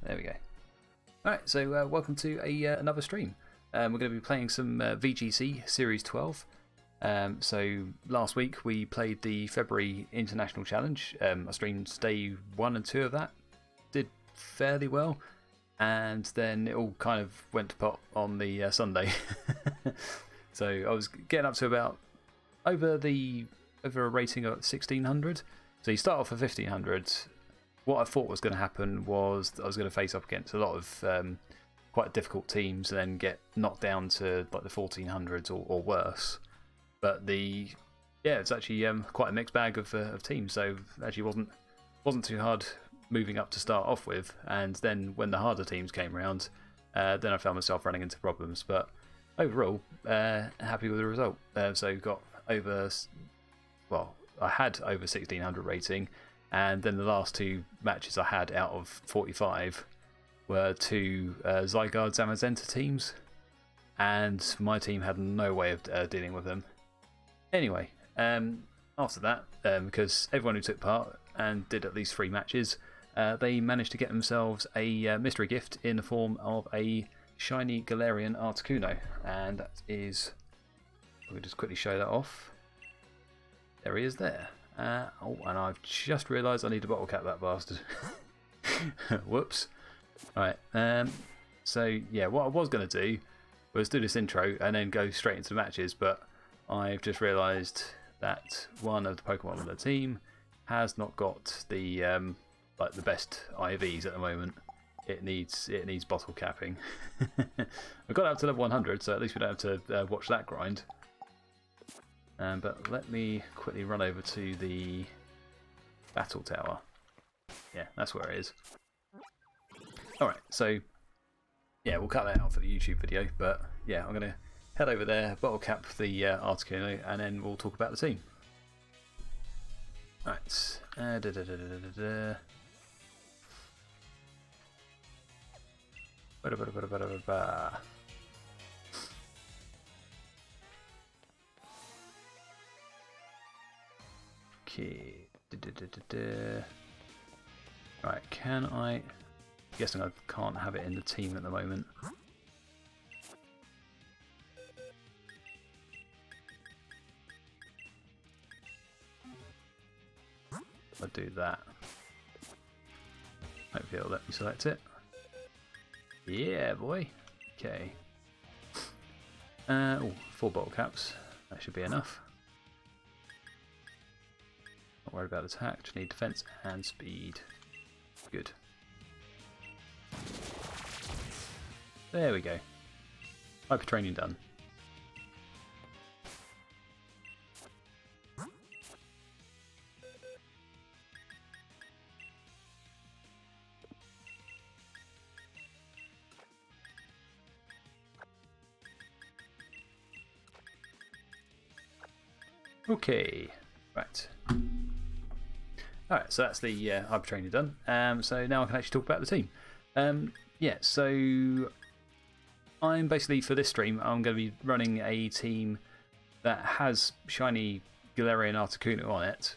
There we go. Alright, so welcome to another stream. We're going to be playing some VGC Series 12. So last week we played the February International Challenge. I streamed day 1 and 2 of that. Did fairly well. And then it all kind of went to pot on the Sunday. So I was getting up to about over a rating of 1600. So you start off at 1500. What I thought was going to happen was I was going to face up against a lot of quite difficult teams and then get knocked down to like the 1400s or worse. But it's actually quite a mixed bag of teams. So actually wasn't too hard moving up to start off with. And then when the harder teams came around, then I found myself running into problems. But overall, happy with the result. So got over, well, I had over 1600 rating. And then the last 2 matches I had out of 45 were 2 Zygarde Zamazenta teams. And my team had no way of dealing with them. Anyway, after that, because everyone who took part and did at least 3 matches, they managed to get themselves a mystery gift in the form of a shiny Galarian Articuno. And that is, we'll just quickly show that off. There he is there. And I've just realised I need to bottle cap that bastard. Whoops. Alright, so yeah, what I was going to do was do this intro and then go straight into the matches, but I've just realised that one of the Pokemon on the team has not got the the best IVs at the moment. It needs bottle capping. I've got up to level 100, so at least we don't have to watch that grind. But let me quickly run over to the battle tower. Yeah, that's where it is. Alright, so yeah, we'll cut that out for the YouTube video. But yeah, I'm going to head over there, bottle cap the Articuno, and then we'll talk about the team. Right. Okay. Right, can I? I'm guessing I can't have it in the team at the moment. I'll do that. Hopefully it'll let me select it. Yeah, boy. Okay. 4 bottle caps. That should be enough. Not worried about attack, just need defense and speed. Good. There we go. Hyper training done. Okay, right. Alright, so that's the hyper training done. So now I can actually talk about the team. Yeah, so I'm basically, for this stream, I'm going to be running a team that has shiny Galarian Articuno on it.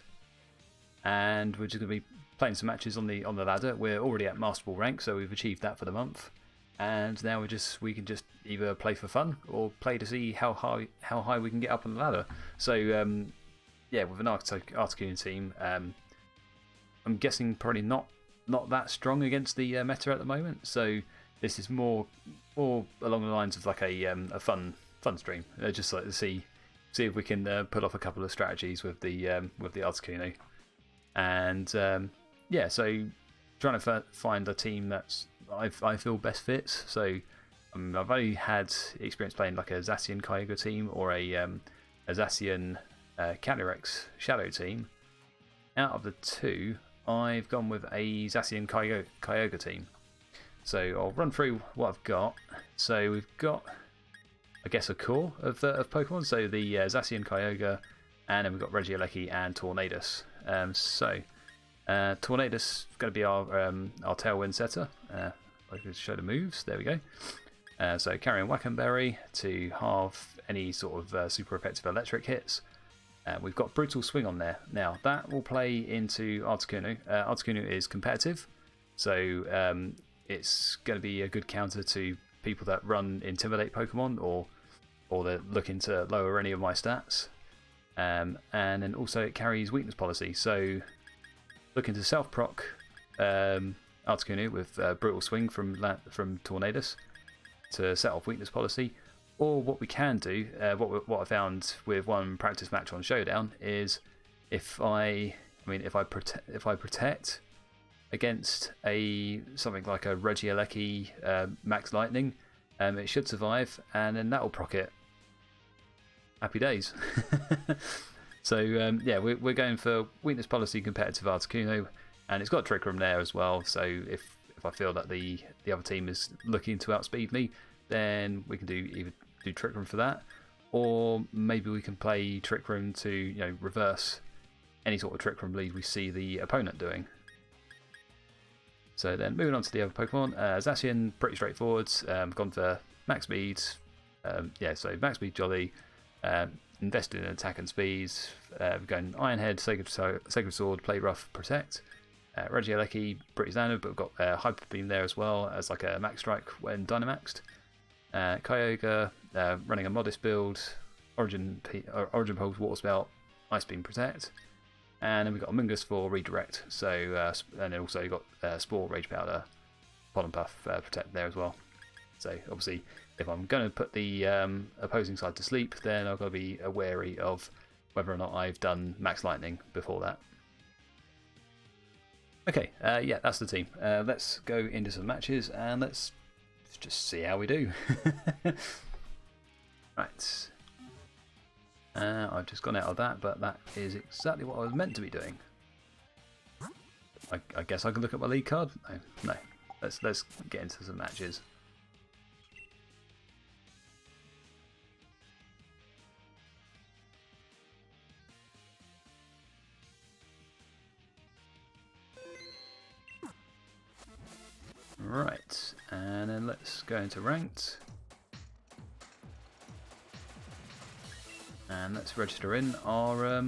And we're just going to be playing some matches on the ladder. We're already at Master rank, so we've achieved that for the month. And now we can just either play for fun or play to see how high we can get up on the ladder. So yeah, with an Articuno team, I'm guessing probably not that strong against the meta at the moment. So this is more along the lines of like a fun stream. Just like to see if we can pull off a couple of strategies with the Articuno. And yeah, so trying to find a team that's I feel best fits. So I've only had experience playing like a Zacian Kyogre team or a Zacian Calyrex Shadow team. Out of the 2, I've gone with a Zacian Kyogre team. So I'll run through what I've got. So we've got, I guess, a core of Pokemon. So the Zacian Kyogre, and then we've got Regieleki and Tornadus. Tornadus is going to be our Tailwind setter. I can show the moves. There we go. So carrying Wackenberry to halve any sort of super effective electric hits. We've got Brutal Swing on there. Now, that will play into Articuno. Articuno is competitive, so it's going to be a good counter to people that run Intimidate Pokemon or they're looking to lower any of my stats. And then also it carries Weakness Policy, so looking to self-proc Articuno with Brutal Swing from Tornadus to set off Weakness Policy. Or what we can do, what I found with one practice match on Showdown is if I protect against something like a Regieleki Max Lightning, it should survive, and then that'll proc it. Happy days. So yeah, we're going for Weakness Policy competitive Articuno, and it's got Trick Room there as well. So if I feel that the other team is looking to outspeed me, then we can either do Trick Room for that, or maybe we can play Trick Room to reverse any sort of Trick Room lead we see the opponent doing. So then moving on to the other Pokemon, Zacian, pretty straightforward. Gone for max speed. So max speed Jolly. Invested in attack and speed. Going Iron Head, Sacred Sword, Play Rough, Protect. Regieleki, pretty standard, but we've got Hyper Beam there as well as like a max strike when Dynamaxed. Kyogre, running a modest build. Origin Pulse, Water Spout, Ice Beam, Protect. And then we've got Mungus for redirect. So and then also you've got Spore, Rage Powder, Pollen Puff, Protect there as well. So obviously, if I'm going to put the opposing side to sleep, then I've got to be wary of whether or not I've done Max Lightning before that. Okay, yeah, that's the team. Let's go into some matches and let's just see how we do. Right. I've just gone out of that, but that is exactly what I was meant to be doing. I guess I can look at my league card. No. Let's get into some matches. Right, and then let's go into ranked. And let's register in our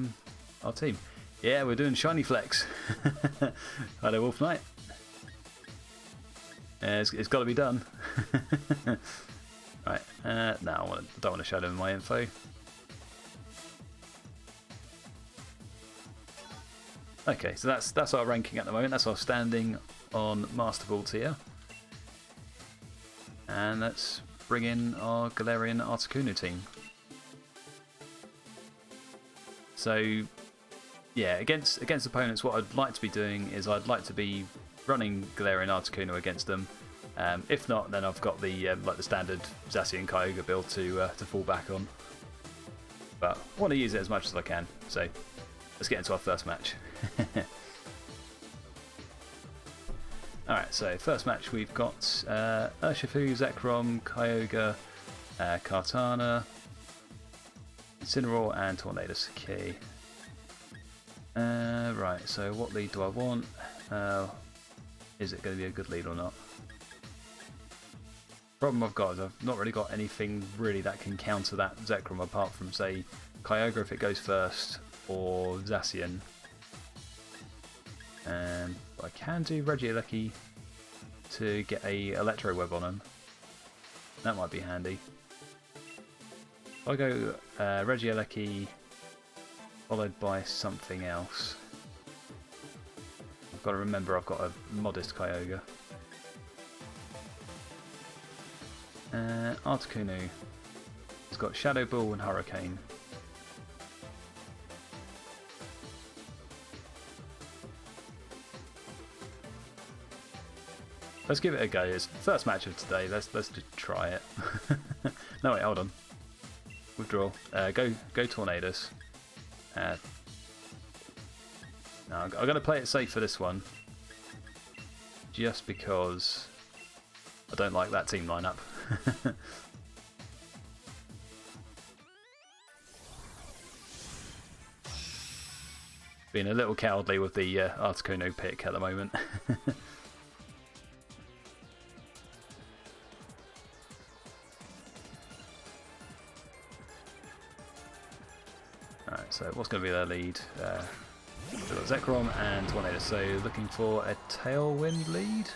team. Yeah, we're doing Shiny Flex. Hello, Wolf Knight. It's got to be done. Right, no, I don't want to show them my info. Okay, so that's our ranking at the moment. That's our standing on Master Ball tier. And let's bring in our Galarian Articuno team. So, yeah, against opponents, what I'd like to be doing is I'd like to be running Galarian Articuno against them. If not, then I've got the standard Zacian Kyogre build to fall back on. But I want to use it as much as I can. So let's get into our first match. Alright, so first match we've got Urshifu, Zekrom, Kyogre, Kartana, Incineroar and Tornadus. Okay. Right, so what lead do I want? Is it going to be a good lead or not? Problem I've got is I've not really got anything really that can counter that Zekrom apart from, say, Kyogre if it goes first, or Zacian. But I can do Regieleki to get a Electro Web on him. That might be handy. I'll go Regieleki followed by something else. I've got to remember I've got a modest Kyogre. Articuno. It's got Shadow Ball and Hurricane. Let's give it a go. It's the first match of today. Let's just try it. No, wait, hold on. Withdraw. Go Tornadus. No, I'm going to play it safe for this one, just because I don't like that team lineup. Being a little cowardly with the Articuno pick at the moment. Alright, so what's going to be their lead? We've got Zekrom and Tornadus, so looking for a Tailwind lead.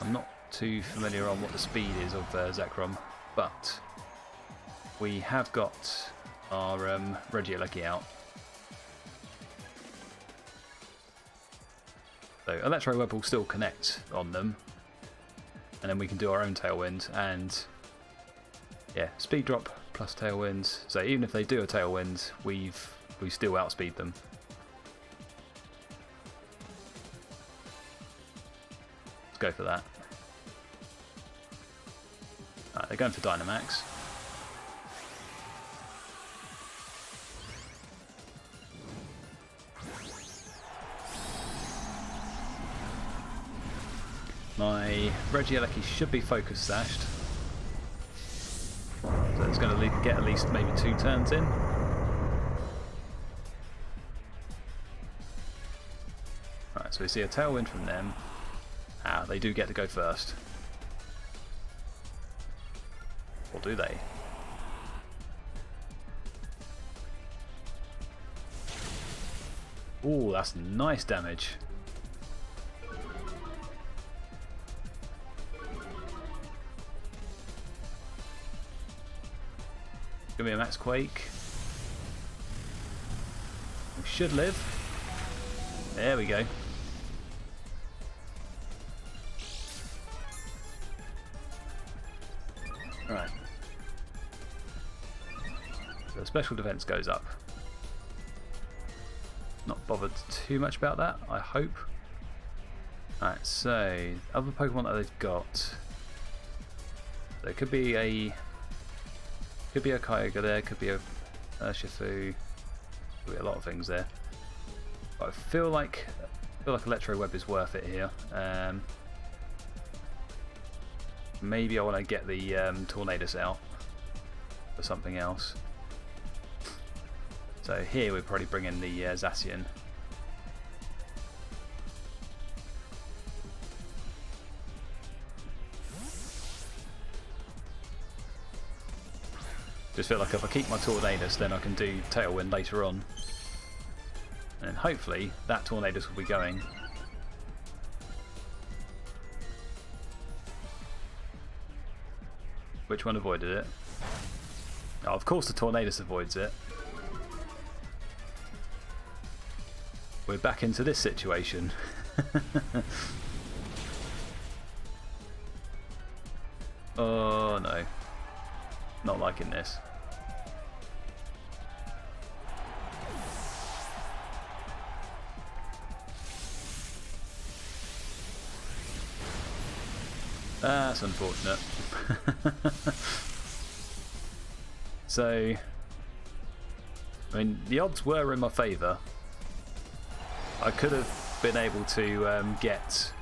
I'm not too familiar on what the speed is of Zekrom, but we have got our Regieleki out. So Electro Web will still connect on them, and then we can do our own Tailwind, and yeah, speed drop plus Tailwind. So even if they do a Tailwind, we still outspeed them. Let's go for that. They're going for Dynamax. My Regieleki should be focus sashed, so it's going to get at least maybe 2 turns in. Right, so we see a Tailwind from them. They do get to go first. Or do they? Ooh, that's nice damage. Give me a Max Quake. We should live. There we go. Right. So the special defense goes up. Not bothered too much about that, I hope. Alright, so other Pokemon that they've got. There could be a Kyogre there, could be a Urshifu, could be a lot of things there. But I feel like Electro Web is worth it here. Maybe I want to get the Tornadus out for something else. So here we're probably bringing the Zacian. Just feel like if I keep my Tornadus, then I can do Tailwind later on. And hopefully that Tornadus will be going. Which one avoided it? Oh, of course the Tornadus avoids it. We're back into this situation. Oh no. Not liking this. That's unfortunate. So, I mean, the odds were in my favour. I could have been able to get...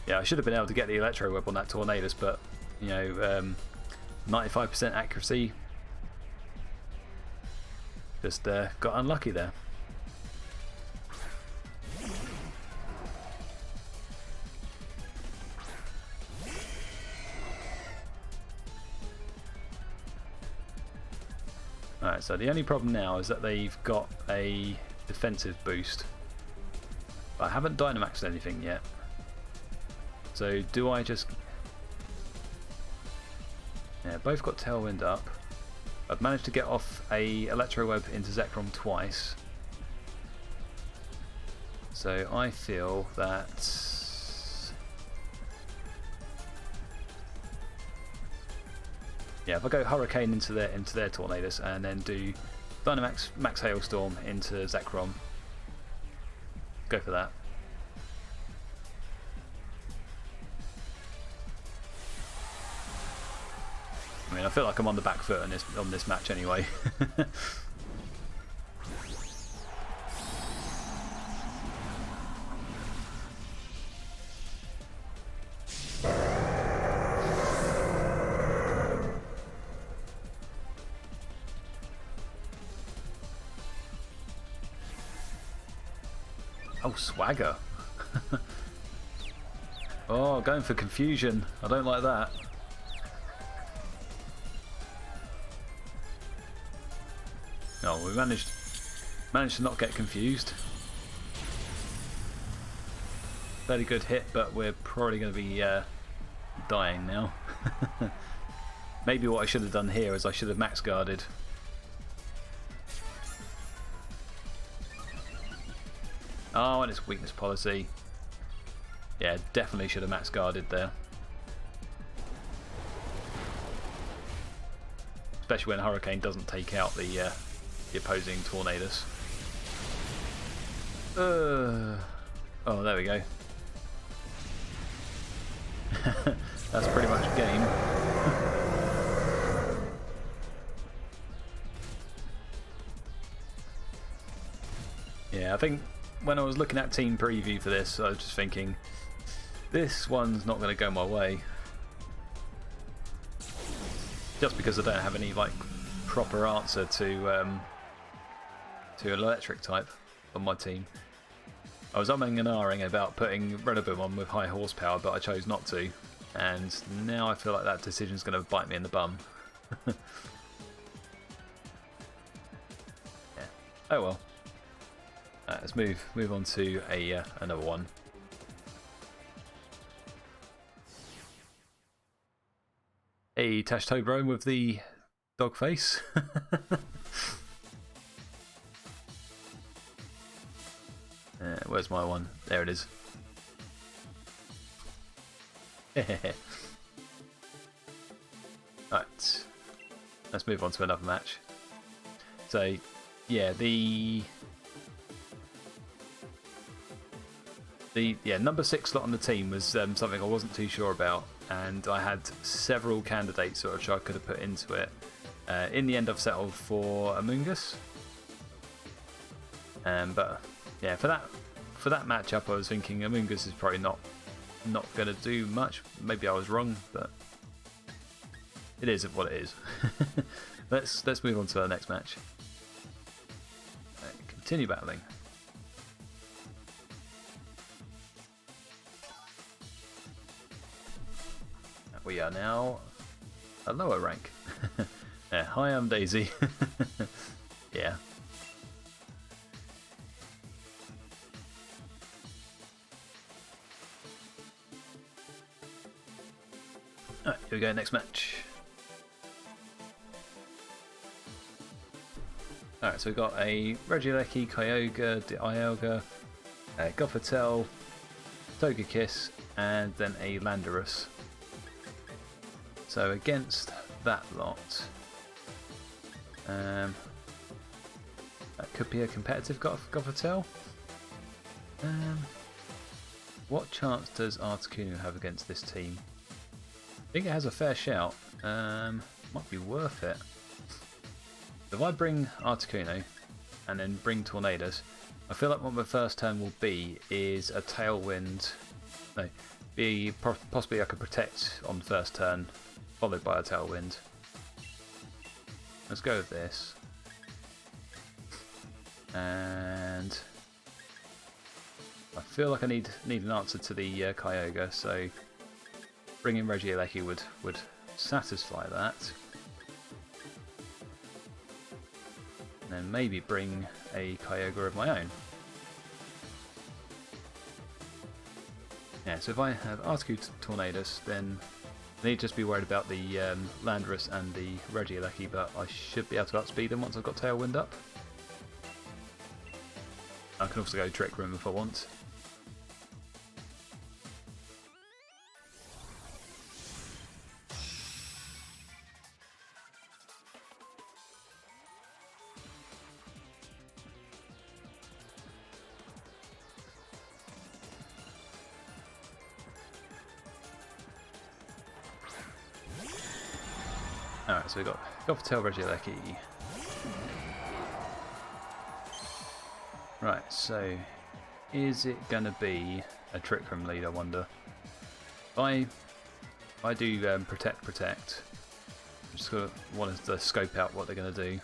Yeah, I should have been able to get the Electro Web on that Tornadus, but, you know, 95% accuracy. Just got unlucky there. Alright, so the only problem now is that they've got a defensive boost. But I haven't Dynamaxed anything yet. So do I just... Yeah, both got Tailwind up. I've managed to get off a Electro Web into Zekrom twice. So I feel that... Yeah, if I go Hurricane into their Tornadus and then do Dynamax Max Hailstorm into Zekrom. Go for that. I mean, I feel like I'm on the back foot on this match anyway. Oh, swagger. Oh, going for confusion. I don't like that. Oh, we managed to not get confused. fairly good hit, but we're probably going to be dying now. Maybe what I should have done here is I should have max guarded. Oh, and it's weakness policy. Yeah, definitely should have max guarded there. Especially when Hurricane doesn't take out the opposing Tornadus. Oh, there we go. That's pretty much game. Yeah, I think when I was looking at team preview for this, I was just thinking, this one's not going to go my way. Just because I don't have any like proper answer to an electric type on my team. I was umming and ahhing about putting Renaboom on with high horsepower, but I chose not to. And now I feel like that decision's going to bite me in the bum. Yeah. Oh well. Let's move on to another one. Hey, Tash Toblerone with the dog face. Where's my one? There it is. Right, let's move on to another match. So, yeah, the number 6 slot on the team was something I wasn't too sure about, and I had several candidates which I could have put into it. In the end, I've settled for Amoongus. But yeah, for that matchup, I was thinking Amoongus is probably not going to do much. Maybe I was wrong, but it is what it is. Let's move on to our next match. Continue battling. We are now a lower rank. Yeah, hi, I'm Daisy. Yeah. Alright, here we go, next match. Alright, so we've got a Regieleki, Kyogre, Dialga, Gothitelle, Togekiss, and then a Landorus. So against that lot, that could be a competitive Gothitelle. What chance does Articuno have against this team? I think it has a fair shout. Might be worth it. If I bring Articuno and then bring Tornadus, I feel like what my first turn will be is a Tailwind. No, possibly I could protect on the first turn, followed by a Tailwind. Let's go with this. And I feel like I need an answer to the Kyogre, so bringing Regieleki would satisfy that. And then maybe bring a Kyogre of my own. Yeah, so if I have Articuno Tornadus, then I need to just be worried about the Landorus and the Regieleki, but I should be able to outspeed them once I've got Tailwind up. I can also go Trick Room if I want. Alright, so we've got Gothitelle, Regieleki. Right, so is it going to be a Trick Room lead, I wonder? If I do Protect, I'm just going to want to scope out what they're going to do.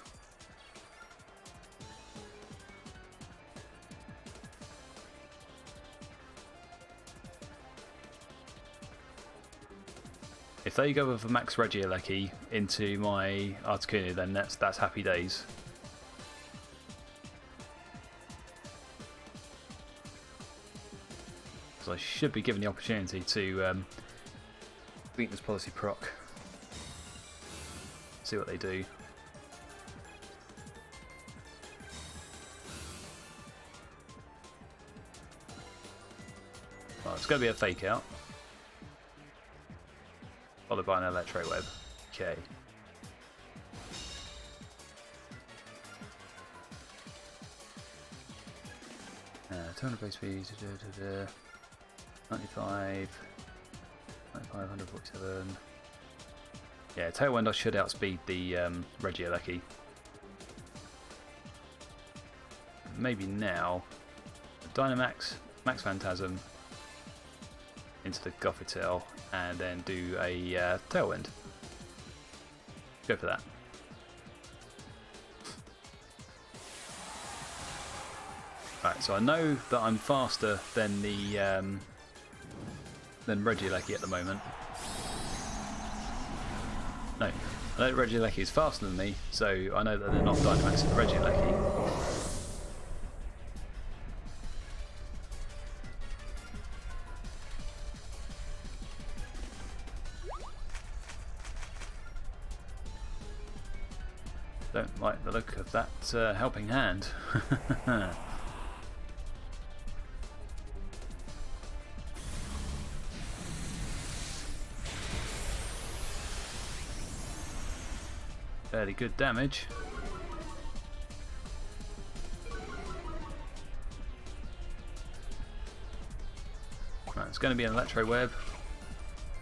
If they go with a Max Regieleki into my Articuno, then that's happy days. because I should be given the opportunity to beat this policy proc. See what they do. Well, it's going to be a fake out, followed by an electro web. Okay. Total base speed, 95, 147. Yeah, Tailwind I should outspeed the Regieleki. Maybe now. Dynamax, Max Phantasm into the Gothitelle, and then do a Tailwind. Go for that. Right, so I know that I'm faster than the than Regieleki at the moment. No, I know that Regieleki is faster than me, so I know that they're not Dynamaxing Regieleki. Don't like the look of that helping hand. Fairly good damage. Right, it's going to be an electro web.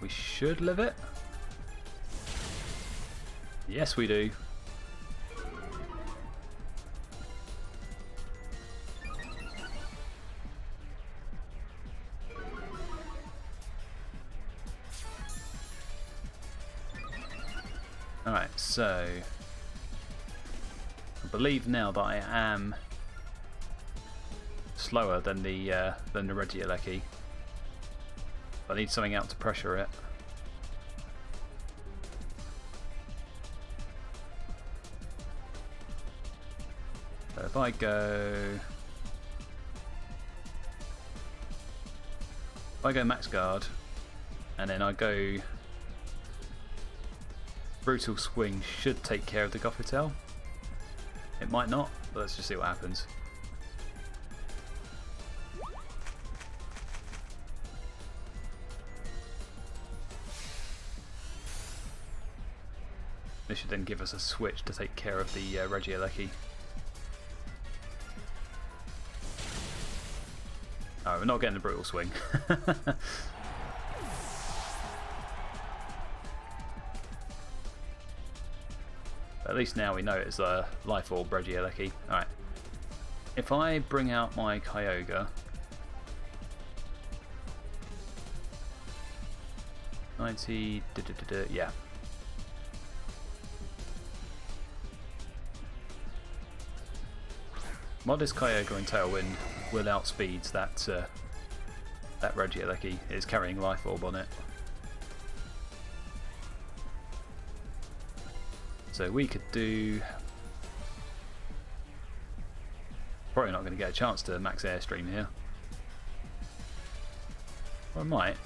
We should live it. Yes, we do. Alright, so I believe now that I am slower than the Regieleki. I need something out to pressure it. So if I go max guard and then I go Brutal Swing, should take care of the Gothitelle. It might not, but let's just see what happens. This should then give us a switch to take care of the Regieleki. Oh, we're not getting the Brutal Swing. At least now we know it's a Life Orb Regieleki. Alright. If I bring out my Kyogre. 90. Yeah. Modest Kyogre and Tailwind will outspeed that Regieleki. It's carrying Life Orb on it. So we could do... Probably not going to get a chance to max Airstream here. Or I might.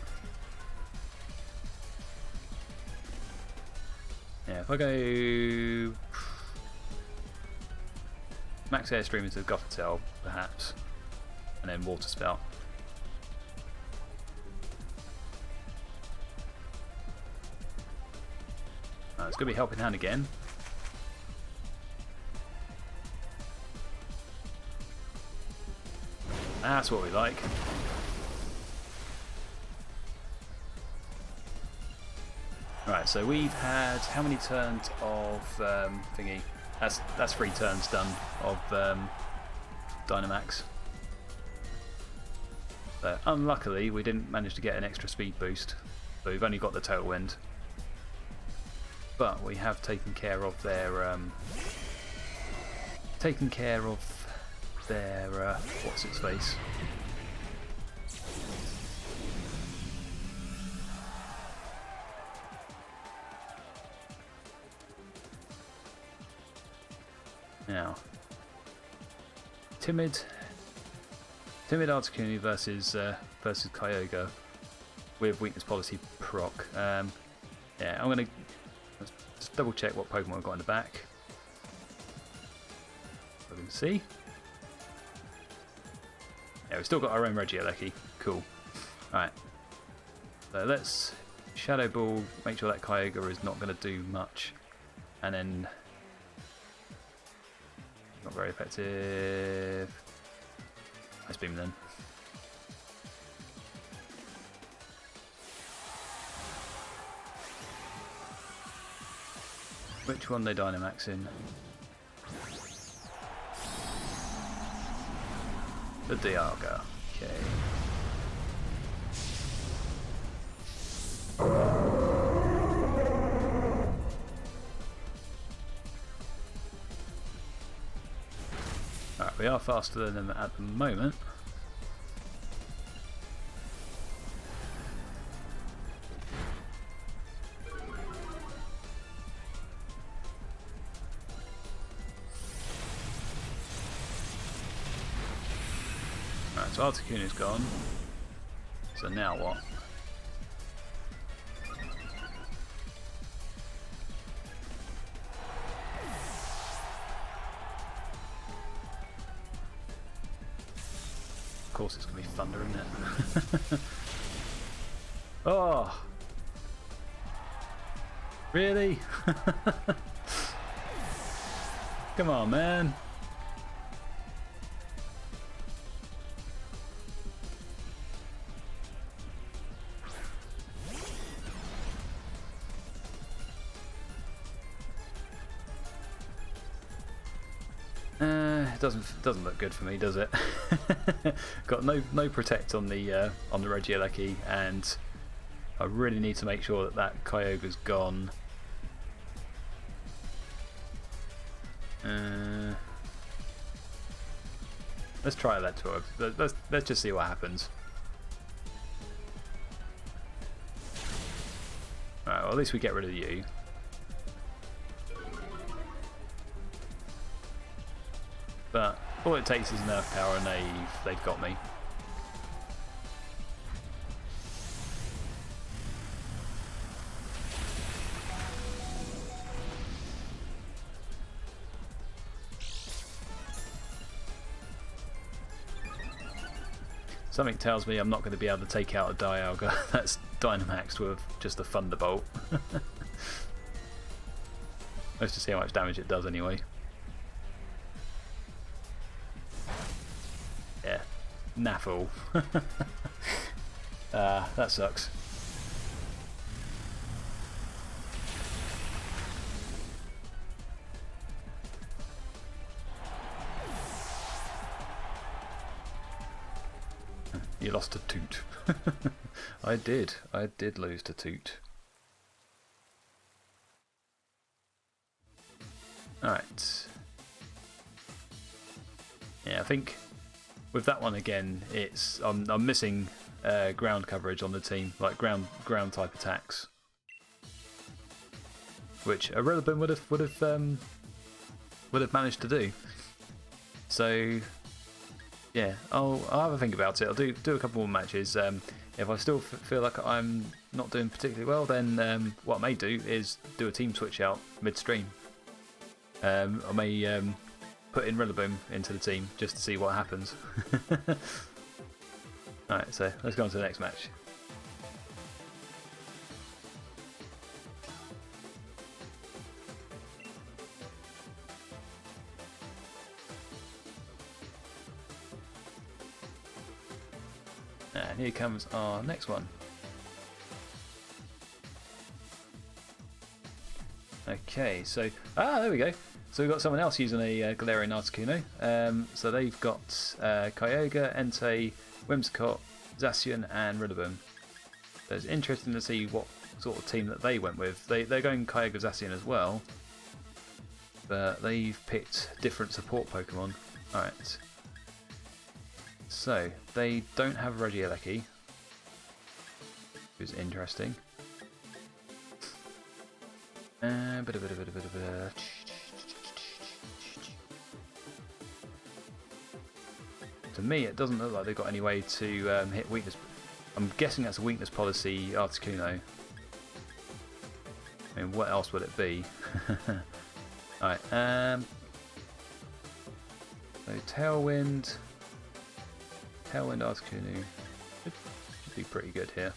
Yeah, if I go... Max Airstream into the Gothitelle, perhaps. And then Water Spout. It's going to be Helping Hand again. That's what we like. Right, so we've had how many turns of thingy? That's 3 turns done of Dynamax. So unluckily, we didn't manage to get an extra speed boost. So we've only got the Tailwind. But we have taken care of their what's its face. Now, Timid Articuno versus versus Kyogre with weakness policy proc. Yeah, I'm going to just double check what Pokemon I've got in the back. So we can see. Yeah, we've still got our own Regieleki. Cool. Alright. So let's Shadow Ball, make sure that Kyogre is not going to do much. And then... not very effective. Ice Beam then. Which one they Dynamax in? The Dialga. Okay. Alright, we are faster than them at the moment. Alright, so Articuno's gone. So now what? Of course it's going to be thunder, isn't it? Oh! Really? Come on, man. It doesn't look good for me, does it? Got no protect on the Regieleki, and I really need to make sure that that Kyogre's gone. Let's try that to her. Let's just see what happens. Alright, well at least we get rid of you. But all it takes is Nerf power and they've got me. Something tells me I'm not going to be able to take out a Dialga that's Dynamaxed with just a Thunderbolt. Let's just see how much damage it does anyway. Yeah, naffle. That sucks. You lost a toot. I did lose to toot. Alright. Yeah, I think with that one again, it's I'm missing ground coverage on the team, like ground type attacks, which a Rillaboom would have managed to do. So yeah, I'll have a think about it. I'll do a couple more matches. If I still feel like I'm not doing particularly well, then what I may do is do a team switch out midstream. I may put in Rillaboom into the team just to see what happens. Alright, so let's go on to the next match. And here comes our next one. Okay, so there we go. So we've got someone else using a Galarian Articuno. So they've got Kyogre, Entei, Whimsicott, Zacian, and Rillaboom. So it's interesting to see what sort of team that they went with. They're going Kyogre, Zacian as well, but they've picked different support Pokemon. Alright. So they don't have Regieleki, which is interesting. To me, it doesn't look like they've got any way to hit weakness. I'm guessing that's a weakness policy, Articuno. I mean, what else would it be? Alright, so Tailwind Articuno should be pretty good here.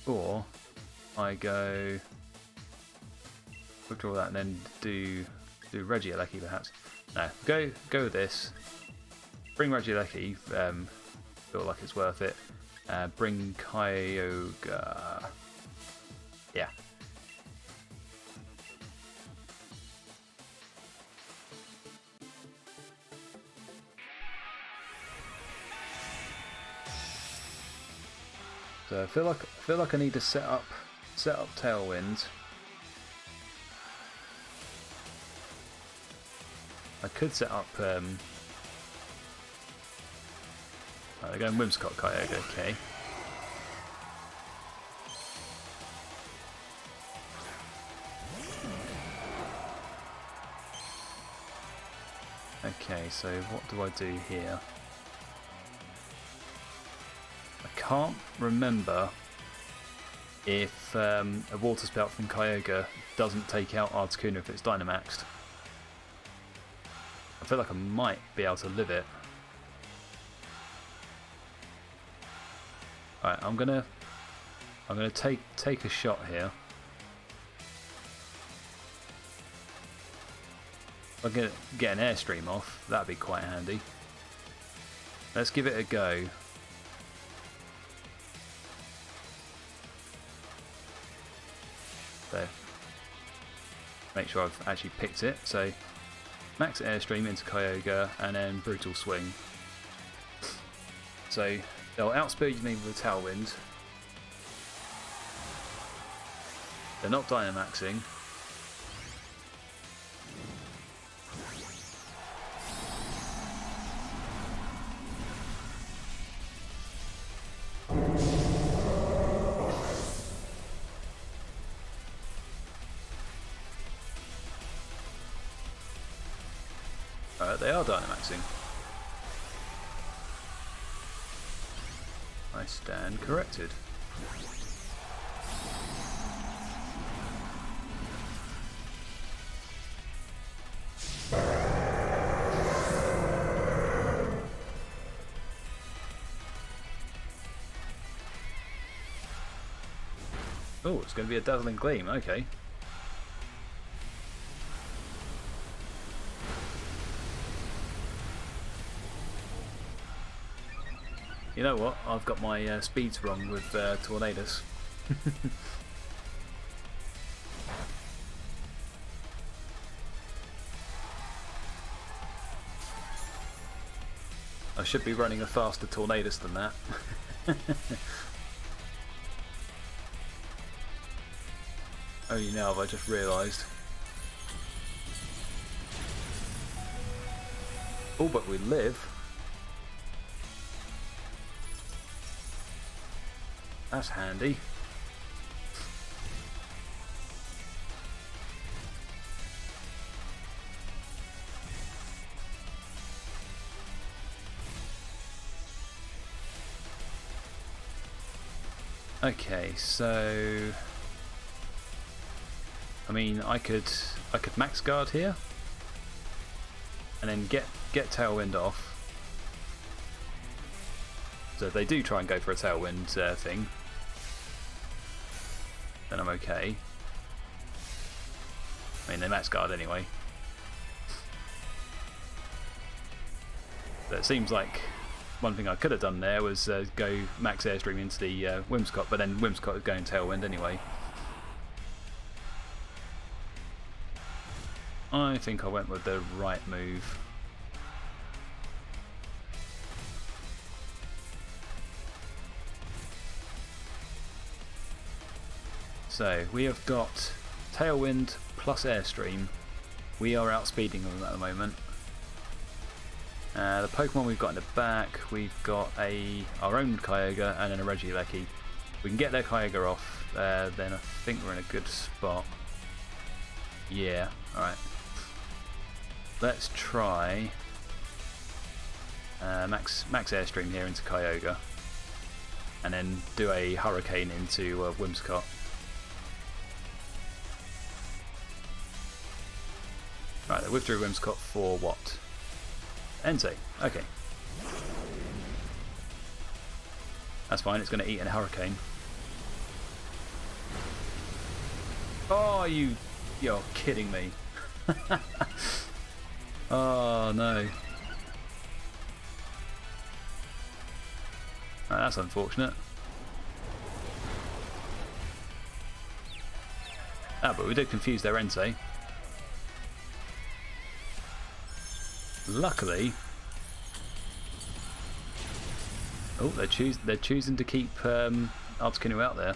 Or I go withdraw that and then do Regieleki perhaps. No, go with this. Bring Regieleki, feel like it's worth it. Bring Kyogre. Yeah. So I feel like I need to set up Tailwind. I could set up. They're going Whimsicott Kyogre, okay. Okay, so what do I do here? I can't remember if a Water Spout from Kyogre doesn't take out Articuno if it's Dynamaxed. I feel like I might be able to live it. Alright, I'm gonna take a shot here. If I can get an Airstream off, that'd be quite handy. Let's give it a go. So, make sure I've actually picked it. So, Max Airstream into Kyogre and then Brutal Swing. So, they'll outspeed me with a Tailwind. They're not Dynamaxing. They are Dynamaxing. I stand corrected. Oh, it's going to be a Dazzling Gleam, okay. You know what? I've got my speeds wrong with Tornadus. I should be running a faster Tornadus than that. Only now have I just realised. Oh, but we live. That's handy. Okay, so I mean, I could max guard here, and then get Tailwind off. So if they do try and go for a Tailwind thing, then I'm okay. I mean, they max guard anyway. But it seems like one thing I could have done there was go max Airstream into the Whimsicott, but then Whimsicott is going Tailwind anyway. I think I went with the right move. So we have got Tailwind plus Airstream. We are outspeeding them at the moment. The Pokemon we've got in the back, we've got our own Kyogre and then a Regieleki. We can get their Kyogre off, then I think we're in a good spot. Yeah, alright. Let's try max airstream here into Kyogre, and then do a Hurricane into Whimsicott. Right, they withdrew Whimsicott for what? Entei. Okay. That's fine, it's going to eat a Hurricane. Oh, you're kidding me. Oh no. Oh, that's unfortunate. Ah, but we did confuse their Entei. Luckily. Oh, they're choosing to keep Articuno out there.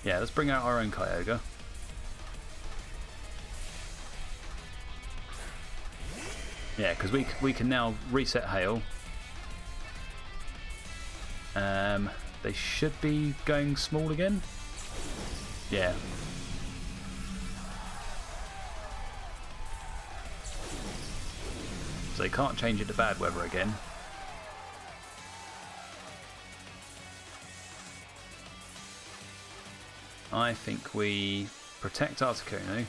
Yeah, let's bring out our own Kyogre. Yeah, because we can now reset Hail. They should be going small again. Yeah. So they can't change it to bad weather again. I think we protect Articuno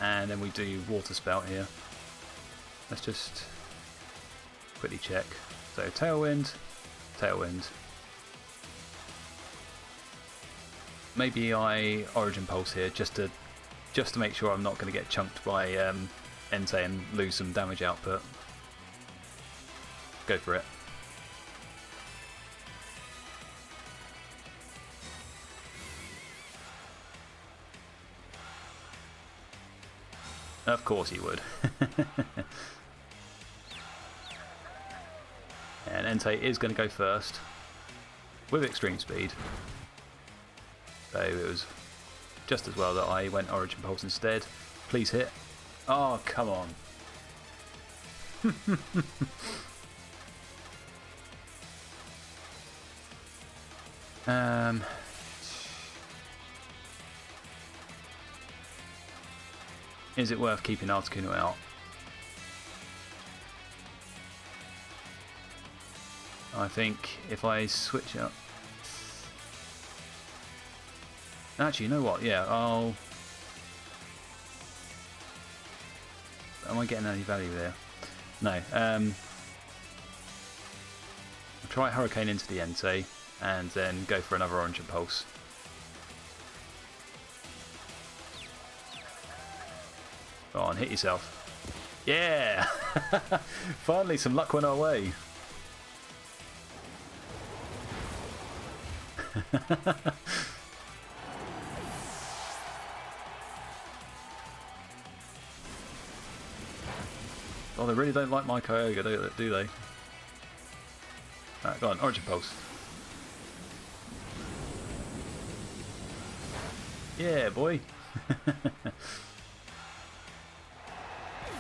and then we do Water Spout here. Let's just quickly check. So Tailwind, Tailwind. Maybe I Origin Pulse here just to make sure I'm not going to get chunked by Entei and lose some damage output. Go for it. Of course he would. And Entei is going to go first with extreme speed. So it was just as well that I went Origin Pulse instead. Please hit. Oh, come on. Is it worth keeping Articuno out? I think if I switch up... Actually, you know what? Yeah, I'll... Am I getting any value there? No. I'll try Hurricane into the Entei and then go for another Origin Pulse. Go on, hit yourself. Yeah! Finally, some luck went our way. Oh, they really don't like my Kyogre, do they? Alright, go on, Origin Pulse. Yeah, boy.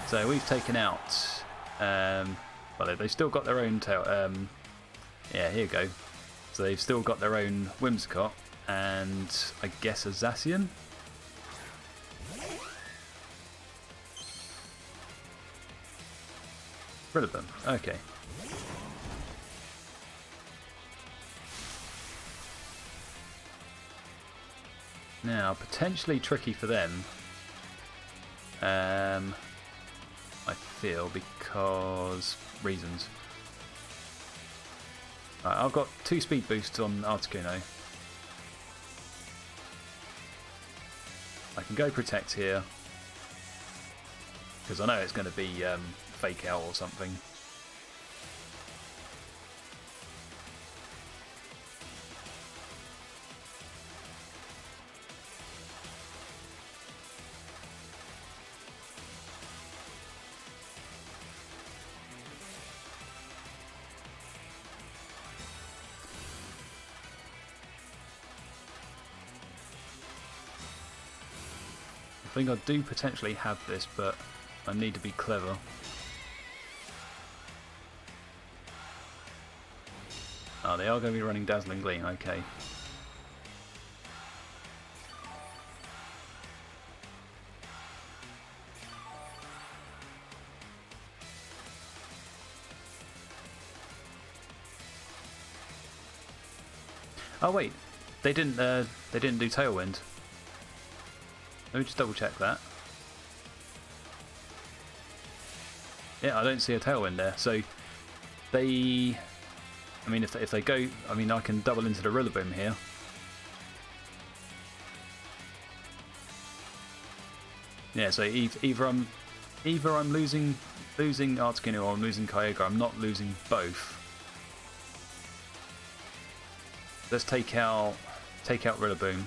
So we've taken out. Well, they've still got their own tail. Yeah, here you go. So they've still got their own Whimsicott and I guess a Zacian. Rid of them. Okay. Now, potentially tricky for them. I feel, because reasons. Right, I've got 2 speed boosts on Articuno. I can go protect here because I know it's going to be fake out or something. I think I do potentially have this, but I need to be clever. Oh, they are going to be running Dazzling Gleam, okay. Oh wait, they didn't do Tailwind. Let me just double check that. Yeah, I don't see a Tailwind there. So they, I mean, if they go, I mean, I can double into the Rillaboom here. Yeah, so either I'm losing Articuno or I'm losing Kyogre. I'm not losing both. Let's take out Rillaboom.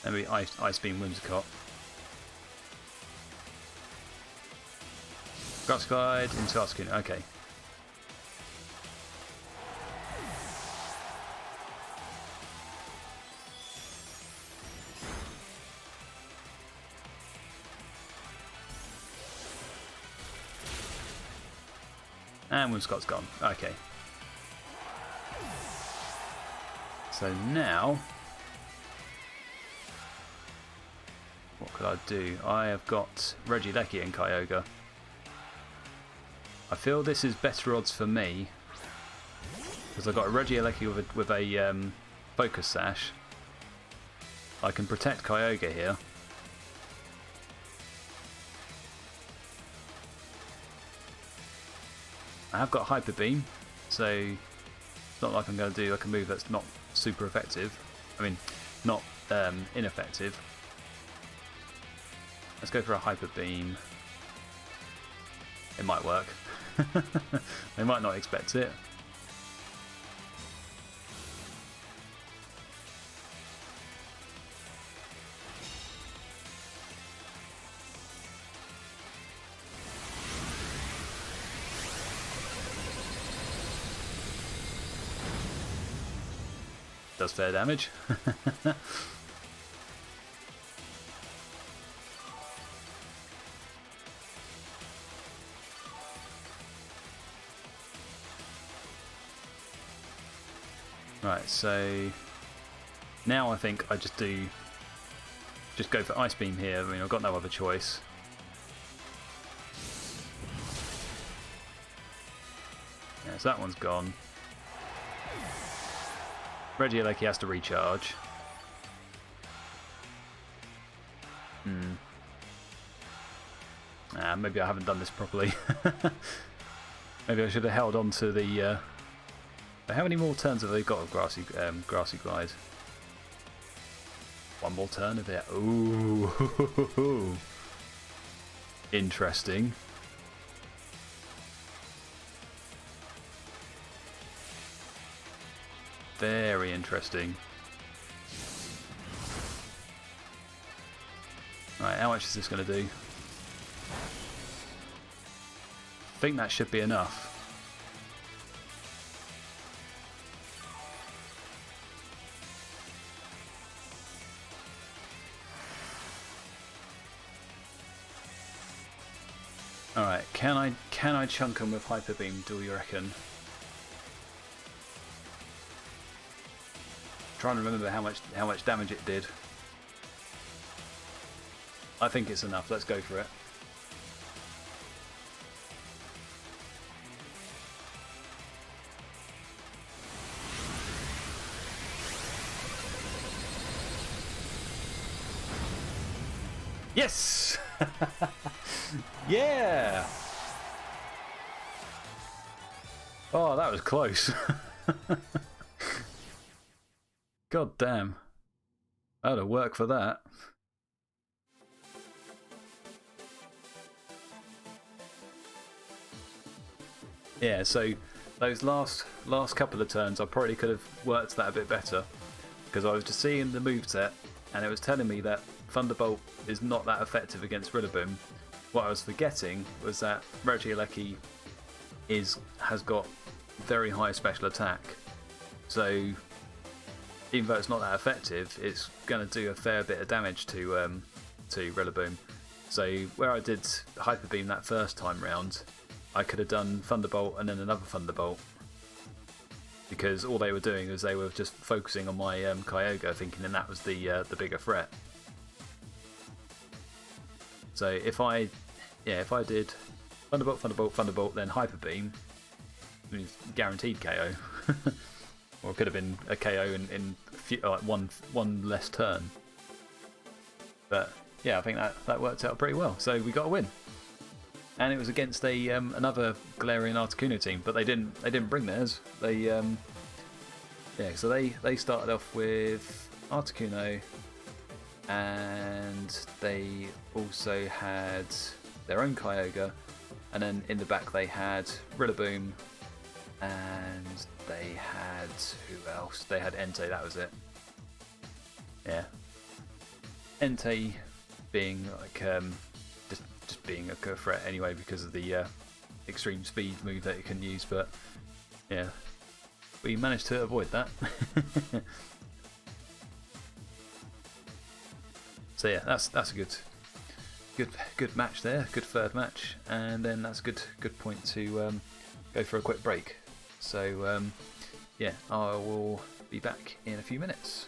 Maybe Ice Beam Whimsicott. Grass Glide into Articuno. Okay. And Whimsicott's gone. Okay. So now, what could I do? I have got Regieleki and Kyogre. I feel this is better odds for me because I've got a Regieleki with a Focus Sash. I can protect Kyogre here. I have got Hyper Beam, so it's not like I'm going to do like a move that's not super effective. I mean, not ineffective. Let's go for a Hyper Beam. It might work. They might not expect it. Does fair damage. Right, so now I think I just go for Ice Beam here. I mean, I've got no other choice. Yeah, so that one's gone. Regieleki has to recharge. Maybe I haven't done this properly. Maybe I should have held on to the... How many more turns have they got of Grassy Glide? One more turn of it. Ooh. Interesting. Very interesting. Right, how much is this going to do? I think that should be enough. Alright, can I chunk them with Hyper Beam, do you reckon? Trying to remember how much damage it did. I think it's enough. Let's go for it. Yes! Yeah! Oh, that was close. God damn. I had to work for that. Yeah, so those last couple of turns I probably could have worked that a bit better because I was just seeing the moveset and it was telling me that Thunderbolt is not that effective against Rillaboom. What I was forgetting was that Regieleki has got very high special attack, so even though it's not that effective, it's going to do a fair bit of damage to Rillaboom. So where I did Hyper Beam that first time round, I could have done Thunderbolt and then another Thunderbolt. Because all they were doing was they were just focusing on my Kyogre, thinking that was the bigger threat. So if I did Thunderbolt, Thunderbolt, Thunderbolt, then Hyper Beam, it means guaranteed KO. Or it could have been a KO in like one less turn. But yeah, I think that worked out pretty well. So we got a win, and it was against a another Galarian Articuno team, but they didn't bring theirs. So they started off with Articuno, and they also had their own Kyogre, and then in the back they had Rillaboom, and they had who else? They had Entei. That was it. Yeah, Entei being like just being a good threat anyway because of the extreme speed move that it can use, but yeah, we managed to avoid that. So yeah, that's a good match there, good third match, and then that's a good point to go for a quick break. So yeah, I will be back in a few minutes.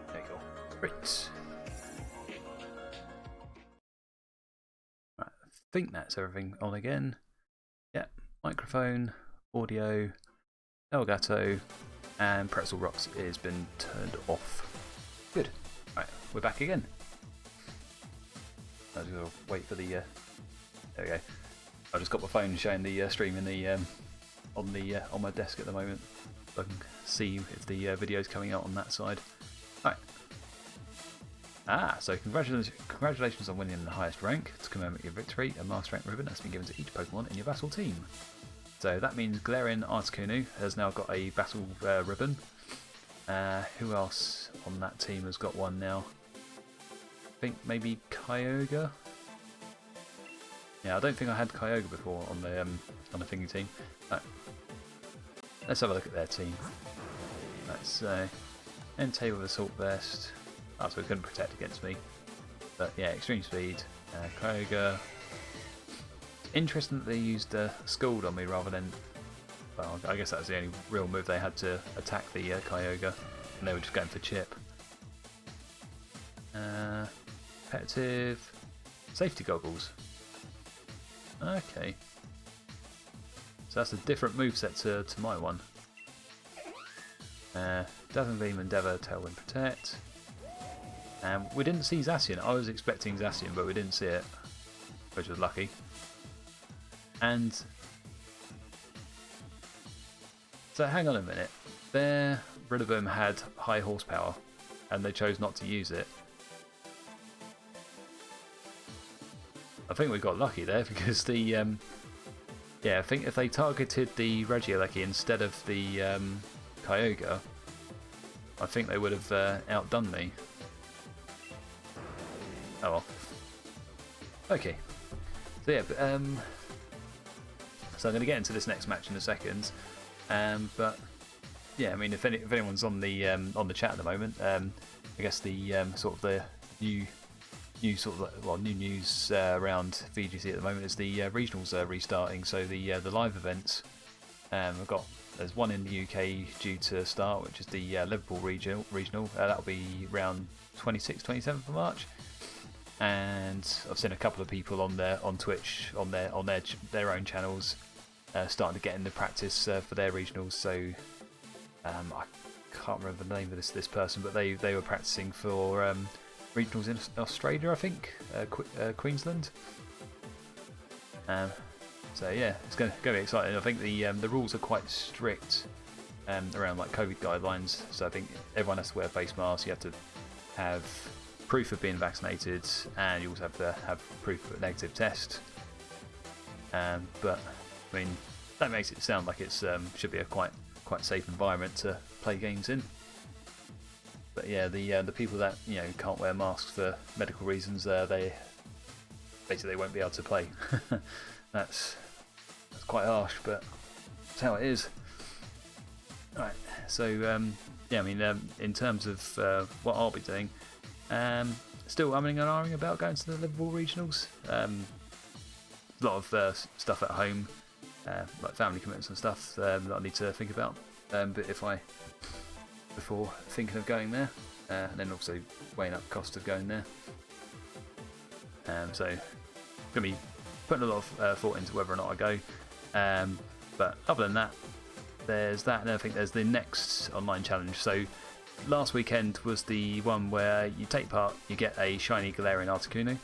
There you go. Great. Right, I think that's everything on again. Yeah, microphone, audio, Elgato, and Pretzel Rocks has been turned off. Good. Right, we're back again. I just gotta wait for the. There we go. I just got my phone showing the stream in the on my desk at the moment. So I can see if the video's coming out on that side. Right. So congratulations on winning the highest rank. To commemorate your victory, a Master Rank ribbon has been given to each Pokemon in your battle team. So that means Galarian Articuno has now got a battle ribbon. Who else on that team has got one now? I think maybe Kyogre. Yeah, I don't think I had Kyogre before on the thingy team. Right. Let's have a look at their team. That's Entei with Assault Vest. Oh, so it couldn't protect against me. But yeah, extreme speed. Kyogre. Interesting that they used Scald on me rather than. Well, I guess that was the only real move they had to attack the Kyogre, and they were just going for Chip. Competitive. Safety goggles. Okay. So that's a different moveset to my one. Dazzling Beam, Endeavour, Tailwind, Protect. We didn't see Zacian. I was expecting Zacian, but we didn't see it, which was lucky. And so hang on a minute. Their Rillaboom had high horsepower, and they chose not to use it. I think we got lucky there because the yeah, I think if they targeted the Regieleki instead of the Kyogre, I think they would have outdone me. Oh well. Okay. So yeah, so I'm going to get into this next match in a second. But yeah, I mean, if anyone's on the chat at the moment, I guess the sort of the new news around VGC at the moment is the regionals restarting. So the live events, there's one in the UK due to start, which is the Liverpool regional. That'll be around 26th, 27th of March. And I've seen a couple of people on Twitch on their own channels starting to get into practice for their regionals. So I can't remember the name of this person, but they were practicing for regionals in Australia, I think, Queensland. So yeah, it's going to be exciting. I think the rules are quite strict around like COVID guidelines. So I think everyone has to wear face masks. You have to have proof of being vaccinated, and you also have to have proof of a negative test. But I mean, that makes it sound like it's should be a quite safe environment to play games in. But yeah, the people that can't wear masks for medical reasons, they basically won't be able to play. that's quite harsh, but that's how it is. Right. So yeah, I mean, in terms of what I'll be doing. Still umming and ahhing about going to the Liverpool regionals. A lot of stuff at home, like family commitments and stuff that I need to think about. But before thinking of going there, and then also weighing up the cost of going there. So going to be putting a lot of thought into whether or not I go. But other than that, there's that, and I think there's the next online challenge. So last weekend was the one where you take part, you get a shiny Galarian Articuno.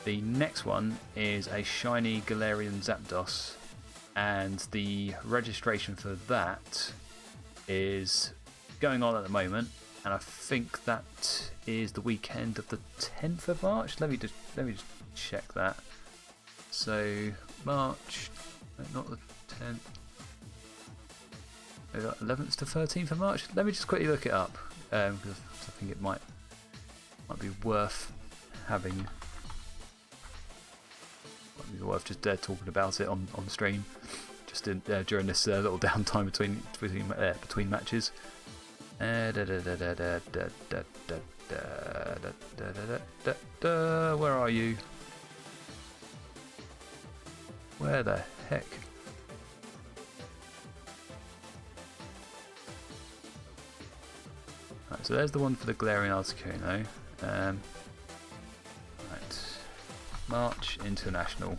The next one is a shiny Galarian Zapdos, and the registration for that is going on at the moment, and I think that is the weekend of the 10th of March. Let me just check that. So March, not the 10th. 11th to 13th of March. Let me just quickly look it up, because I think it might be worth having. Might be worth just talking about it on stream, just during this little downtime between matches. Where are you? Where the heck? Right, so there's the one for the Galarian Articuno. Right, March International.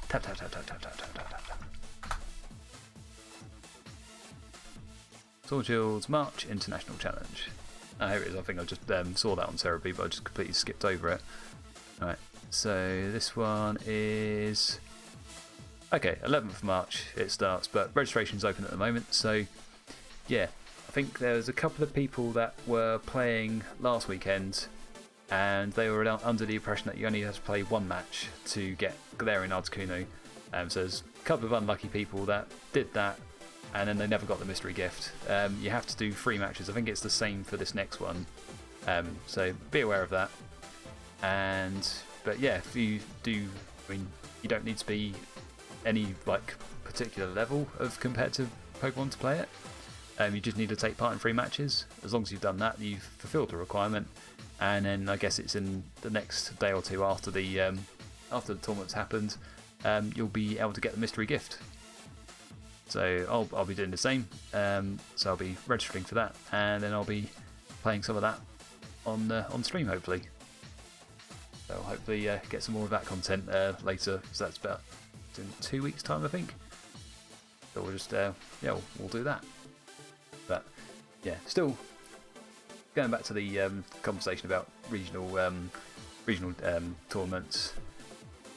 Tap tap tap tap tap tap tap tap tap. Swordshield's March International Challenge. Ah, here it is. I think I just saw that on Cerebi, but I just completely skipped over it. Right, so this one is. Okay, 11th of March it starts, but registration's open at the moment. So, yeah, I think there's a couple of people that were playing last weekend, and they were under the impression that you only had to play one match to get Galarian Articuno. So there's a couple of unlucky people that did that, and then they never got the mystery gift. You have to do 3 matches. I think it's the same for this next one. So be aware of that. But yeah, if you do, I mean, you don't need to be any particular level of competitive Pokemon to play it. You just need to take part in 3 matches. As long as you've done that, you've fulfilled the requirement. And then I guess it's in the next day or two after the tournament's happened, you'll be able to get the mystery gift. So I'll be doing the same. So I'll be registering for that, and then I'll be playing some of that on stream hopefully. So I'll hopefully get some more of that content later. So that's about in 2 weeks' time, I think. So we'll just yeah, we'll do that. But yeah, still going back to the conversation about regional tournaments.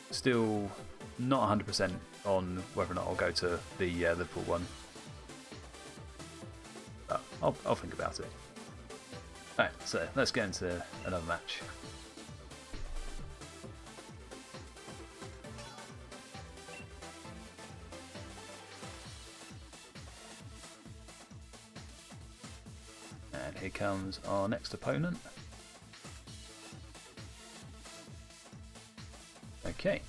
Still not 100% on whether or not I'll go to the Liverpool one. But I'll think about it. Alright, so let's get into another match. And here comes our next opponent. Okay,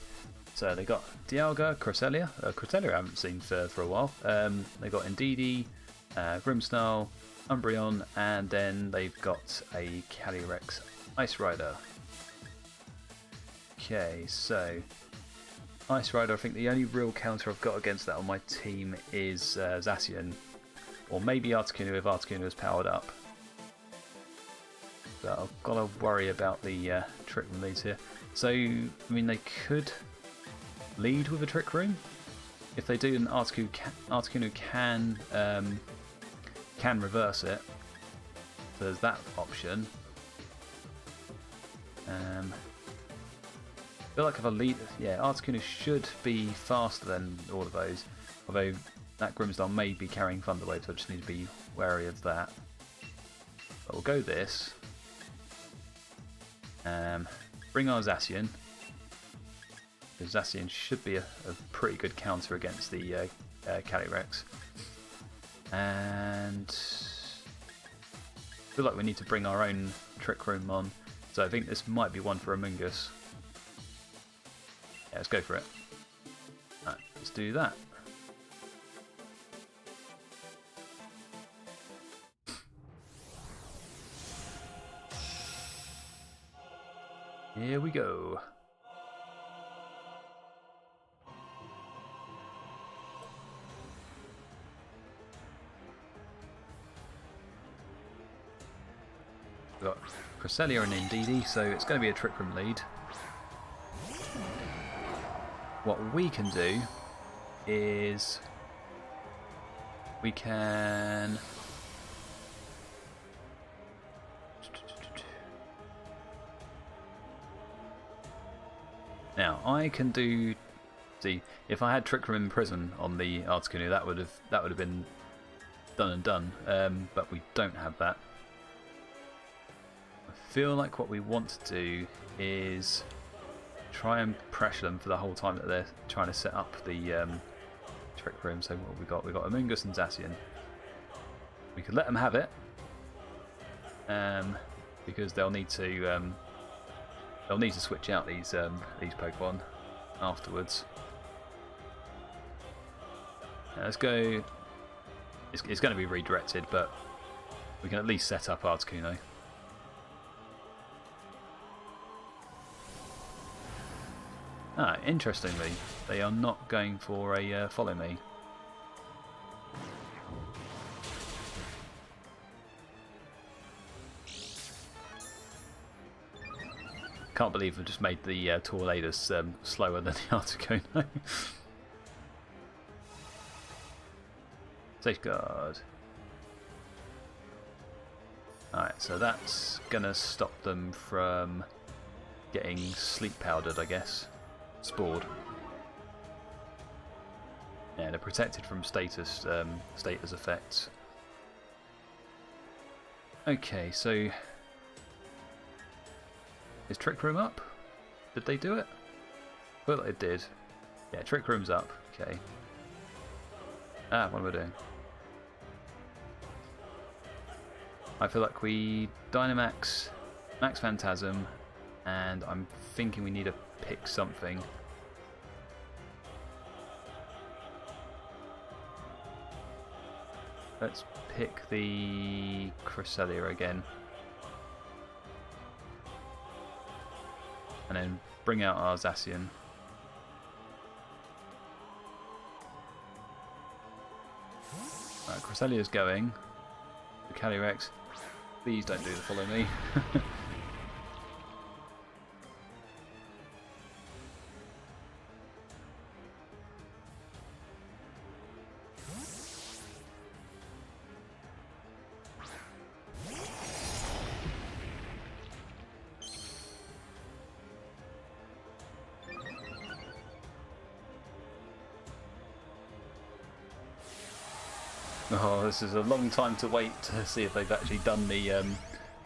so they got Dialga, Cresselia. Cresselia I haven't seen for a while. They got Indeedee, Grimmsnarl, Umbreon, and then they've got a Calyrex Ice Rider. Okay, so Ice Rider, I think the only real counter I've got against that on my team is Zacian, or maybe Articuno if Articuno is powered up. But I've got to worry about the Trick Room leads here. So, I mean, they could lead with a Trick Room. If they do, then Articuno can reverse it. So there's that option. I feel like if I lead, yeah, Articuno should be faster than all of those. Although that Grimmsnarl may be carrying Thunder Wave, so I just need to be wary of that. But we'll go this. Bring our Zacian. Because Zacian should be a pretty good counter against the Calyrex. And I feel like we need to bring our own Trick Room on. So I think this might be one for Amoonguss. Yeah, let's go for it. Right, let's do that. Here we go. We've got Cresselia and Indeedee, so it's going to be a Trick Room lead. What we can do is we can now I can do, see, if I had Trick Room Prison on the Articuno, that would have been done and done, but we don't have that. I feel like what we want to do is try and pressure them for the whole time that they're trying to set up the Trick Room. So what we got? We got Amoonguss and Zacian. We could let them have it, because they'll need to switch out these Pokemon afterwards. Now let's go. It's going to be redirected, but we can at least set up Articuno. Ah, interestingly, they are not going for a follow me. Can't believe I've just made the Tornadus slower than the Articuno. Safeguard. Alright, so that's gonna stop them from getting sleep powdered, I guess. Spored. Yeah, they're protected from status effects. Okay, so is Trick Room up? Did they do it? I feel like it did. Yeah, Trick Room's up. Okay. Ah, what am I doing? I feel like we Dynamax, Max Phantasm, and I'm thinking we need to pick something. Let's pick the Cresselia again. And then bring out our Zacian. Right, Cresselia's going. The Calyrex. Please don't do the follow me. Oh, this is a long time to wait to see if they've actually done the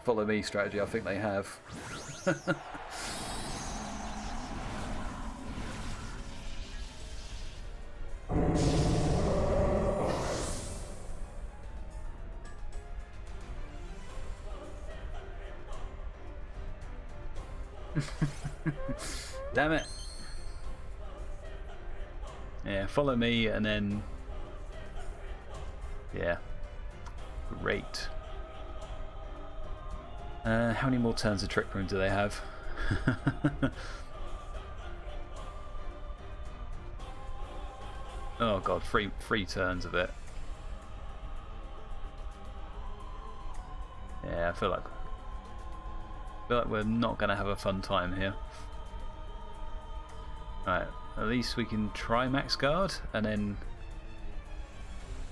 follow me strategy. I think they have. Damn it. Yeah, follow me and then... Yeah. Great. How many more turns of Trick Room do they have? Oh god, three turns of it. Yeah, I feel like we're not going to have a fun time here. Right, at least we can try max guard and then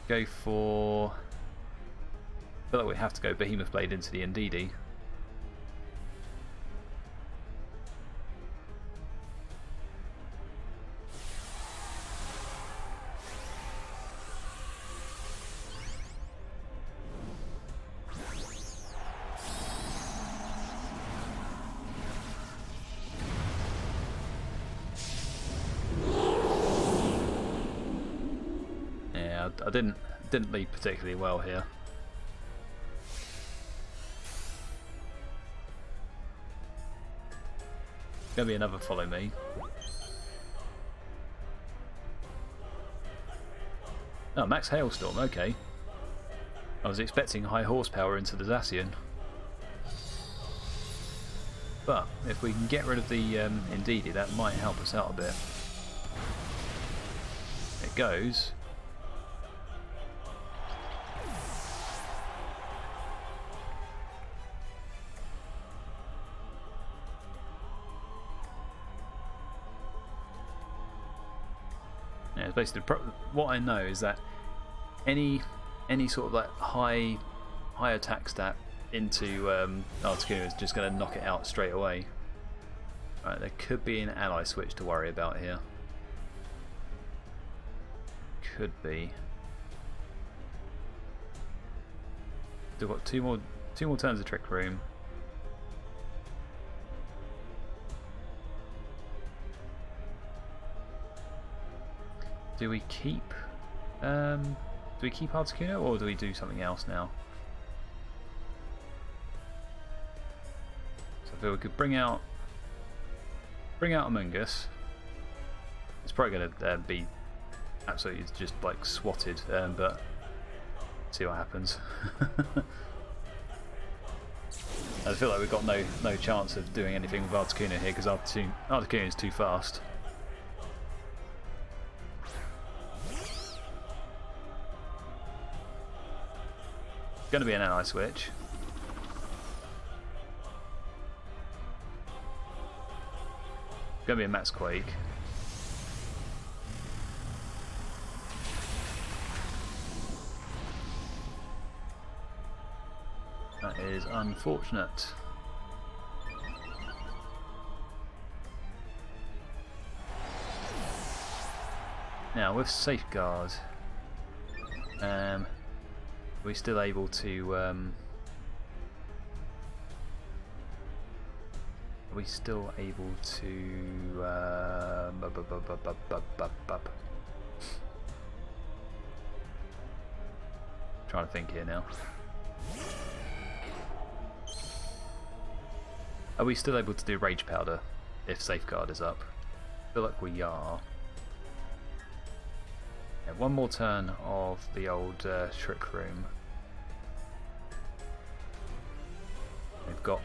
go for... I feel like we have to go Behemoth Blade into the NDD. I didn't lead particularly well here. Gonna be another follow me. Oh, max hailstorm. Okay. I was expecting high horsepower into the Zacian, but if we can get rid of the Indeedee, that might help us out a bit. It goes. Yeah, it's basically what I know is that any sort of like high attack stat into Articuno is just going to knock it out straight away. Right, there could be an ally switch to worry about here. Could be. We've got two more turns of Trick Room. Do we keep Articuno or do we do something else now? So I feel we could bring out Among Us. It's probably going to be absolutely just like swatted, but see what happens. I feel like we've got no chance of doing anything with Articuno here because Articuno is too fast. Going to be an ally switch. Going to be a Max Quake. That is unfortunate. Now with Safeguard, are we still able to? Are we still able to? Trying to think here now. Are we still able to do Rage Powder if Safeguard is up? I feel like we are. Yeah, one more turn of the old Trick Room. They've got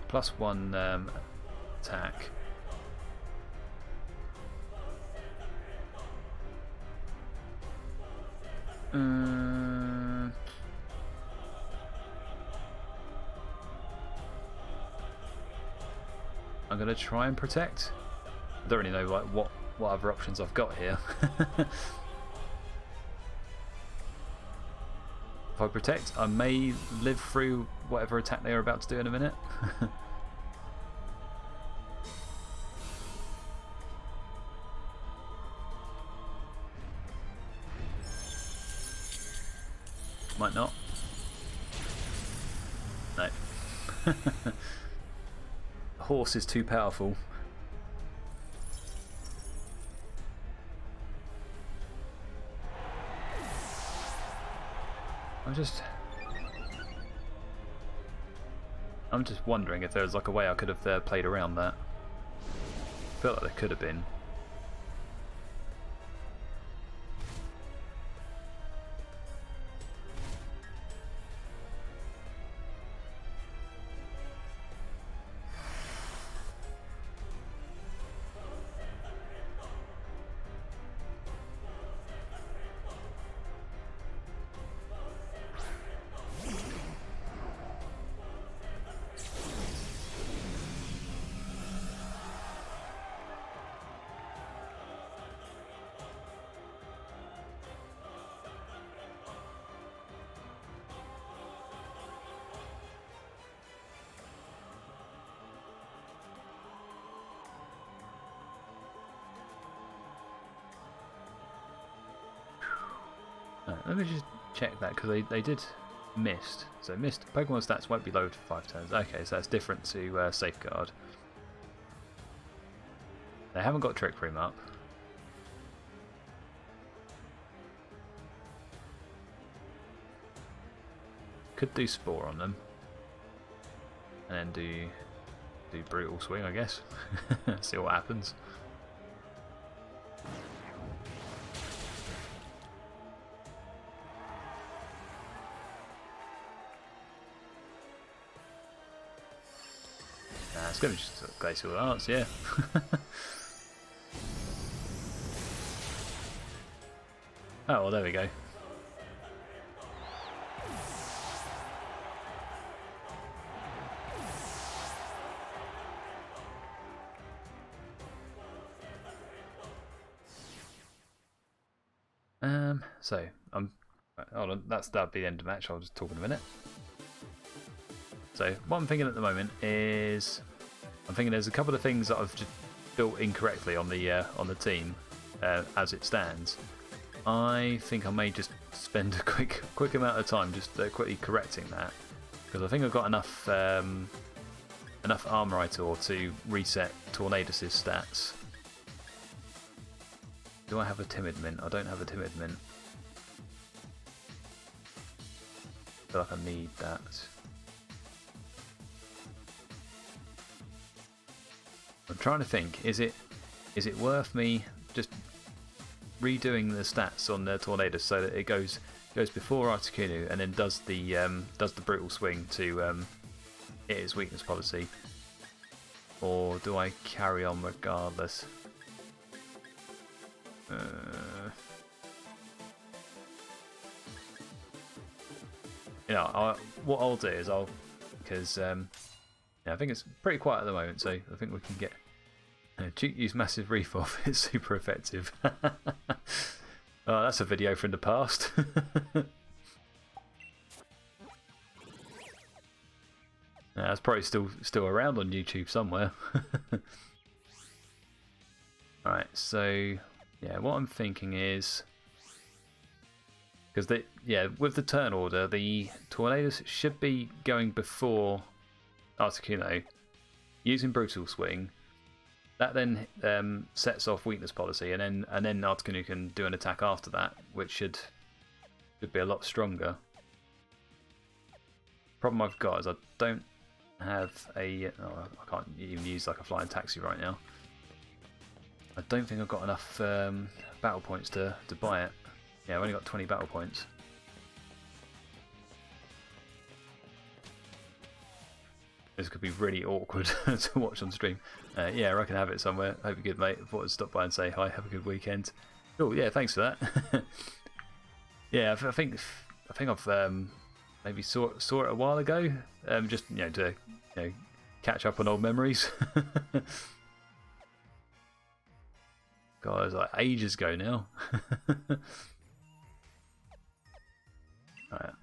+1 attack. I'm gonna try and protect. I don't really know like what other options I've got here. If I protect, I may live through whatever attack they are about to do in a minute. Might not. No. Horse is too powerful. I'm just wondering if there was like a way I could have played around that. I feel like there could have been. Let me just check that because they did missed. So missed Pokemon stats won't be lowered for 5 turns. Okay, so that's different to Safeguard. They haven't got Trick Room up. Could do Spore on them, and then do Brutal Swing, I guess. See what happens. It's going to be just Glacial Arts, yeah. Oh, well, there we go. So hold on, that'll be the end of the match. I'll just talk in a minute. So what I'm thinking at the moment is, I'm thinking there's a couple of things that I've just built incorrectly on the team as it stands. I think I may just spend a quick amount of time just quickly correcting that, because I think I've got enough Armoritor to reset Tornadus' stats. Do I have a Timid Mint? I don't have a Timid Mint. I feel like I need that. I'm trying to think, is it worth me just redoing the stats on the Tornadus so that it goes before Articuno and then does the Brutal Swing to hit its weakness policy, or do I carry on regardless? What I'll do is because I think it's pretty quiet at the moment, so I think we can get use Massive Reef off. It's super effective. Oh, that's a video from the past. That's probably still around on YouTube somewhere. Alright, so yeah, what I'm thinking is, because with the turn order, the Tornadus should be going before Articuno, using Brutal Swing. That then sets off weakness policy, and then Articuno can do an attack after that, which should be a lot stronger. Problem I've got is I don't have I can't even use like a flying taxi right now. I don't think I've got enough battle points to buy it. Yeah, I've only got 20 battle points. This could be really awkward to watch on stream. Yeah, I reckon I have it somewhere. Hope you're good, mate. I thought I'd stop by and say hi. Have a good weekend. Cool. Yeah, thanks for that. Yeah, I think I've maybe saw it a while ago. Just to catch up on old memories. God, it was like ages ago now. Alright,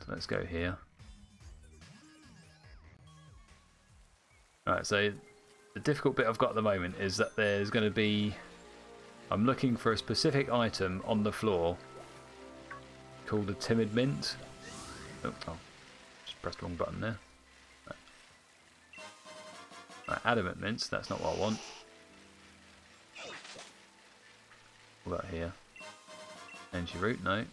let's go here. Alright, so the difficult bit I've got at the moment is that there's going to be, I'm looking for a specific item on the floor called a Timid Mint. Oh, just pressed the wrong button there. Right, Adamant Mints, that's not what I want. What about here? Energy Root, no.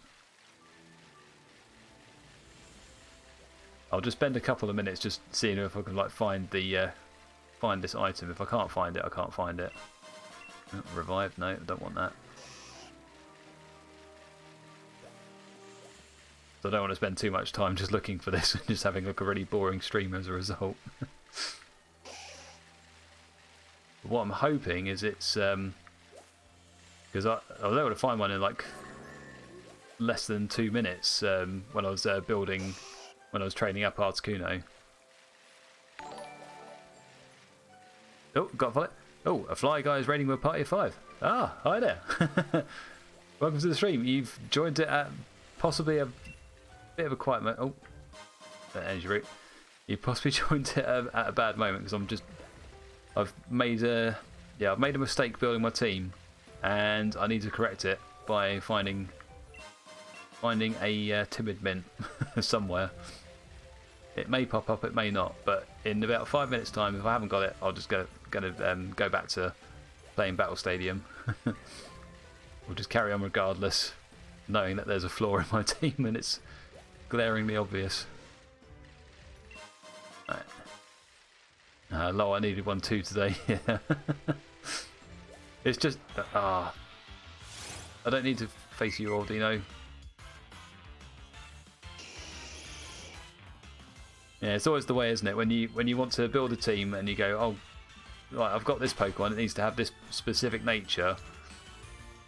I'll just spend a couple of minutes just seeing if I can like find this item. If I can't find it, I can't find it. Oh, revive, no, I don't want that. So I don't want to spend too much time just looking for this and just having like a really boring stream as a result. What I'm hoping is it's because I was able to find one in like less than 2 minutes when I was building. When I was training up Articuno. Oh, got a fight. Oh, a fly guy is raiding with a party of 5. Ah, hi there. Welcome to the stream. You've joined it at possibly a bit of a quiet moment. Oh, energy root. You possibly joined it at a bad moment because I've made a mistake building my team, and I need to correct it by finding a Timid Mint somewhere. It may pop up, it may not, but in about 5 minutes' time, if I haven't got it, I'll just go back to playing Battle Stadium. We'll just carry on regardless, knowing that there's a flaw in my team and it's glaringly obvious. Right. Low, I needed 1-2 today. Yeah. It's just I don't need to face you all, Dino. Yeah, it's always the way, isn't it? When you want to build a team and you go, oh, right, I've got this Pokemon, it needs to have this specific nature.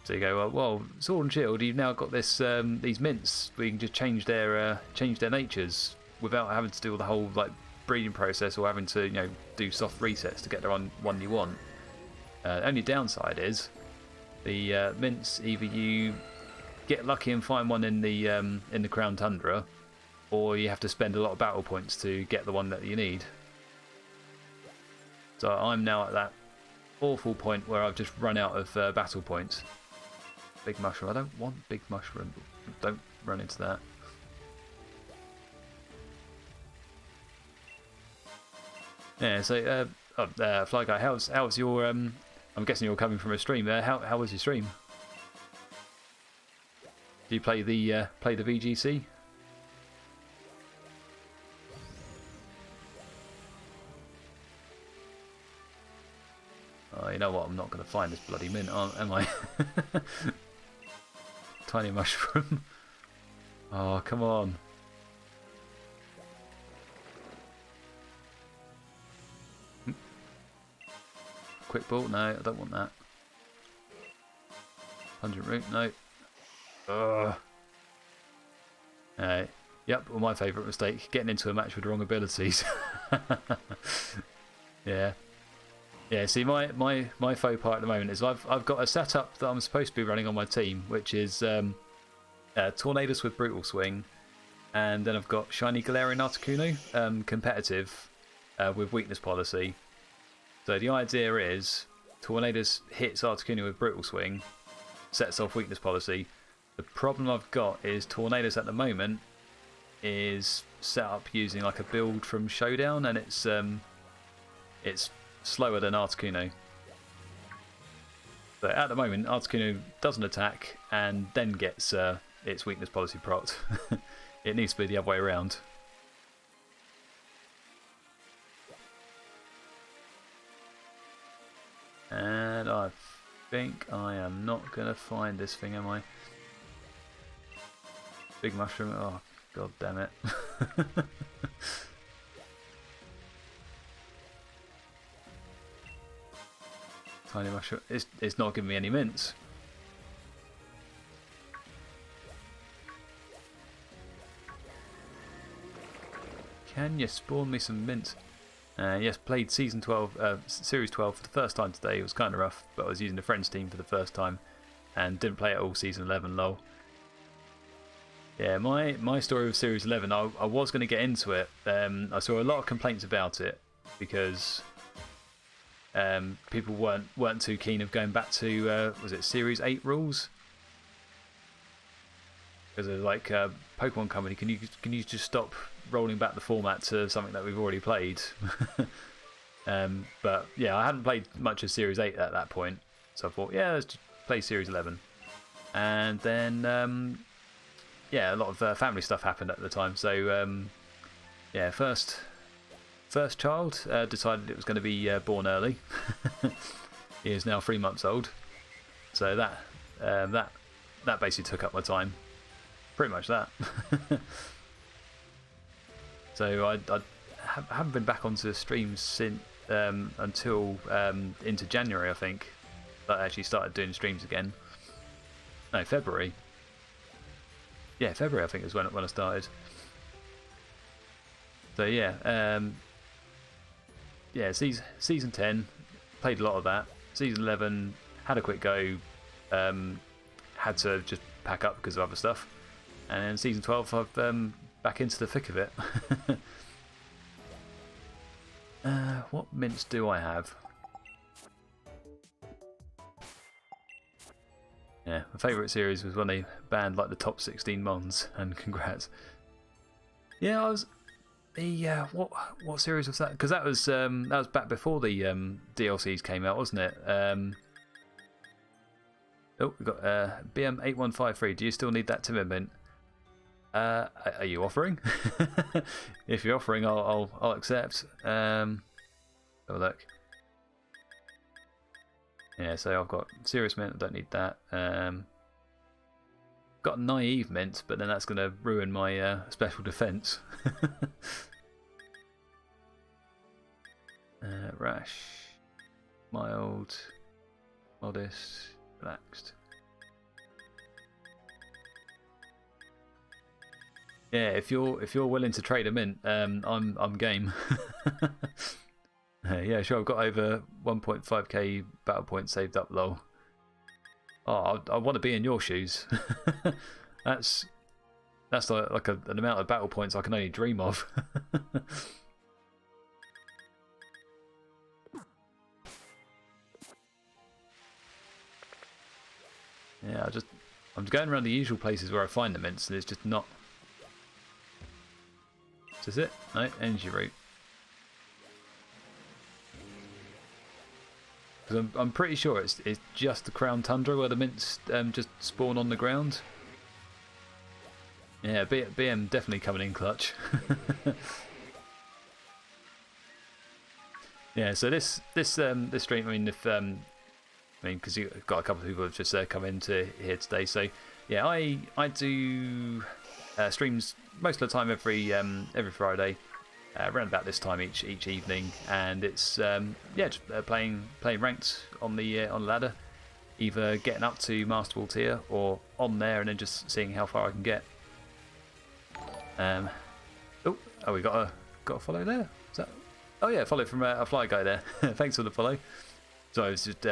So you go, well, Sword and Shield, you've now got this these mints where you can just change their natures without having to do the whole like breeding process or having to do soft resets to get the one you want. Only downside is the mints. Either you get lucky and find one in the Crown Tundra, or you have to spend a lot of battle points to get the one that you need. So I'm now at that awful point where I've just run out of battle points. Big Mushroom. I don't want Big Mushroom. Don't run into that. Yeah, so Fly Guy, how's your I'm guessing you're coming from a stream there. How was your stream? Do you play the VGC? Oh, you know what? I'm not going to find this bloody mint, am I? Tiny mushroom. Oh, come on. Quick ball? No, I don't want that. Pungent root? No. Yep, well, my favourite mistake, getting into a match with the wrong abilities. Yeah. Yeah, see, my faux part at the moment is I've got a setup that I'm supposed to be running on my team, which is Tornadus with Brutal Swing, and then I've got Shiny Galarian Articuno, competitive, with Weakness Policy. So the idea is Tornadus hits Articuno with Brutal Swing, sets off Weakness Policy. The problem I've got is Tornadus at the moment is set up using like a build from Showdown, and it's slower than Articuno. So at the moment, Articuno doesn't attack and then gets its Weakness Policy procced. It needs to be the other way around. And I think I am not going to find this thing, am I? Big Mushroom. Oh, god damn it. Tiny Mushroom. It's not giving me any mints. Can you spawn me some mints? Yes, played Season 12, Series 12 for the first time today. It was kind of rough, but I was using a friend's team for the first time and didn't play it all Season 11, lol. Yeah, my story with Series 11, I was going to get into it. I saw a lot of complaints about it because people weren't too keen of going back to was it Series 8 rules? Because it's like Pokemon Company, can you just stop rolling back the format to something that we've already played? But yeah, I hadn't played much of Series 8 at that point, so I thought, yeah, let's just play Series 11. And then yeah, a lot of family stuff happened at the time. So yeah, first child decided it was going to be born early. He is now 3 months old, so that basically took up my time. Pretty much that. So I haven't been back onto streams since until into January, I think. That I actually started doing streams again. No, February. Yeah, February I think is when I started. So yeah, yeah, season 10 played a lot of that. Season 11 had a quick go. Had to just pack up because of other stuff. And then season 12, I've back into the thick of it. What mints do I have? Yeah, my favourite series was when they banned like the top 16 mons, and congrats. Yeah, I was the what series was that? Because that was back before the DLCs came out, wasn't it? Oh, we got BM8153. Do you still need that timid mint? Are you offering? If you're offering, I'll accept. Have a look. Yeah, so I've got serious mint. I don't need that. Got naive mint, but then that's going to ruin my special defense. Rash, mild, modest, relaxed. Yeah, if you're willing to trade a mint, I'm game. Yeah, sure. I've got over 1.5k battle points saved up. Lol. Oh, I want to be in your shoes. That's like an amount of battle points I can only dream of. Yeah, I'm going around the usual places where I find the mints, and it's just not. Is this it? No, energy root. Because I'm pretty sure it's just the Crown Tundra where the mints just spawn on the ground. Yeah, BM definitely coming in clutch. Yeah, so this stream, I mean, if because you've got a couple of people who have just come into here today. So yeah, I do streams most of the time every Friday. Around about this time each evening, and it's yeah, just playing ranked on the ladder, either getting up to Master Ball tier or on there, and then just seeing how far I can get. Oh, we got a follow there. Is that? Oh yeah, follow from a fly guy there. Thanks for the follow. So it's just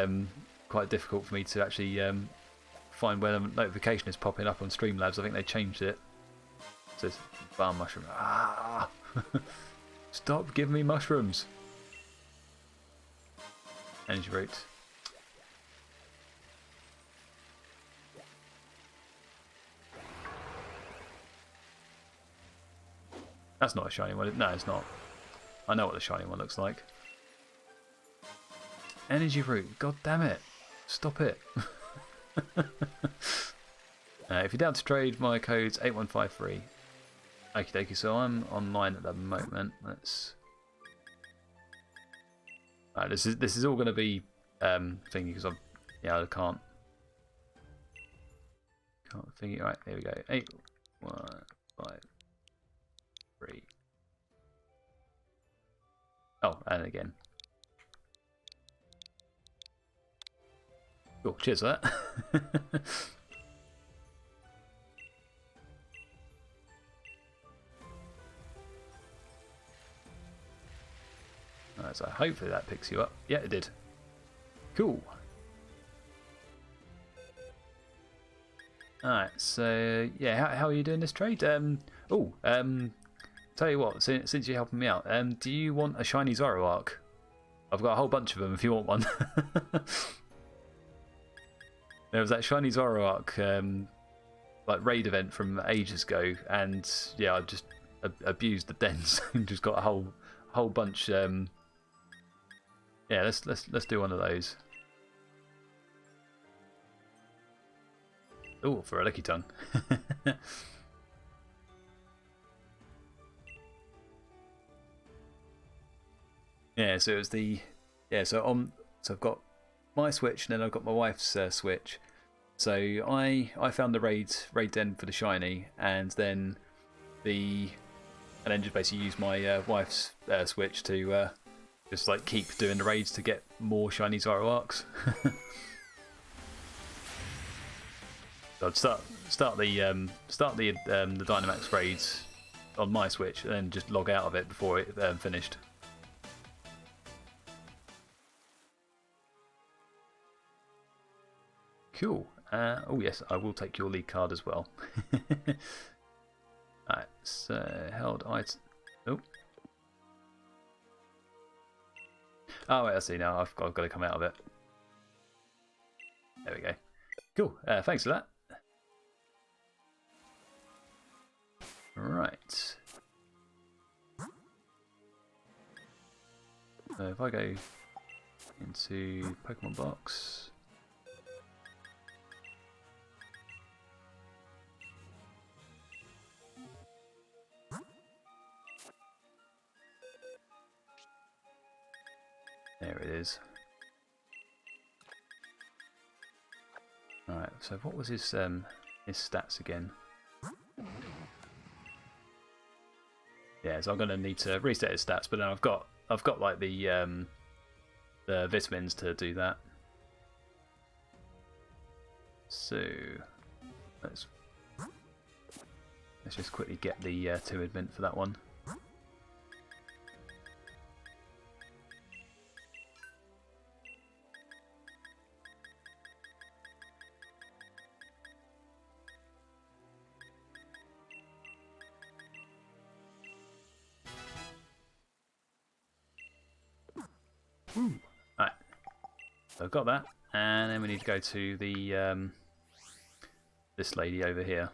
quite difficult for me to actually find where the notification is popping up on Streamlabs. I think they changed it. It says bar mushroom. Ah. Stop giving me mushrooms. Energy root. That's not a shiny one. No, it's not. I know what the shiny one looks like. Energy root. God damn it. Stop it. If you're down to trade, my code's 8153. Okie dokie, so I'm online at the moment. Let's. Right, this is all going to be thingy because I can't thingy. Right, here we go. 8, 1, 5, 3. Oh, and again. Cool. Cheers for that. Alright, so hopefully that picks you up. Yeah, it did. Cool. Alright, so yeah, how are you doing this trade? Tell you what, since you're helping me out, do you want a shiny Zoroark? I've got a whole bunch of them if you want one. There was that shiny Zoroark like raid event from ages ago, and yeah, I just abused the dens and just got a whole bunch. Yeah, let's do one of those. Oh, for a licky tongue. Yeah, so it was the so I've got my Switch and then I've got my wife's Switch. So I found the raid den for the shiny, and then just basically use my wife's Switch to just like keep doing the raids to get more shiny Zoroarks. So I'd start the Dynamax raids on my Switch and then just log out of it before it finished. Cool. Oh yes, I will take your lead card as well. Alright, so held item. Oh wait, I see now. I've got to come out of it. There we go. Cool. Thanks for that. Right. So if I go into Pokemon Box. There it is. Alright, so what was his stats again? Yeah, so I'm gonna need to reset his stats, but then I've got like the vitamins to do that. So let's just quickly get the timid mint for that one. Right, so I've got that, and then we need to go to the this lady over here.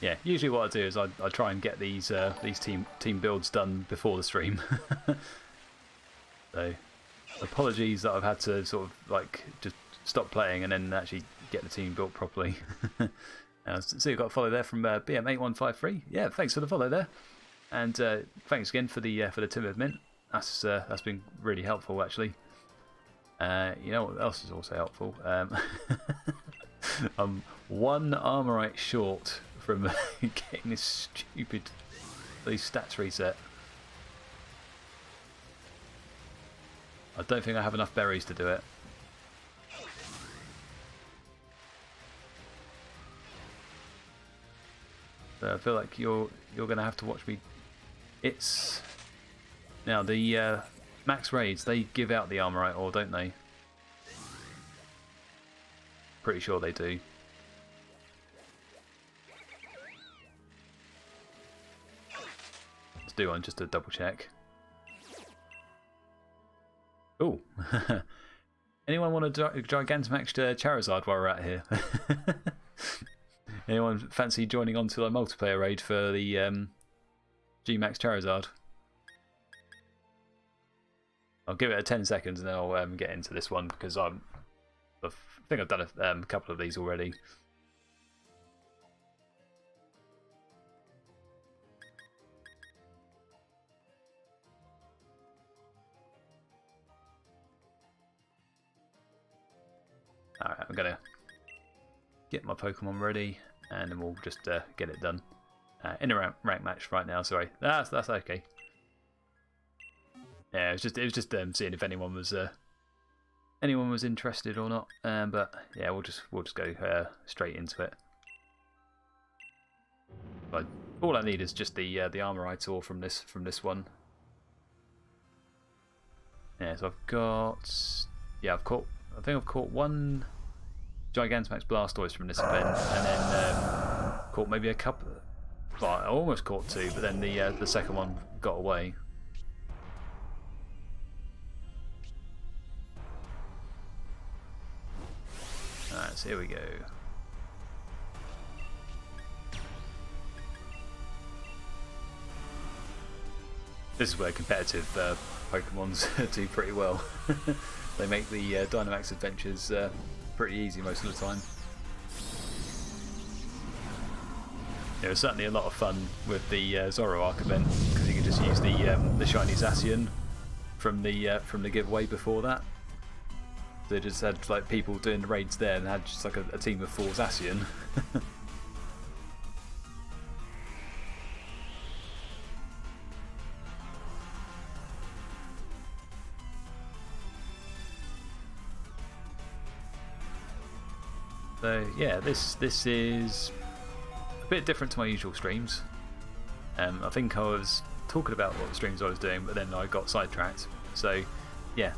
Yeah, usually what I do is I try and get these team builds done before the stream. So apologies that I've had to sort of like just stop playing and then actually get the team built properly. So you've got a follow there from BM8153. Yeah, thanks for the follow there, and thanks again for the timid mint. That's been really helpful actually. You know what else is also helpful? I'm one Armorite short from getting this stupid stats reset. I don't think I have enough berries to do it. So I feel like you're going to have to watch me. It's now the max raids, they give out the Armorite ore, don't they? Pretty sure they do. Let's do one just to double check. Oh, anyone want a Gigantamax Charizard while we're out here? Anyone fancy joining on to a multiplayer raid for the G-Max Charizard? I'll give it a 10 seconds and then I'll get into this one because I think I've done a couple of these already. Alright, I'm going to get my Pokemon ready and then we'll just get it done. In a rank match right now, sorry. That's okay. Yeah, it was just seeing if anyone was interested or not. But yeah, we'll just go straight into it. But all I need is just the Armorite ore from this one. Yeah, so I've got. Yeah, I think I've caught one Gigantamax Blastoise from this event, and then caught maybe a couple. Well, I almost caught two, but then the second one got away. Alright, so here we go. This is where competitive Pokemons do pretty well. They make the Dynamax adventures pretty easy most of the time. It was certainly a lot of fun with the Zoroark event because you could just use the shiny Zacian from the giveaway before that. They just had like people doing the raids there and had just like a team of 4 Zacian. So yeah, this is a bit different to my usual streams. I think I was talking about what streams I was doing, but then I got sidetracked. So yeah,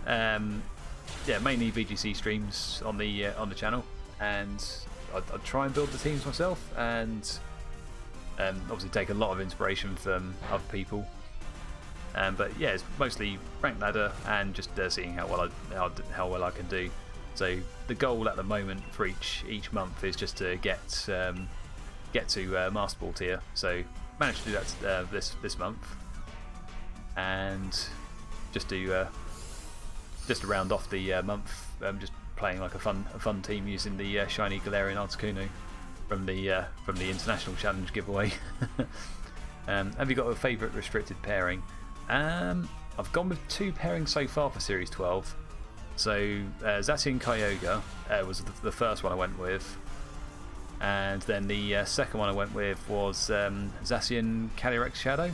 yeah, mainly VGC streams on the channel, and I'd try and build the teams myself, and obviously take a lot of inspiration from other people. But yeah, it's mostly ranked ladder and just seeing how well I can do. So the goal at the moment for each month is just to get to Master Ball tier. So managed to do that this month, and just to round off the month, just playing like a fun team using the shiny Galarian Articuno from the International Challenge giveaway. Have you got a favourite restricted pairing? I've gone with 2 pairings so far for Series 12. So Zacian Kyogre was the first one I went with, and then the second one I went with was Zacian Calyrex Shadow,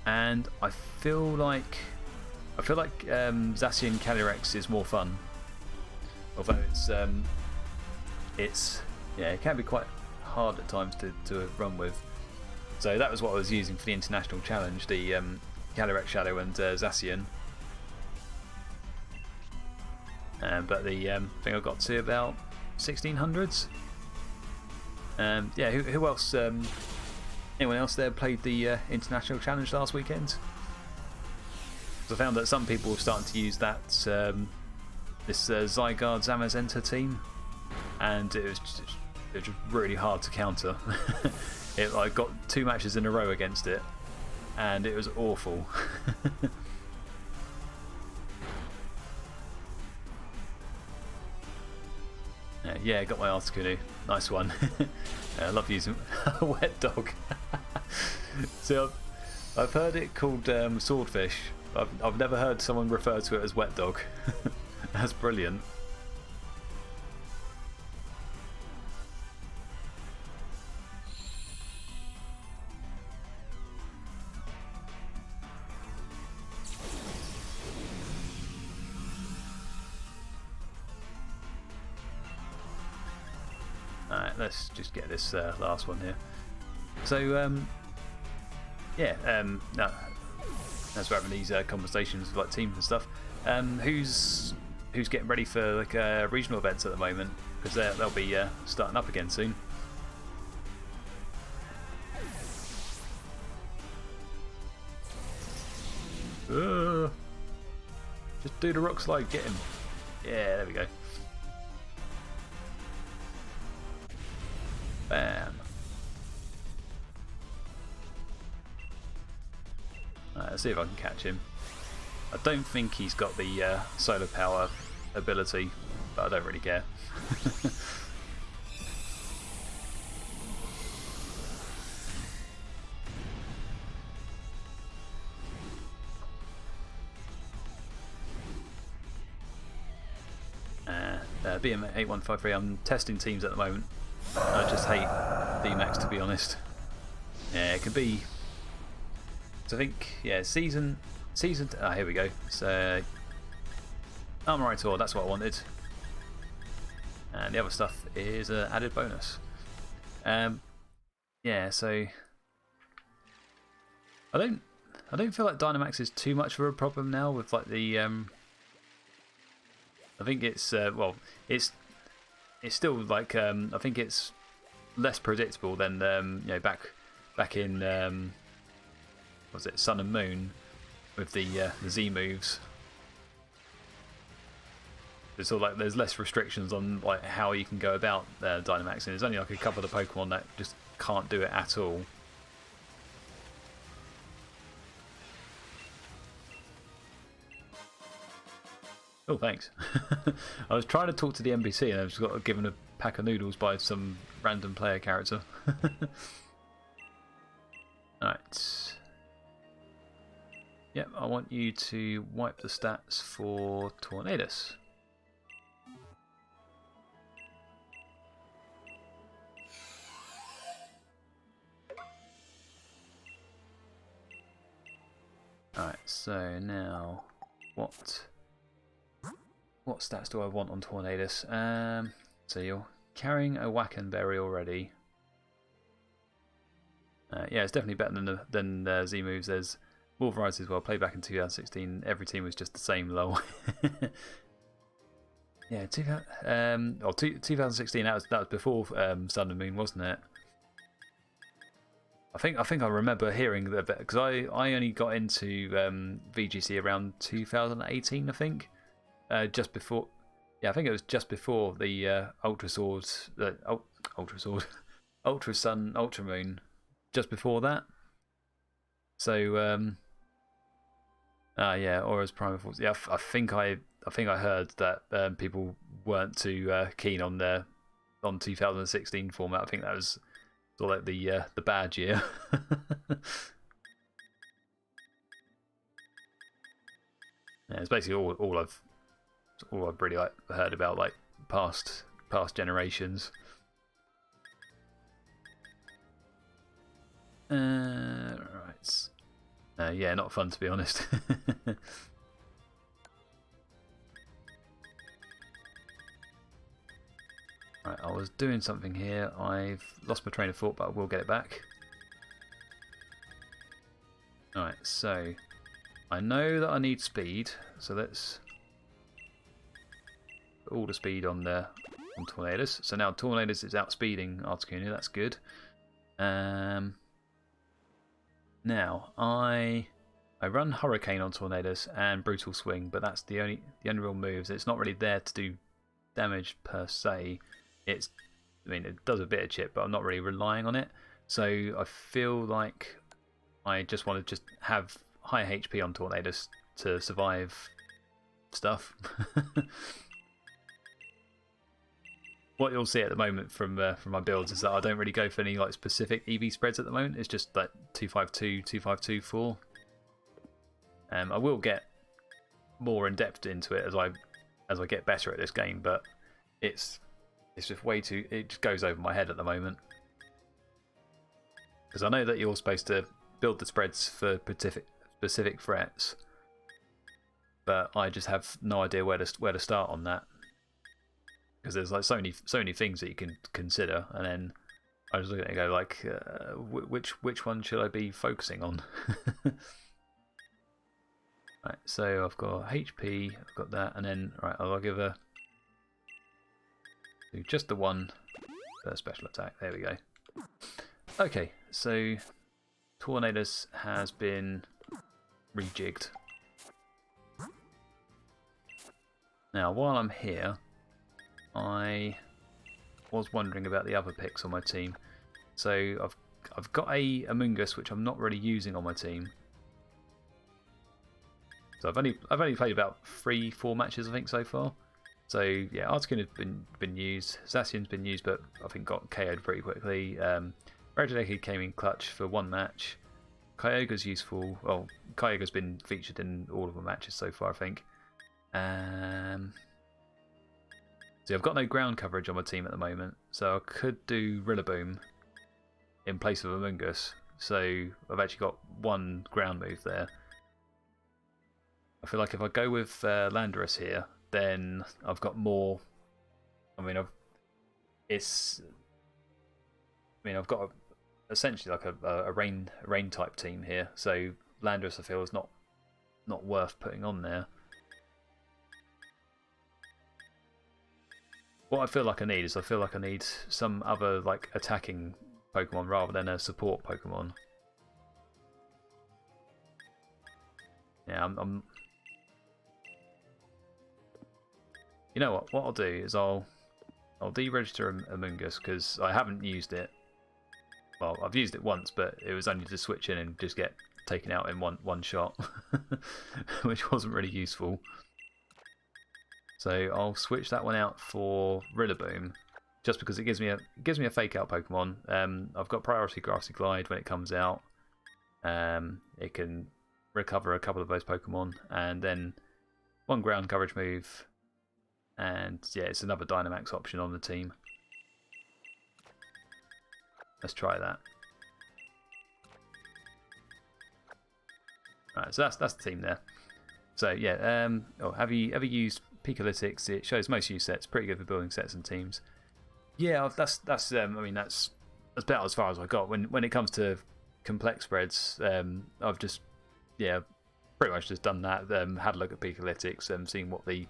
and I feel like Zacian Calyrex is more fun, although it's yeah, it can be quite hard at times to run with. So that was what I was using for the International Challenge, the Calyrex Shadow and Zacian. But the thing I got to about 1600s. Yeah, who else? Anyone else there played the International Challenge last weekend? I found that some people were starting to use that this Zygarde Zamazenta team, and it was just really hard to counter. I got 2 matches in a row against it, and it was awful. Yeah, got my Articuno. Nice one. I love using a wet dog. So I've heard it called swordfish. I've never heard someone refer to it as wet dog. That's brilliant. Alright, let's just get this last one here. So, yeah, no, as we're having these conversations with like teams and stuff, who's getting ready for like regional events at the moment? Because they'll be starting up again soon. Just do the rock slide, get him. Yeah, there we go. Bam. Let's see if I can catch him. I don't think he's got the solar power ability, but I don't really care. BM8153, I'm testing teams at the moment. I just hate VMAX, to be honest. Yeah, it could be. So I think, yeah, season. Ah, here we go. So Armoritor, that's what I wanted. And the other stuff is an added bonus. Yeah, so I I don't feel like Dynamax is too much of a problem now with like the. I think it's well, it's still like I think it's less predictable than you know back in was it Sun and Moon with the Z moves. It's all like there's less restrictions on like how you can go about Dynamax, and there's only like a couple of the Pokemon that just can't do it at all. Oh, thanks. I was trying to talk to the NPC and I just got given a pack of noodles by some random player character. Alright. Yep, I want you to wipe the stats for Tornadus. Alright, so now what stats do I want on Tornadus? So you're carrying a Wackenberry already. Yeah, it's definitely better than Z moves. There's more varieties as well. Played back in 2016, every team was just the same lol. Yeah, 2016. That was before Sun and Moon, wasn't it? I think I remember hearing that because I only got into VGC around 2018. I think just before. Yeah, I think it was just before the Ultra Sword, Ultra Sun, Ultra Moon. Just before that. So yeah, Aura's Primal Force. Yeah, I think I heard that people weren't too keen on 2016 format. I think that was sort of like the bad year. Yeah, it's basically all I've really like heard about like past generations. Right. Yeah, not fun to be honest. Right, I was doing something here. I've lost my train of thought, but I will get it back. Alright, so I know that I need speed, so let's put all the speed on there on Tornadus. So now Tornadus is outspeeding Articuno, that's good. Now I run Hurricane on Tornadus and Brutal Swing, but that's the only real moves. It's not really there to do damage per se. I mean, it does a bit of chip, but I'm not really relying on it. So I feel like I just want to have high HP on Tornadus to survive stuff. What you'll see at the moment from my builds is that I don't really go for any like specific EV spreads at the moment. It's just like 252, 252, 4. I will get more in depth into it as I get better at this game, but it's just way too. It just goes over my head at the moment because I know that you're supposed to build the spreads for specific threats, but I just have no idea where to start on that. Because there's like so many things that you can consider, and then I was looking at it and go like, which one should I be focusing on? Right, so I've got HP, I've got that, and then right, I'll give do just the one special attack. There we go. Okay, so Tornadus has been rejigged. Now, while I'm here, I was wondering about the other picks on my team. So I've got a Amoonguss which I'm not really using on my team. So I've only played about 3-4 matches I think so far. So yeah, Articuno has been used, Zacian's been used, but I think got KO'd pretty quickly. Regieleki came in clutch for one match. Kyogre's useful. Well, Kyogre's been featured in all of the matches so far I think. So I've got no ground coverage on my team at the moment, so I could do Rillaboom in place of Amoonguss. So I've actually got one ground move there. I feel like if I go with Landorus here, then I've got more. I mean, I've got essentially like a rain type team here. So Landorus I feel is not worth putting on there. What I feel like I need is some other like attacking Pokemon rather than a support Pokemon. Yeah, I'm you know what? What I'll do is I'll deregister Amoonguss because I haven't used it. Well, I've used it once, but it was only to switch in and just get taken out in one shot, which wasn't really useful. So I'll switch that one out for Rillaboom, just because it gives me a fake out Pokemon. I've got priority Grassy Glide when it comes out. It can recover a couple of those Pokemon, and then one ground coverage move, and yeah, it's another Dynamax option on the team. Let's try that. Alright, so that's the team there. So yeah, have you ever used Pikalytics? It shows most use sets, pretty good for building sets and teams. Yeah, that's I mean that's about as far as I got. When it comes to complex spreads, I've just pretty much just done that. Had a look at Pikalytics, seen what the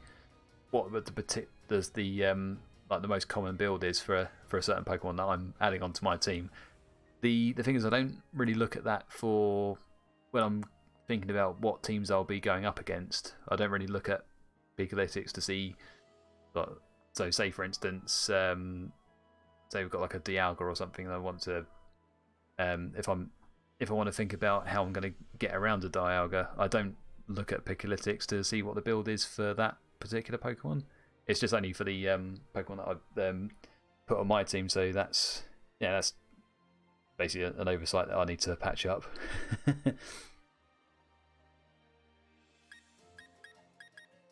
like the most common build is for a certain Pokemon that I'm adding onto my team. The thing is, I don't really look at that for when I'm thinking about what teams I'll be going up against. I don't really look at Pikalytics to see. So say for instance, say we've got like a Dialga or something, and I want to, if I want to think about how I'm going to get around a Dialga, I don't look at Pikalytics to see what the build is for that particular Pokemon. It's just only for the Pokemon that I've put on my team. So that's basically an oversight that I need to patch up.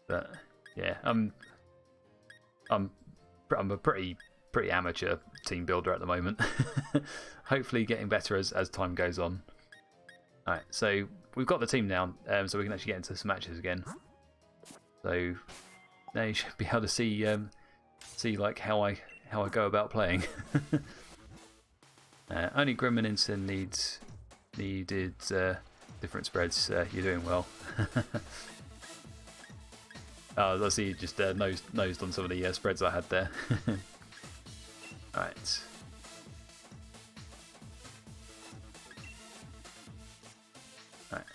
But yeah, I'm a pretty amateur team builder at the moment. Hopefully getting better as time goes on. Alright, so we've got the team now, so we can actually get into some matches again. So now you should be able to see like how I go about playing. Only Grim and Instant needed different spreads. You're doing well. I see you just nosed on some of the spreads I had there. Alright.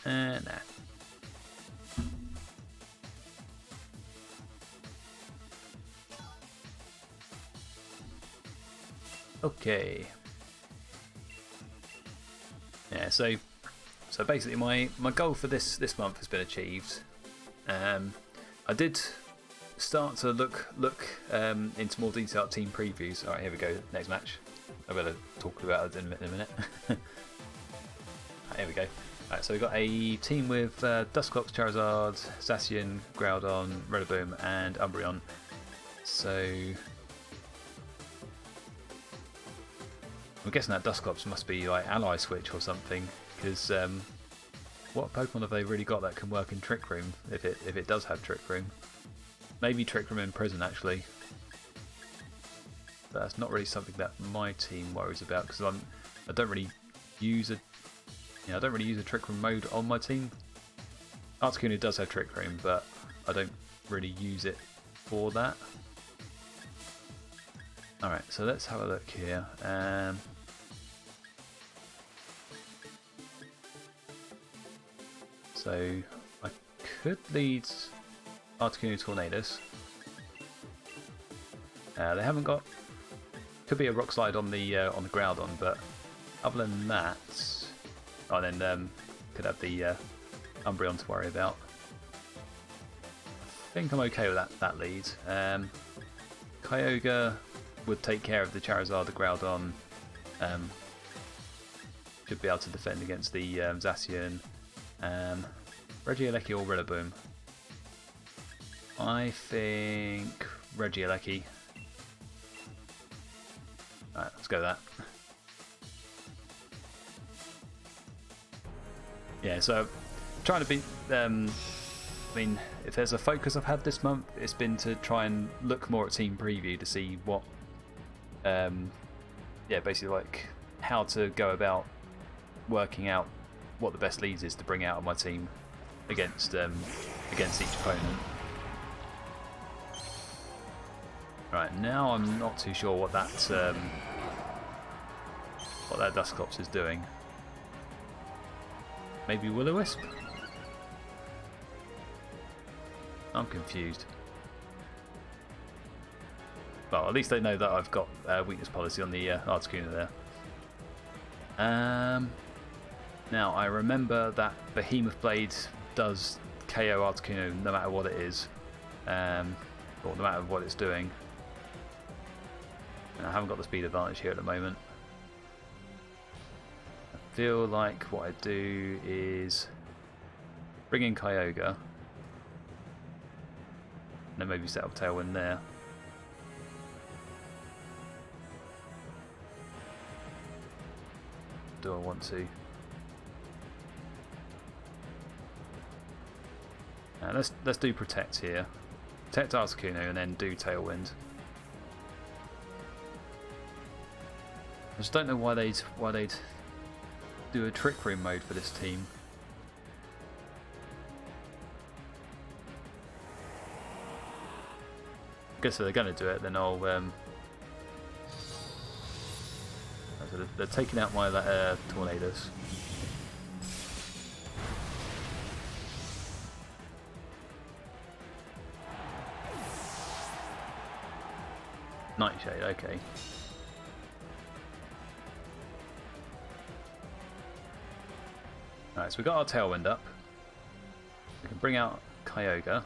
Nah. Okay. Yeah, so basically my goal for this month has been achieved. I did start to look into more detailed team previews. Alright, here we go. Next match. I better talk about it in a minute. Right, here we go. Alright, so we've got a team with Dusclops, Charizard, Zacian, Groudon, Rillaboom, and Umbreon. So I'm guessing that Dusclops must be like Ally Switch or something, because what Pokemon have they really got that can work in Trick Room, if it does have Trick Room? Maybe Trick Room in Prison actually. But that's not really something that my team worries about, because I don't really use a Trick Room mode on my team. Articuno does have Trick Room, but I don't really use it for that. Alright, so let's have a look here. So I could lead Articuno Tornadus. They haven't got. Could be a Rock Slide on the Groudon, but other than that, then could have the Umbreon to worry about. I think I'm okay with that lead. Kyogre would take care of the Charizard, the Groudon. Should be able to defend against the Zacian. Regieleki or Rillaboom? I think Regieleki. Alright, let's go with that. Yeah, so trying to be. I mean, if there's a focus I've had this month, it's been to try and look more at team preview to see what, basically like how to go about working out what the best leads is to bring out of my team against each opponent. Right, now I'm not too sure what that Dusclops is doing. Maybe Will-O-Wisp? I'm confused. Well, at least they know that I've got weakness policy on the Articuno there. Now, I remember that Behemoth Blade does KO Articuno no matter what it is, or no matter what it's doing. And I haven't got the speed advantage here at the moment. I feel like what I do is bring in Kyogre, and then maybe set up Tailwind there. Do I want to? Let's do Protect here. Protect Articuno and then do Tailwind. I just don't know why they'd do a Trick Room mode for this team. I guess if they're going to do it, then I'll. They're taking out my Tornadoes. Nightshade, okay. Alright, so we've got our Tailwind up. We can bring out Kyogre.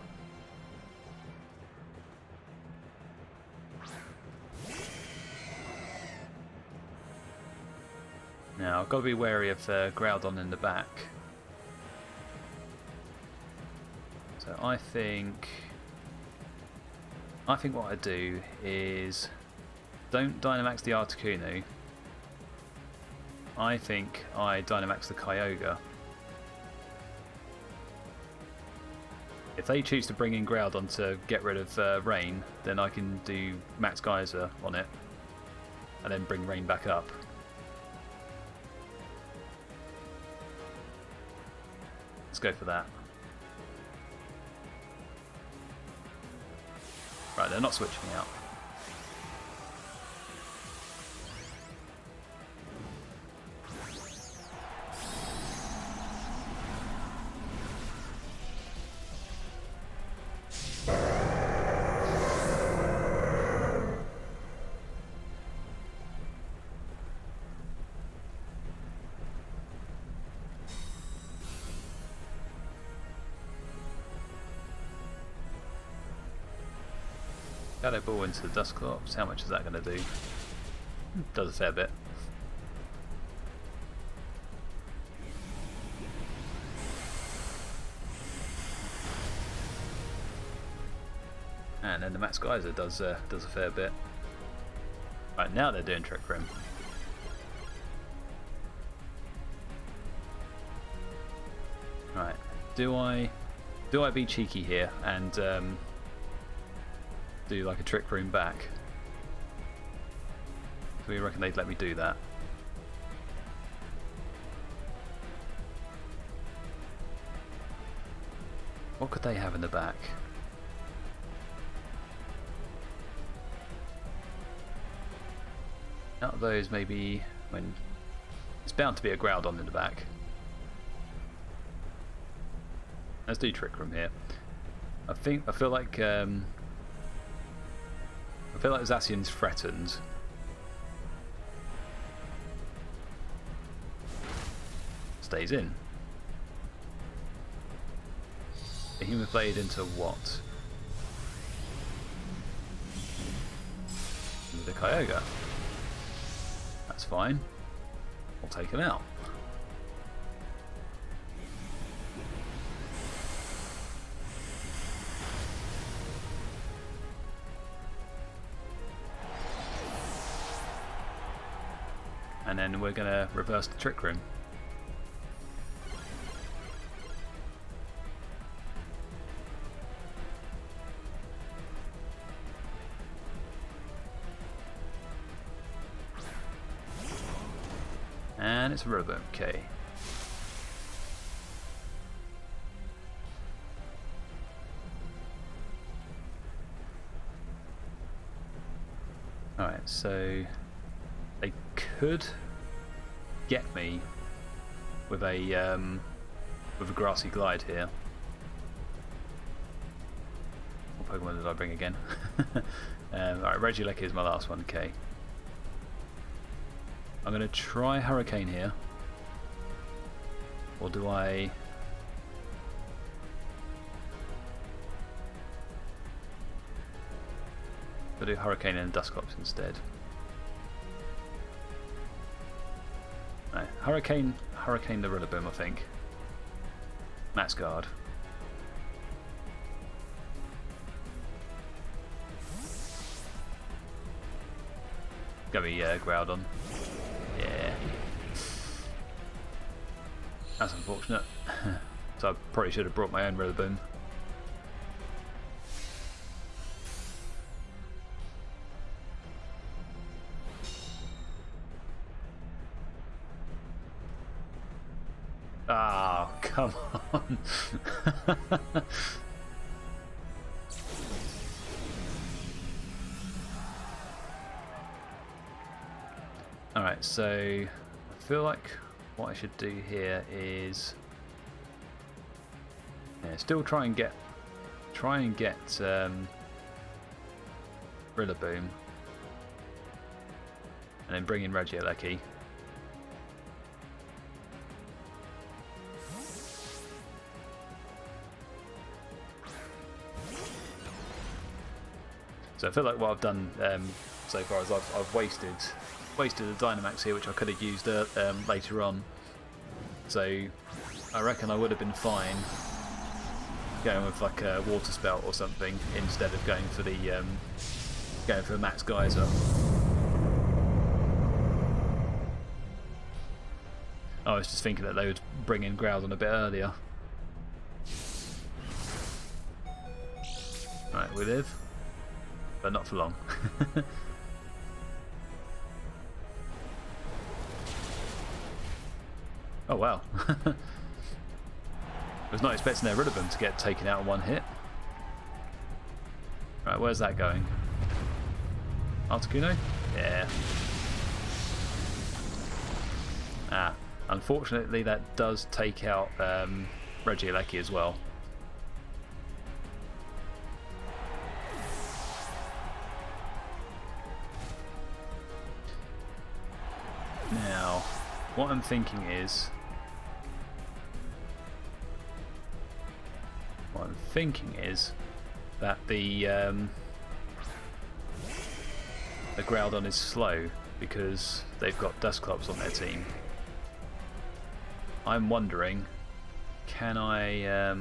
Now, I've got to be wary of Groudon in the back. So I think what I do is don't Dynamax the Articuno. I think I Dynamax the Kyogre. If they choose to bring in Groudon to get rid of Rain, then I can do Max Geyser on it and then bring Rain back up. Let's go for that. Right, they're not switching me out. Shadow Ball into the Dusclops, how much is that going to do? Does a fair bit. And then the Max Geyser does a fair bit. Right, now they're doing Trick Room. Right, do I be cheeky here and do like a Trick Room back? Do we reckon they'd let me do that? What could they have in the back? Out of those, maybe. I mean, it's bound to be a Groudon in the back. Let's do Trick Room here. I feel like Zacian's threatened. Stays in. Behemoth Blade into what? Into the Kyogre. That's fine. We'll take him out. And then we're going to reverse the Trick Room. And it's a Robo, okay. Alright, so they could get me with a grassy glide here. What Pokemon did I bring again? Alright, Regieleki is my last one, okay. I'm going to try Hurricane here. Or do I... I'll do Hurricane and Dusclops instead. No, Hurricane the Rillaboom, I think. Max Guard. Go be Groudon. Yeah. That's unfortunate. So I probably should have brought my own Rillaboom. Ah, oh, come on. Alright, so I feel like what I should do here is still try and get Rillaboom, and then bring in Regieleki. So I feel like what I've done so far is I've wasted the Dynamax here, which I could have used later on. So I reckon I would have been fine going with like a Water Spout or something instead of going for the Max Geyser. I was just thinking that they would bring in Groudon a bit earlier. Right, we live. But not for long. Oh wow. I was not expecting their Rillaboom to get taken out in one hit. Right, where's that going? Articuno? Yeah. Ah, unfortunately that does take out Regieleki as well. Now, what I'm thinking is... that the Groudon is slow because they've got Dusclops on their team. I'm wondering, can I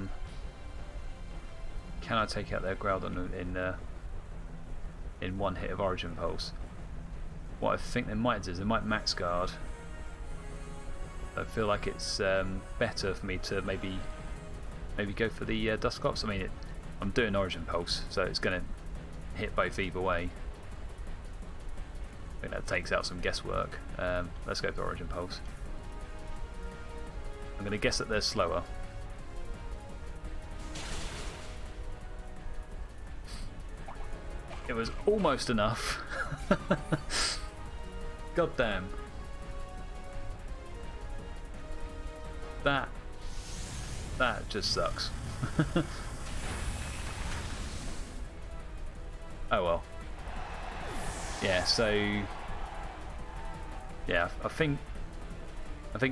take out their Groudon in one hit of Origin Pulse? What I think they might do is they might Max Guard. I feel like it's better for me to maybe go for the Dusclops. I mean, I'm doing Origin Pulse, so it's going to hit both either way. I think that takes out some guesswork. Let's go for Origin Pulse. I'm going to guess that they're slower. It was almost enough. God damn. That just sucks. Oh well. Yeah, so yeah, I think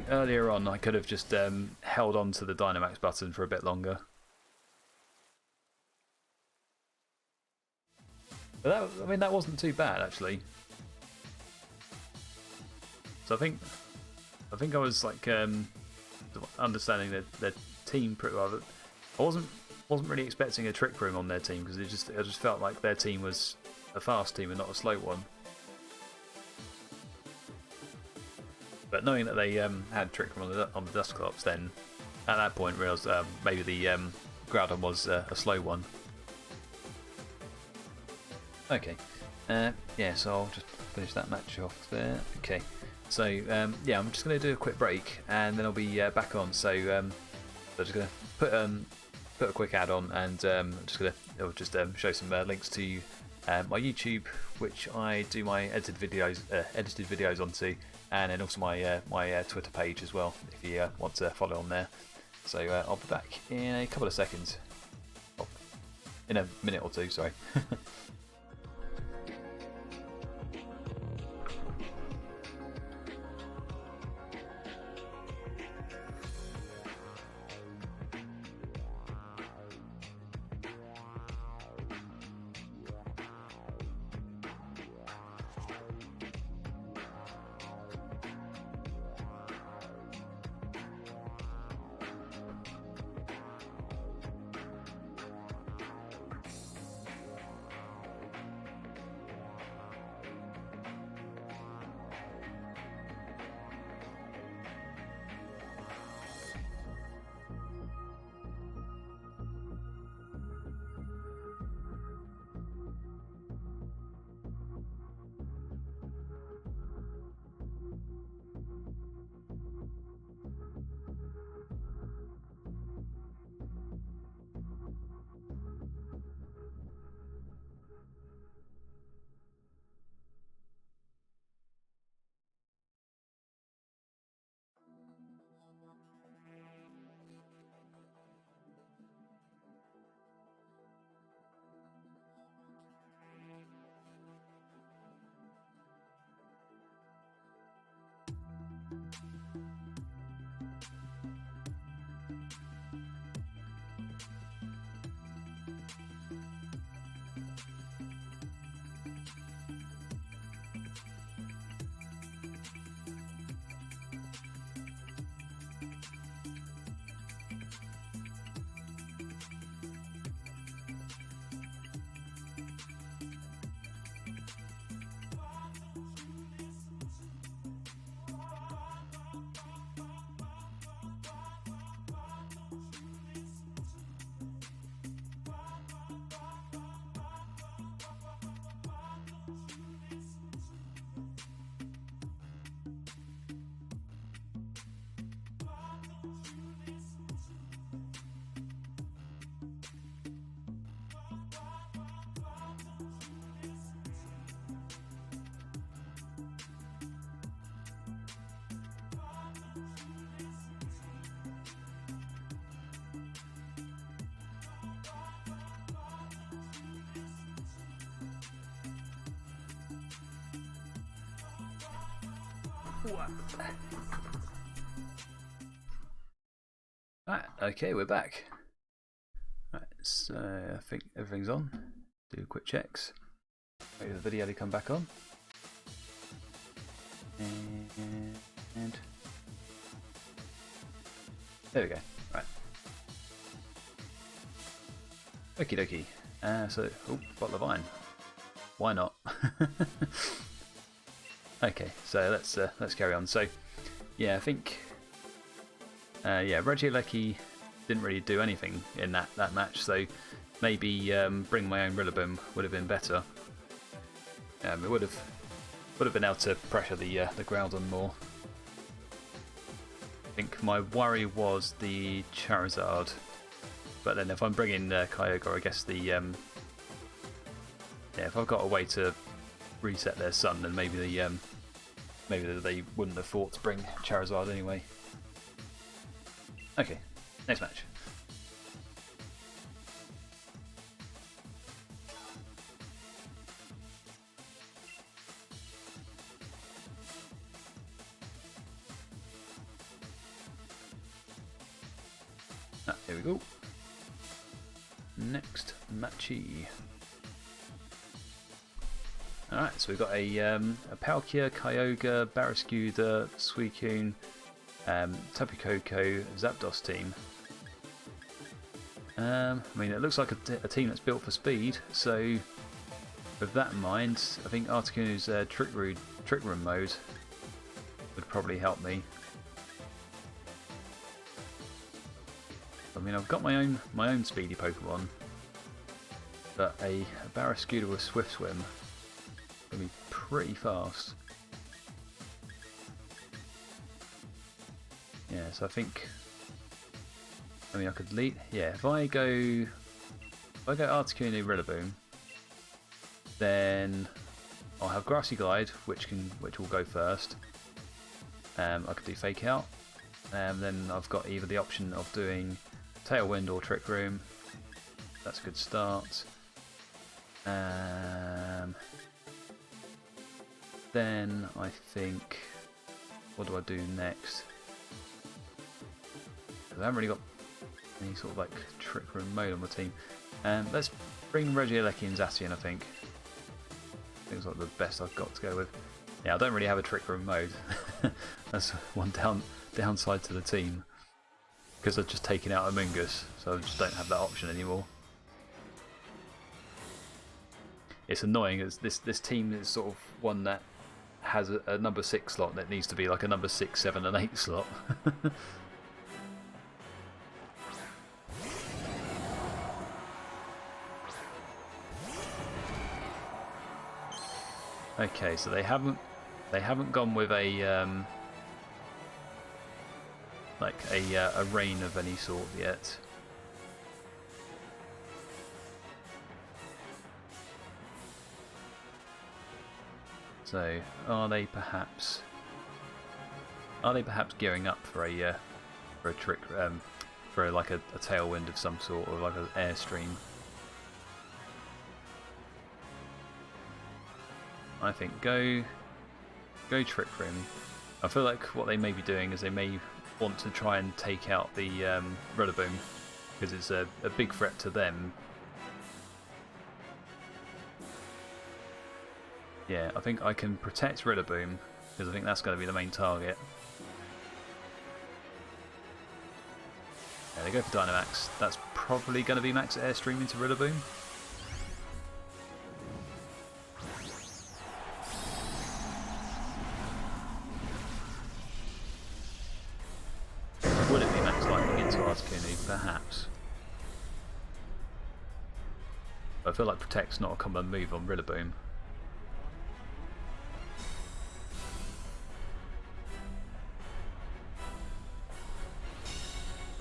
earlier on I could have just held on to the Dynamax button for a bit longer. But that wasn't too bad actually. So I think I was like understanding their team pretty well. I wasn't really expecting a Trick Room on their team because I just felt like their team was a fast team and not a slow one. But knowing that they had Trick Room on the Dusclops, then at that point realised maybe the Groudon was a slow one. Okay, yeah, so I'll just finish that match off there. Okay, so yeah, I'm just going to do a quick break and then I'll be back on. So I'm just going to put a quick ad on and I'm just going to show some links to my YouTube, which I do my edited videos onto, and then also my my Twitter page as well, if you want to follow on there. So I'll be back in a couple of seconds. Oh, in a minute or two, sorry. Right, okay, we're back. Right, so I think everything's on. Do quick checks. Wait for the video to come back on. And there we go. Right. Okie dokie. So, oh, bottle of wine. Why not? Okay, so let's carry on. So, yeah, I think, yeah, Reggielecki didn't really do anything in that match. So maybe bring my own Rillaboom would have been better. It would have been able to pressure the Groudon more. I think my worry was the Charizard, but then if I'm bringing Kyogre, I guess the yeah, if I've got a way to reset their sun, then maybe they wouldn't have thought to bring Charizard anyway. Okay, next match. Here we go. Next matchy. Alright, so we've got a Palkia, Kyogre, Barraskewda, Suicune, Tapu Koko, Zapdos team. I mean, it looks like a team that's built for speed, so with that in mind, I think Articuno's Trick Room mode would probably help me. I mean, I've got my own speedy Pokemon, but a Barraskewda with Swift Swim will be pretty fast. Yeah, so I think, I mean, I could lead. Yeah, if I go Articuno Rillaboom, Then I'll have Grassy Glide, which will go first. I could do Fake Out. Then I've got either the option of doing Tailwind or Trick Room. That's a good start. Then I think, what do I do next? I haven't really got any sort of like Trick Room mode on the team. Let's bring Regieleki and Zacian, I think. I think it's like the best I've got to go with. Yeah, I don't really have a Trick Room mode. That's one downside to the team. Because I've just taken out Amoongus, so I just don't have that option anymore. It's annoying as this team is sort of one that has a number 6 slot that needs to be like a number 6, 7 and 8 slot. Okay, so they haven't gone with a like a rain of any sort yet. So are they perhaps gearing up for a trick for like a tailwind of some sort, or like an airstream? I think go Trick Room. I feel like what they may be doing is they may want to try and take out the Rillaboom, because it's a big threat to them. Yeah, I think I can protect Rillaboom, because I think that's going to be the main target. Yeah, they go for Dynamax. That's probably going to be max airstream into Rillaboom. Would it be max lightning into Articuno? Perhaps. But I feel like Protect's not a common move on Rillaboom.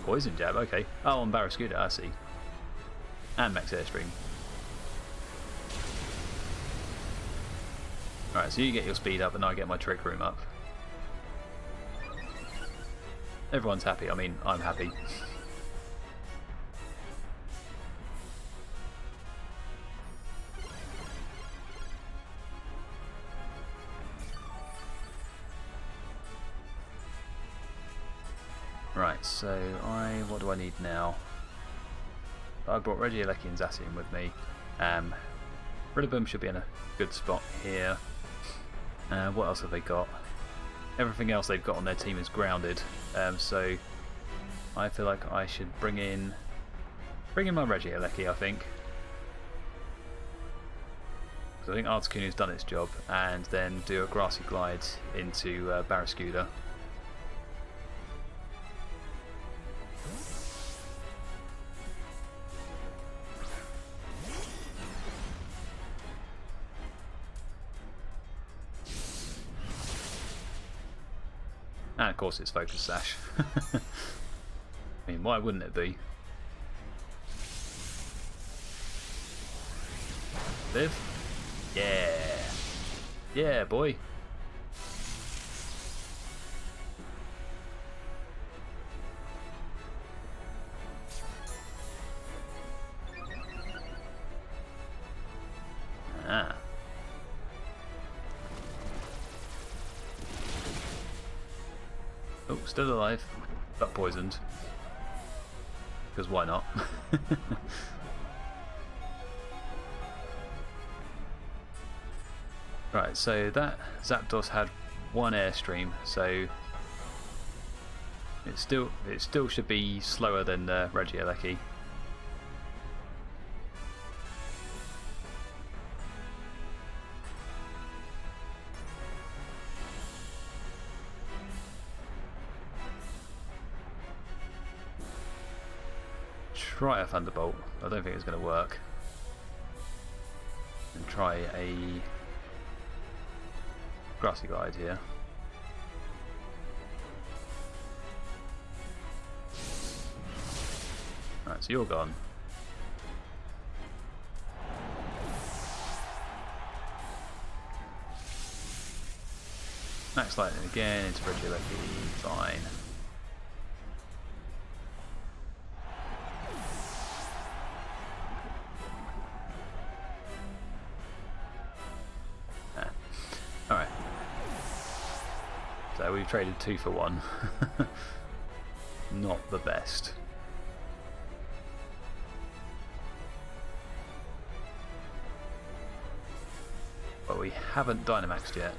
Poison Jab, okay. Oh, on Barraskewda, I see. And max airstream. Alright, so you get your speed up and I get my Trick Room up. Everyone's happy. I mean, I'm happy. Right, so what do I need now? I brought Regieleki and Zacian with me. Rillaboom should be in a good spot here. What else have they got? Everything else they've got on their team is grounded, so I feel like I should bring in my Regieleki, I think. So I think Articuno's done its job, and then do a Grassy Glide into Barraskewda. And of course it's Focus Sash. I mean, why wouldn't it be? Live? Yeah! Yeah, boy! Ah. Oh, still alive, but poisoned. Because why not? Right, so that Zapdos had one airstream, so it still should be slower than Regieleki. Try a Thunderbolt. I don't think it's going to work. And try a Grassy Glide here. Right, so you're gone. Max Lightning again into Regieleki. Fine. Alright. So we've traded 2 for 1. Not the best. But we haven't Dynamaxed yet.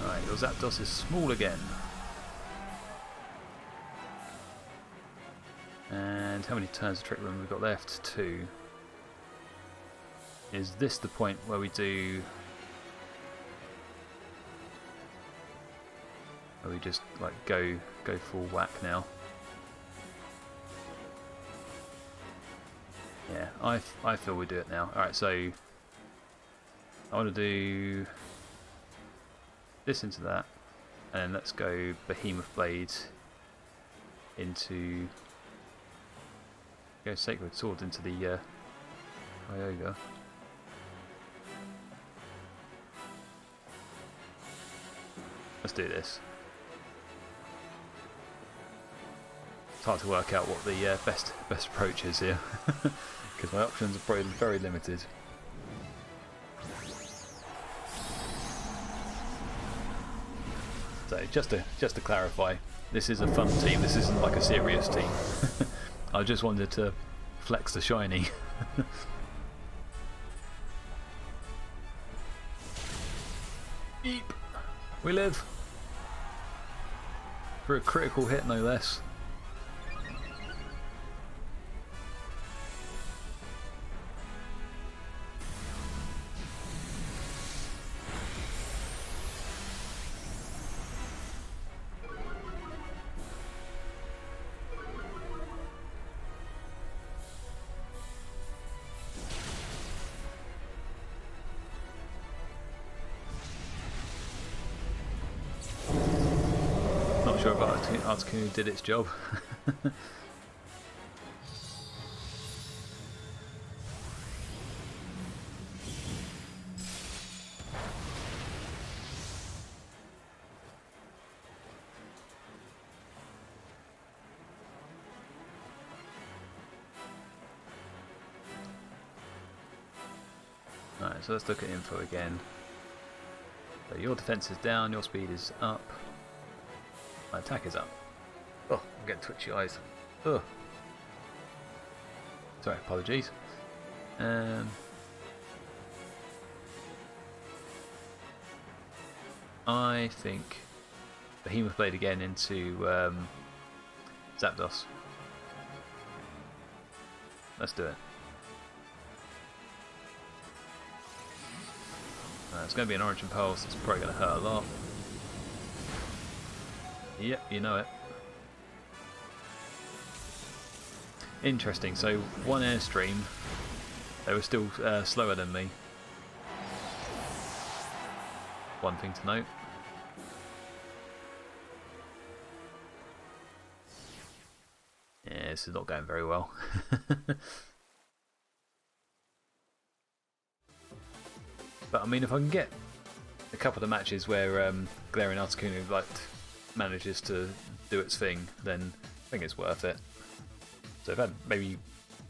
Alright, your Zapdos is small again. And how many turns of Trick Room we've got left? 2. Is this the point where we do... where we just like go full whack now? Yeah, I feel we do it now. Alright, so I want to do this into that, and then let's go Behemoth Blade into... go Sacred Sword into the Kyogre. Let's do this. It's hard to work out what the best approach is here, because my options are probably very limited. So just to clarify, this is a fun team. This isn't like a serious team. I just wanted to flex the shiny. Eep! We live! For a critical hit, no less. Not sure if Articuno did its job. Alright, so let's look at info again. So your defense is down, your speed is up. My attack is up. Oh, I'm getting twitchy eyes. Oh. Sorry, apologies. I think Behemoth Blade again into Zapdos. Let's do it. It's going to be an Orange Impulse. It's probably going to hurt a lot. Yep, you know it. Interesting, so one Airstream, they were still slower than me. One thing to note. Yeah, this is not going very well. But I mean, if I can get a couple of matches where Galarian Articuno like manages to do its thing, then I think it's worth it. So I've had maybe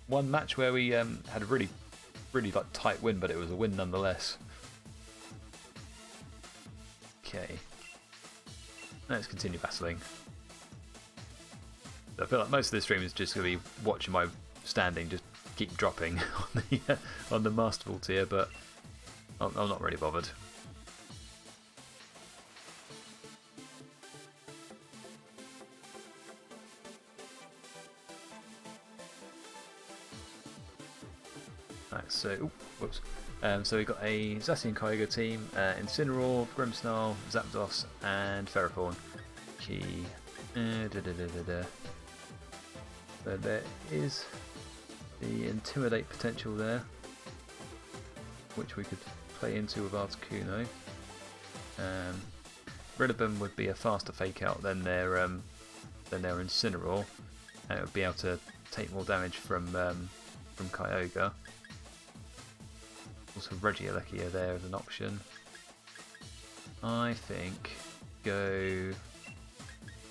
one match where we had a really like tight win, but it was a win nonetheless. Okay, let's continue battling. I feel like most of this stream is just going to be watching my standing just keep dropping on the Masterful tier, but I'm not really bothered. Right, so whoops. So we've got a Zacian Kyogre team, Incineroar, Grimmsnarl, Zapdos, and Ferrothorn. Key. But there is the Intimidate potential there, which we could play into with Articuno. Rillaboom would be a faster fake out than their Incineroar, and it would be able to take more damage from Kyogre. Also Regieleki there as an option. I think go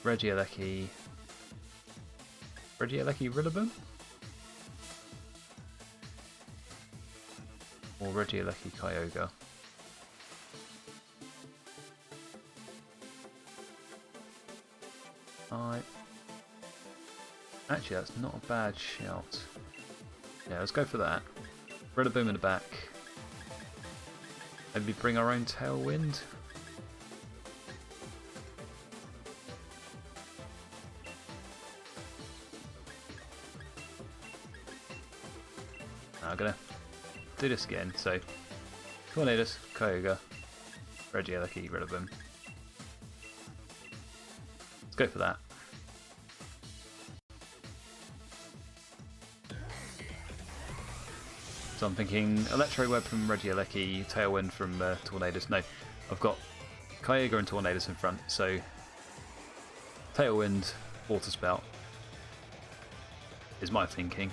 Regieleki Rillaboom? Or Regieleki Kyogre? Actually, that's not a bad shout. Yeah, let's go for that. Rillaboom in the back. Maybe bring our own Tailwind. I'm gonna do this again. So, Tornadus, Kyogre, Regieleki, Rillaboom. Let's go for that. So I'm thinking Electro Web from Regieleki, Tailwind from Tornadus. No, I've got Kyogre and Tornadus in front, so Tailwind, Water Spout is my thinking.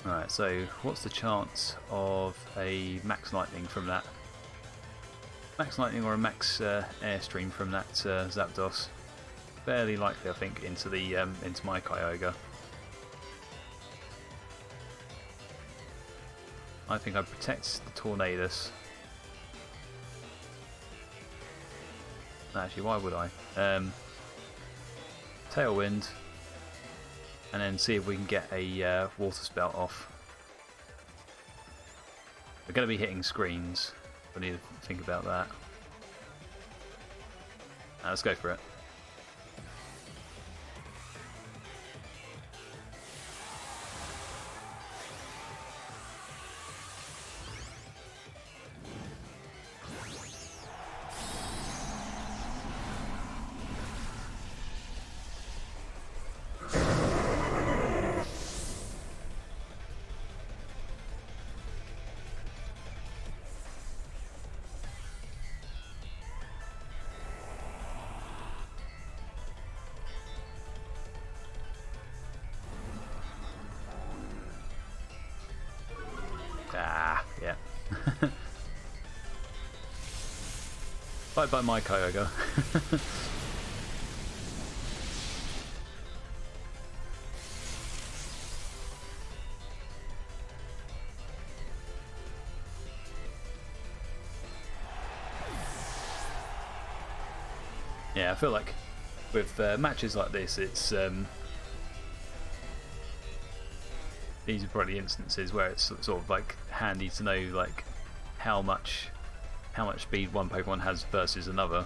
Alright, so what's the chance of a Max Lightning from that? Max Lightning or a Max Airstream from that Zapdos? Fairly likely, I think, into my Kyogre. I think I protect the Tornadus. Actually, why would I? Tailwind. And then see if we can get a Water Spout off. We're going to be hitting screens. I need to think about that. Let's go for it. Yeah. Bye my Kyogre. Yeah, I feel like with matches like this, it's these are probably instances where it's sort of like handy to know like how much speed one Pokemon has versus another.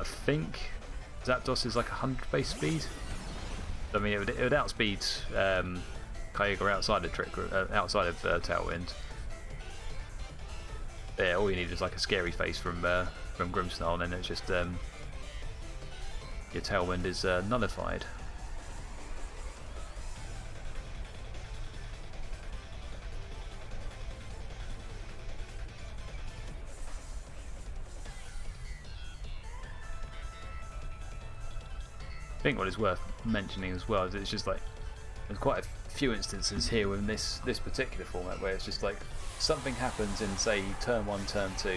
I think Zapdos is like 100 base speed. I mean, it would outspeed Kyogre outside of Tailwind. Yeah, all you need is like a scary face from Grimmsnarl, and then it's just your Tailwind is nullified. I think what is worth mentioning as well is it's just like there's quite a few instances here in this particular format where it's just like something happens in, say, turn 1, turn 2,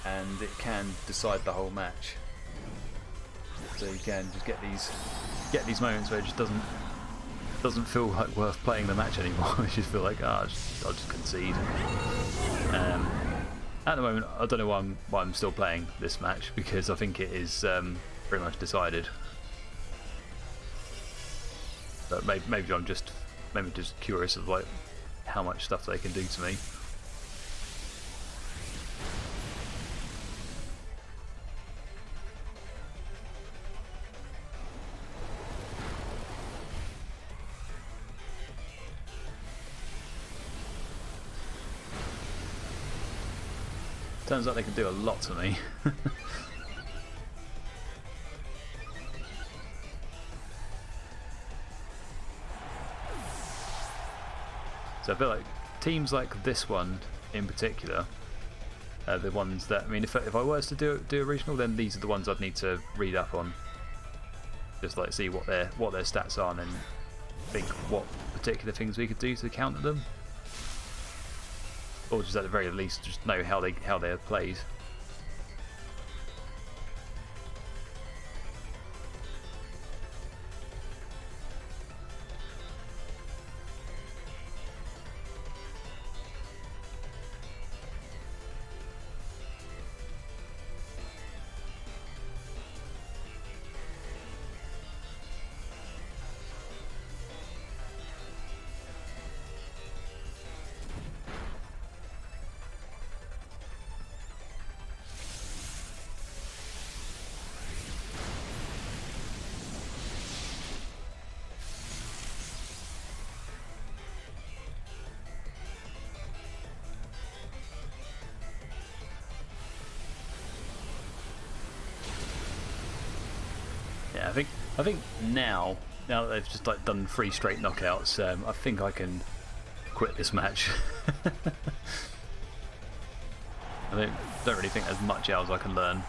and it can decide the whole match. So you can just get these moments where it just doesn't feel like worth playing the match anymore. You just feel like I'll just concede. At the moment, I don't know why I'm still playing this match, because I think it is pretty much decided. But maybe I'm just curious of like how much stuff they can do to me. Turns out they can do a lot to me. So I feel like teams like this one in particular are the ones that, I mean, if I was to do a regional, then these are the ones I'd need to read up on. Just like see what their stats are and then think what particular things we could do to counter them. Or just at the very least just know how they're played. Yeah, I think now that they've just like done 3 straight knockouts, I think I can quit this match. I don't really think there's much else I can learn.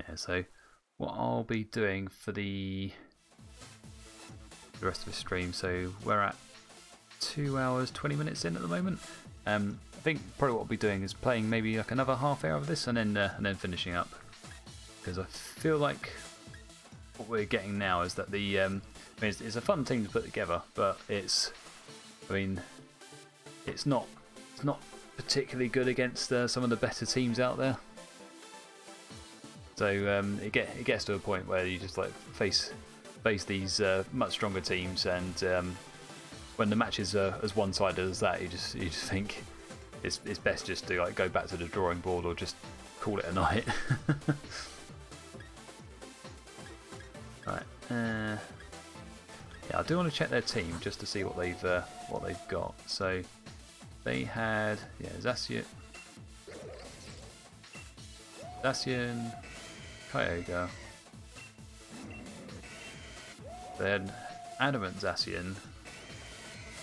Yeah, so what I'll be doing for the rest of the stream, so we're at 2 hours 20 minutes in at the moment. I think probably what I'll be doing is playing maybe like another half hour of this and then finishing up, because I feel like what we're getting now is that the I mean, it's a fun thing to put together, but it's not particularly good against some of the better teams out there. So it gets to a point where you just like face these much stronger teams, and when the matches are as one-sided as that, you just think it's best just to like go back to the drawing board or just call it a night. Right. Yeah, I do want to check their team just to see what they've got. So they had Zacian, Kyogre, then Adamant Zacian,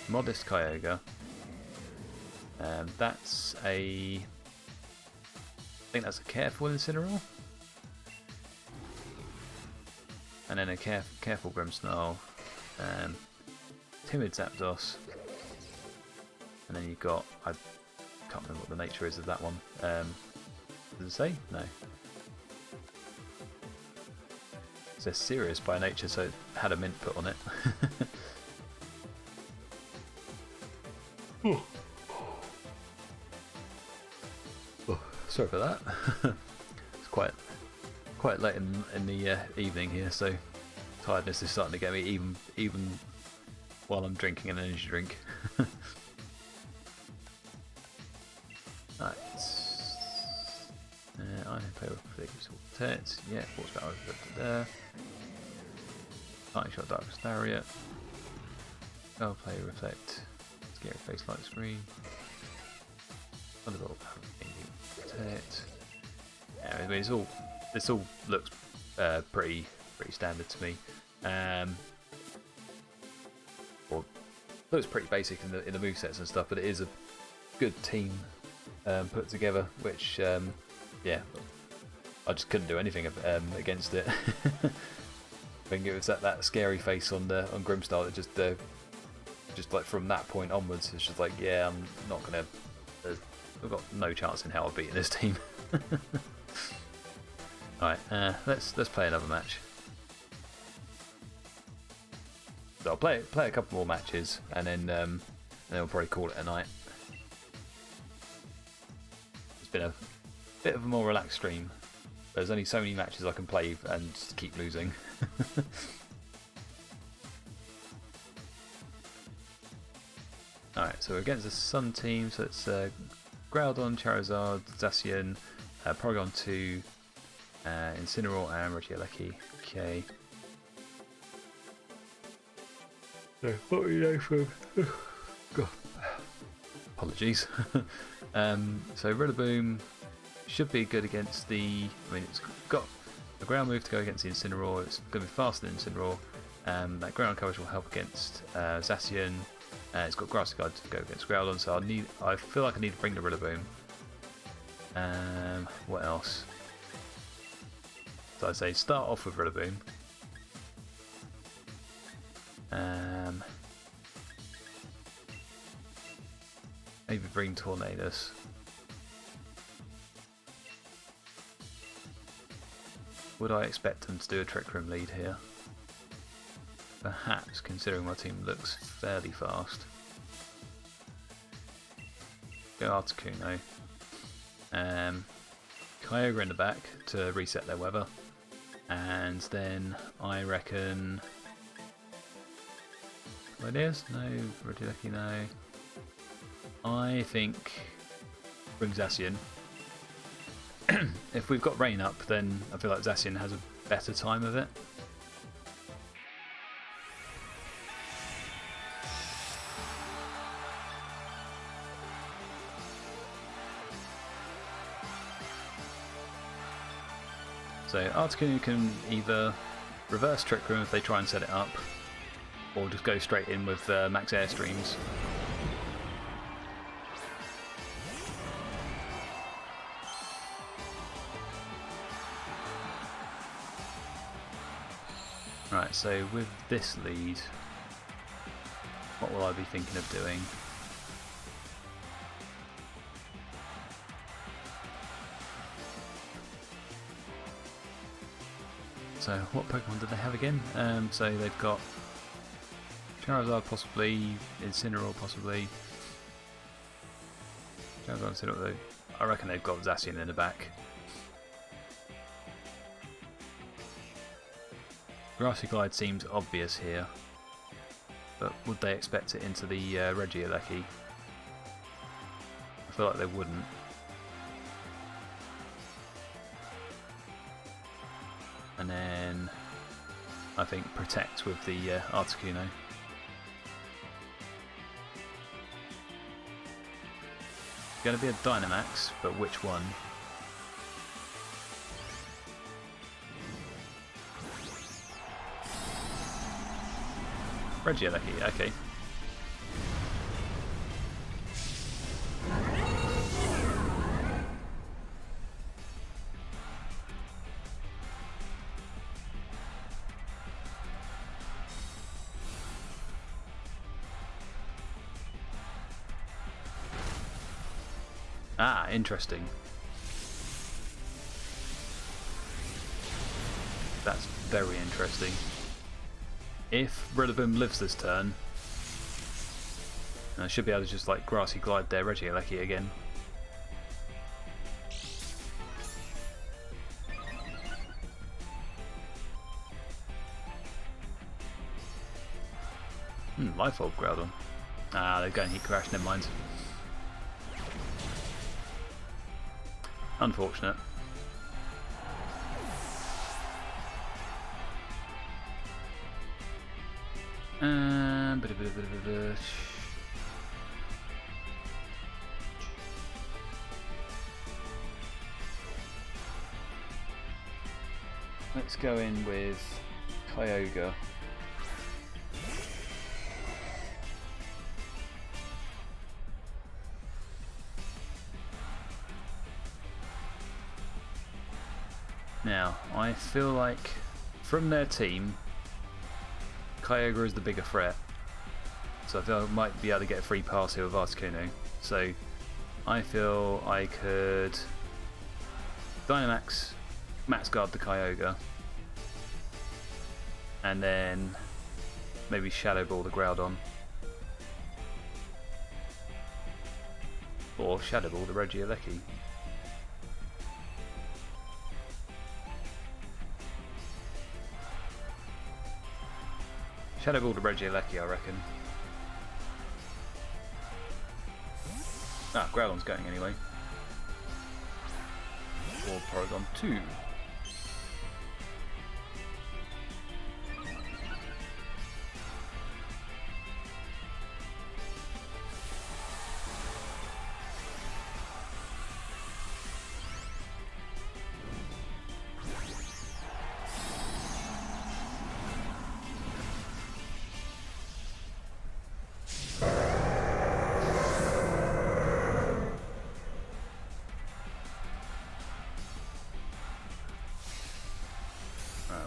Modest Kyogre. That's I think that's a Careful Incineroar, and then a Careful Grimmsnarl, Timid Zapdos, and then you've got, I can't remember what the nature is of that one. Does it say? No. It says serious by nature, so it had a mint put on it. Oh, sorry for that. It's quite late in the evening here, so tiredness is starting to get me even while I'm drinking an energy drink. Right. I can play with Flickers Quartet. Yeah, Force Battle there. Lightning Shot, Dark Hysteria. I'll play Reflect. Scary Face, Light Screen. Thunderbolt, Quartet. Yeah, I mean, this all looks pretty standard to me. Or looks pretty basic in the movesets and stuff, but it is a good team put together, which yeah, I just couldn't do anything against it. I think it was that scary face on Grimmsnarl that just like from that point onwards, it's just like, yeah, I'm not gonna. I've got no chance in hell of beating this team. Alright, let's play another match. So I'll play a couple more matches, and then we'll probably call it a night. been a bit of a more relaxed stream. There's only so many matches I can play and keep losing. Alright, so we're against the Sun team, so it's Groudon, Charizard, Zacian, Porygon 2, Incineroar and Regieleki. Okay. So, what do you know from... God. Apologies. So Rillaboom should be good against the... I mean, it's got a ground move to go against the Incineroar. It's going to be faster than Incineroar. That ground coverage will help against Zacian. It's got Grassy Guide to go against Groudon, so I feel like I need to bring the Rillaboom. What else? So I'd say start off with Rillaboom. Maybe bring Tornadus. Would I expect them to do a Trick Room lead here? Perhaps, considering my team looks fairly fast. Go Articuno. Kyogre in the back to reset their weather. And then I reckon... Ideas? No. Regieleki, no. I think bring Zacian. If we've got rain up, then I feel like Zacian has a better time of it. So Articuno can either reverse Trick Room if they try and set it up, or just go straight in with max Airstreams. Right, so with this lead, what will I be thinking of doing? So what Pokemon did they have again? So they've got Charizard possibly, Incineroar possibly. Charizard, Incineroar, I reckon they've got Zacian in the back. Grassy Glide seems obvious here, but would they expect it into the Regieleki? I feel like they wouldn't. And then I think Protect with the Articuno. Going to be a Dynamax, but which one? Regieleki, okay. Ah, interesting. That's very interesting. If Rillaboom lives this turn, I should be able to just like Grassy Glide their Regieleki again. Life Orb Groudon. Ah, they're going Heat Crash, never mind. Unfortunate. Let's go in with Kyogre. Now, I feel like from their team, Kyogre is the bigger threat. So I feel I might be able to get a free pass here with Articuno. So I feel I could Dynamax, Max Guard the Kyogre, and then maybe Shadow Ball the Groudon. Or Shadow Ball the Regieleki. Shadow Ball to Regieleki, I reckon. Ah, Growlon's going anyway. Or Porygon 2.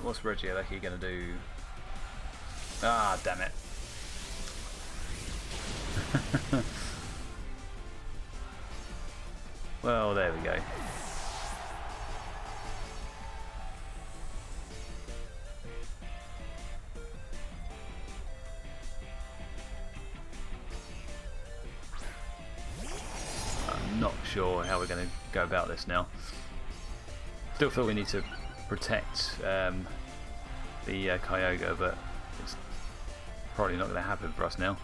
What's Regieleki going to do? Ah, damn it. Well, there we go. I'm not sure how we're going to go about this now. Still feel we need to protect the Kyogre, but it's probably not going to happen for us now.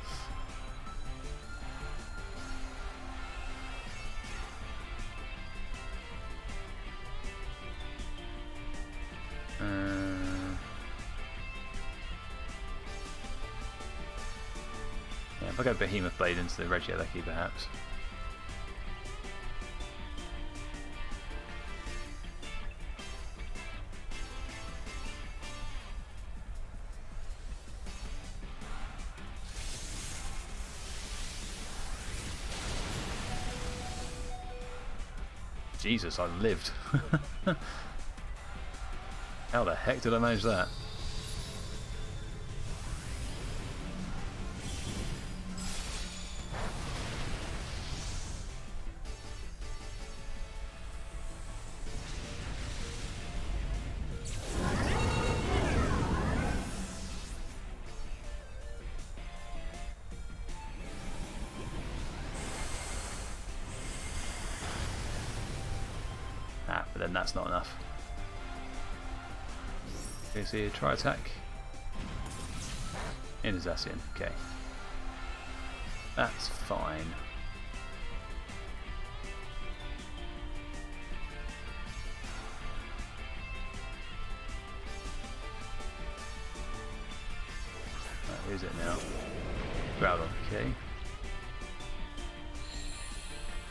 Yeah, if I go Behemoth Blade into the Regieleki perhaps. Jesus, I lived. How the heck did I manage that? But then that's not enough. Okay, so try attack. In Zacian, okay. That's fine. Right, who's it now? Growlithe, okay.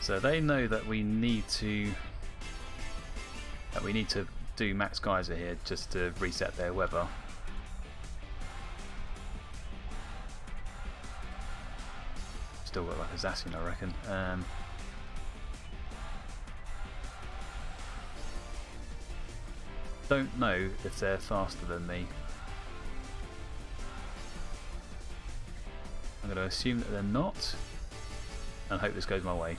So they know that we need to do Max Geyser here just to reset their weather. Still got like a Zacian, I reckon. Don't know if they're faster than me. I'm going to assume that they're not, and hope this goes my way.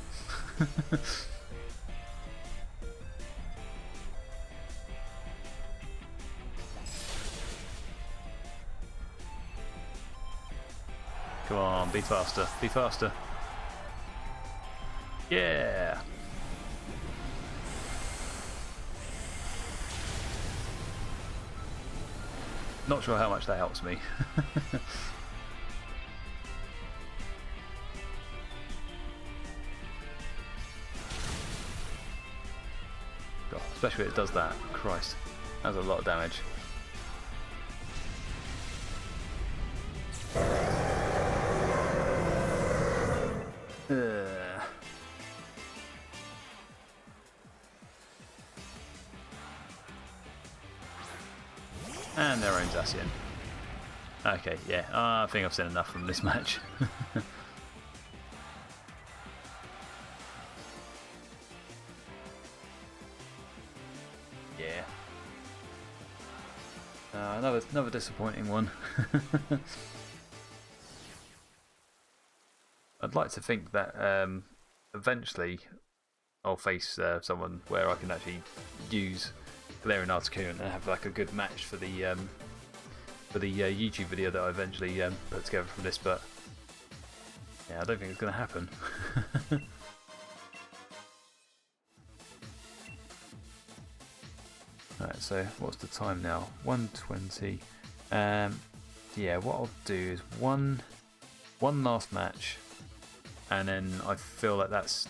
Come on, be faster, be faster. Yeah! Not sure how much that helps me. God, especially when it does that. Christ, that's a lot of damage. And their own Zacian. Okay, yeah, I think I've seen enough from this match. Yeah. Another disappointing one. I'd like to think that eventually I'll face someone where I can actually use Galarian Articuno and have like a good match for the YouTube video that I eventually put together from this, but yeah, I don't think it's going to happen. Alright, so what's the time now? 1:20. yeah, what I'll do is one last match, and then I feel like that's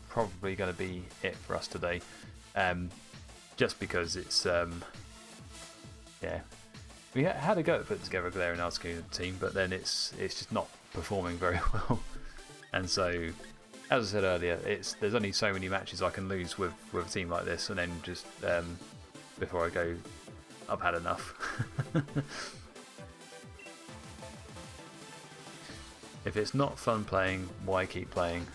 probably going to be it for us today. Just because it's yeah, we had a go at putting together a Galarian Articuno team, but then it's just not performing very well. And so, as I said earlier, there's only so many matches I can lose with a team like this, and then just before I go, I've had enough. If it's not fun playing, why keep playing?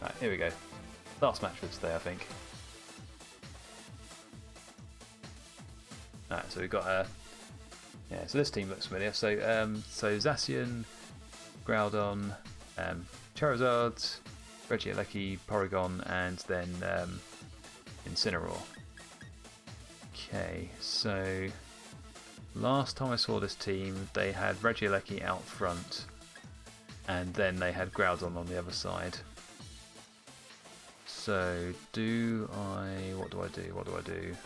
Right, here we go. Last match for today, I think. Alright, so we've got yeah, so this team looks familiar. So Zacian, Groudon, Charizard, Regieleki, Porygon, and then Incineroar. Okay, so last time I saw this team, they had Regieleki out front, and then they had Groudon on the other side. So what do I do?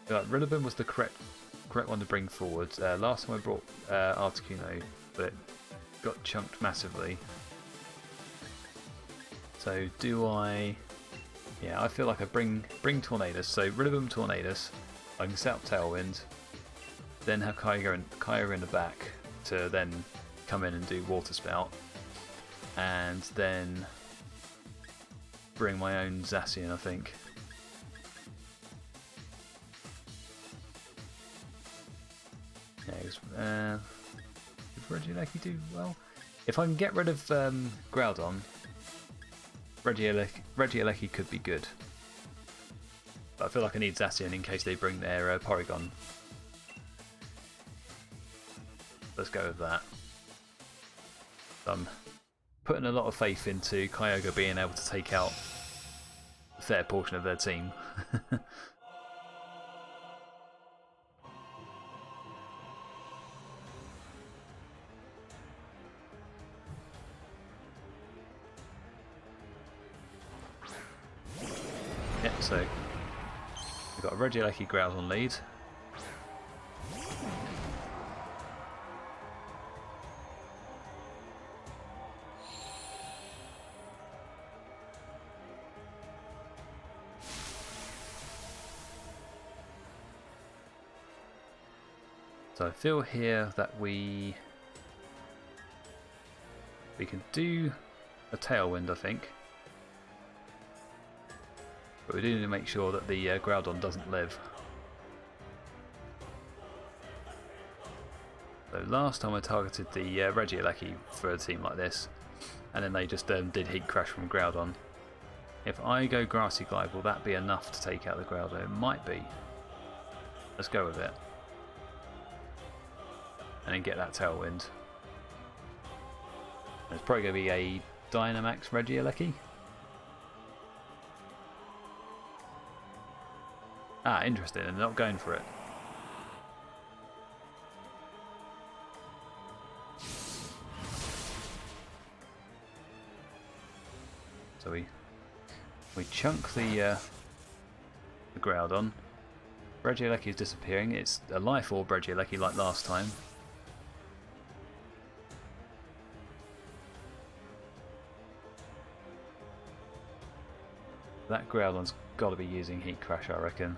Rillaboom was the correct one to bring forward. Last time I brought Articuno, but it got chunked massively. So do I? Yeah, I feel like I bring Tornadus. So Rillaboom, Tornadus. I can set up Tailwind, then have Kyogre in the back to then come in and do Water Spout, and then bring my own Zacian, I think. Yeah, did Regieleki do well? If I can get rid of Groudon, Regieleki could be good. But I feel like I need Zacian in case they bring their Porygon. Let's go with that. I'm putting a lot of faith into Kyogre being able to take out a fair portion of their team. Yep, so we've got a Regieleki Groudon lead. So I feel here that we can do a Tailwind, I think. But we do need to make sure that the Groudon doesn't live. So last time I targeted the Regieleki for a team like this, and then they just did Heat Crash from Groudon. If I go Grassy Glide, will that be enough to take out the Groudon? It might be. Let's go with it. And then get that Tailwind. It's probably going to be a Dynamax Regieleki. Ah, interesting, and they're not going for it. So we chunk the Groudon. Regieleki is disappearing. It's a Life Orb Regieleki like last time. That Groudon's got to be using Heat Crash, I reckon.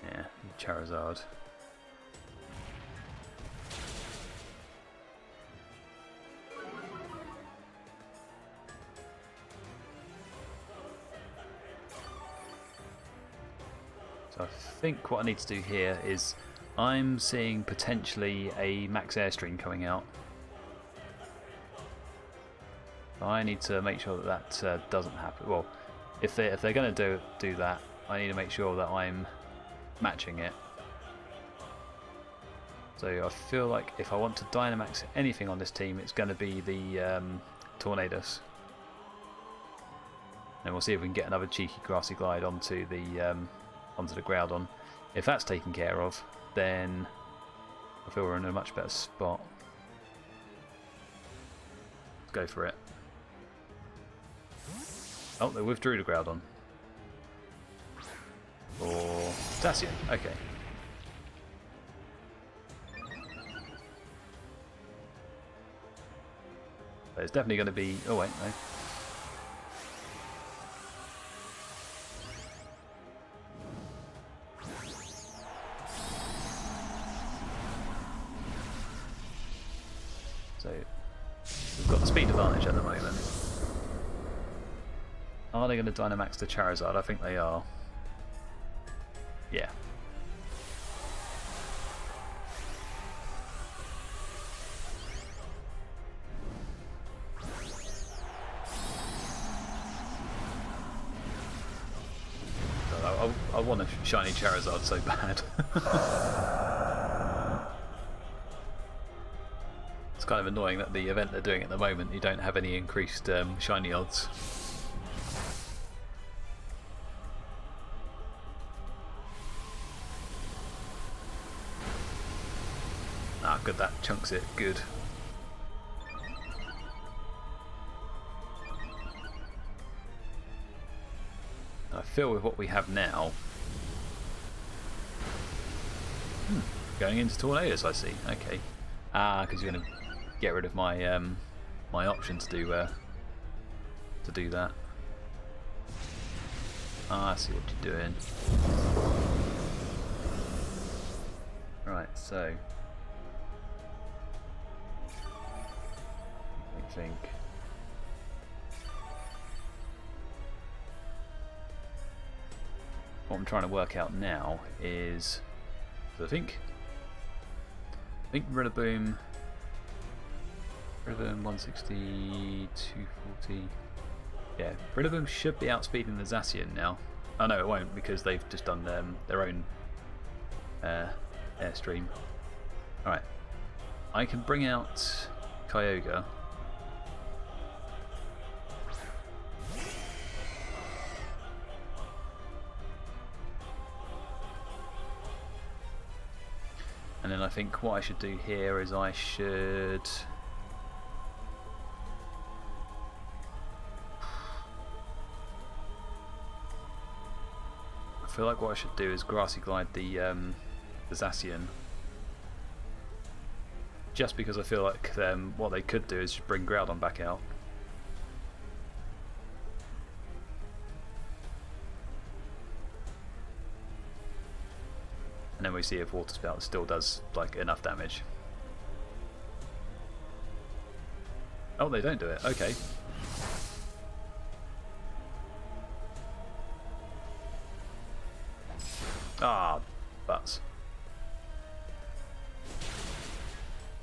Yeah, Charizard. So I think what I need to do here is I'm seeing potentially a Max Airstream coming out. I need to make sure that doesn't happen. Well, if they're going to do that, I need to make sure that I'm matching it. So I feel like if I want to Dynamax anything on this team, it's going to be the Tornadus. And we'll see if we can get another cheeky Grassy Glide onto the Groudon. If that's taken care of, then I feel we're in a much better spot. Let's go for it. Oh, they withdrew the Groudon. Or Zacian, okay. There's definitely going to be... Oh wait, no. So, we've got the speed advantage at the moment. Are they going to Dynamax the Charizard? I think they are. Yeah. I want a shiny Charizard so bad. It's kind of annoying that the event they're doing at the moment, you don't have any increased shiny odds. Ah, good, that chunks it. Good. I feel with what we have now... going into Tornadus, I see. Okay. Ah, because you're going to get rid of my my option to do that. Ah, I see what you're doing. Right, so... I think... What I'm trying to work out now is... I think Rillaboom 160, 240. Yeah, Rillaboom should be outspeeding the Zacian now. Oh no, it won't because they've just done their own airstream. Alright, I can bring out Kyogre. And then I think what I should do here is I should... I feel like what I should do is Grassy Glide the Zacian. Just because I feel like what they could do is just bring Groudon back out. And then we see if Water Spout still does like enough damage. Oh, they don't do it. Okay. Ah, butts.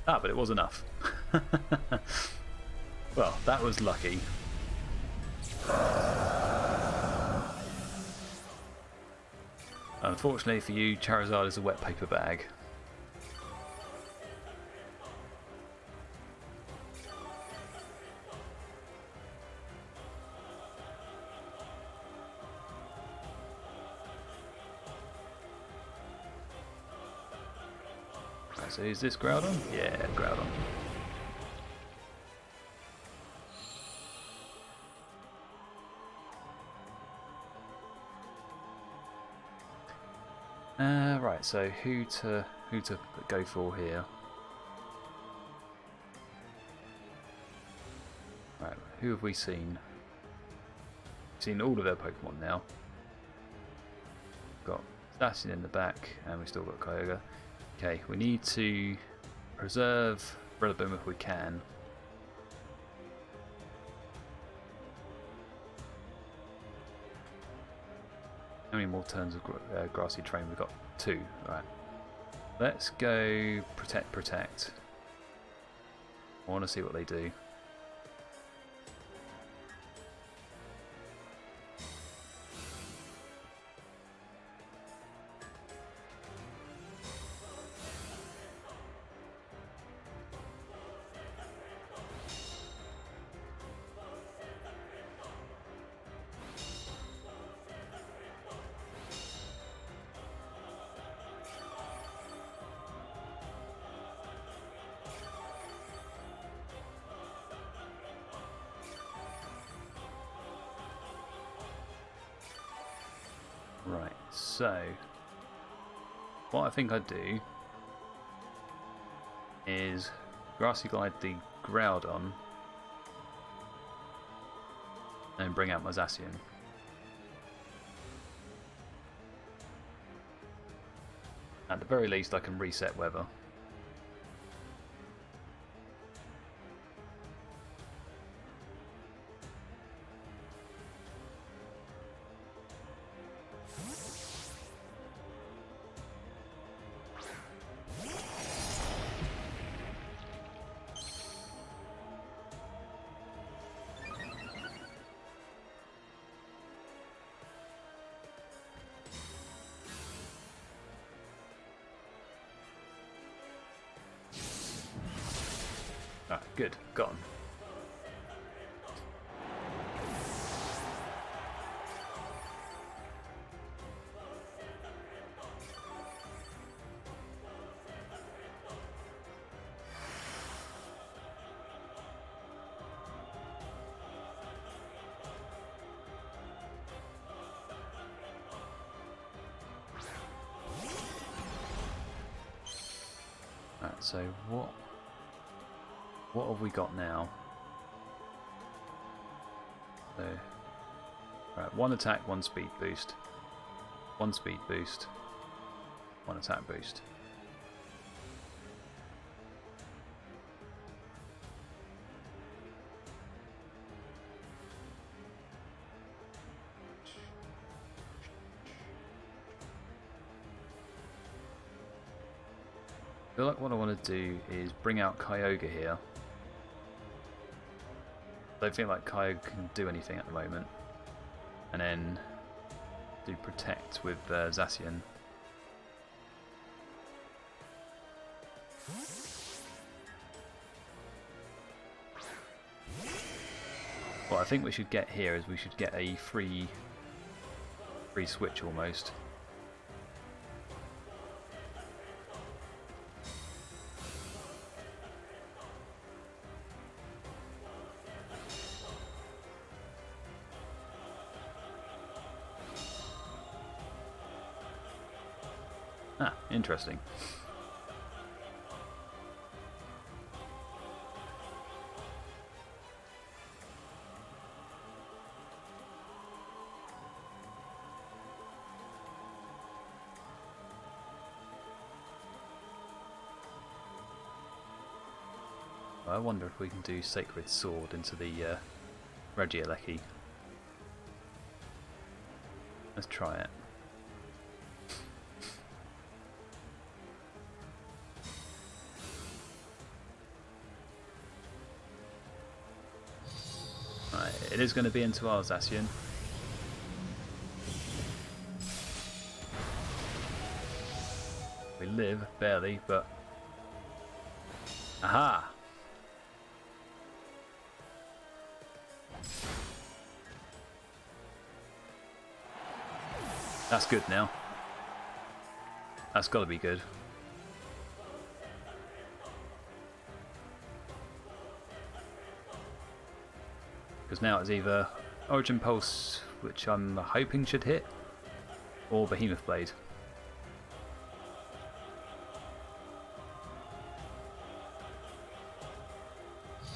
Ah, but it was enough. Well, that was lucky. Unfortunately for you, Charizard is a wet paper bag. Right, so is this Groudon? Yeah, Groudon. Right, so who to go for here? Right, who have we seen? We've seen all of their Pokemon now. Got Zacian in the back, and we still got Kyogre. Okay, we need to preserve Rillaboom if we can. How many more turns of Grassy Terrain? We've got 2. Right. Let's go protect. I want to see what they do. Right, so what I think I'd do is Grassy Glide the Groudon and bring out my Zacian. At the very least I can reset weather. Alright, good, got him. Alright, so what have we got now? So, right, 1 attack, 1 speed boost. 1 speed boost, 1 attack boost. I feel like what I want to do is bring out Kyogre here. I don't feel like Kyogre can do anything at the moment. And then do Protect with Zacian. What I think we should get here is we should get a free switch almost. Ah, interesting. I wonder if we can do Sacred Sword into the Regieleki. Let's try it. Right, it is going to be into our Zacian. We live, barely, but... Aha! That's good now. That's got to be good. Because now it's either Origin Pulse, which I'm hoping should hit, or Behemoth Blade.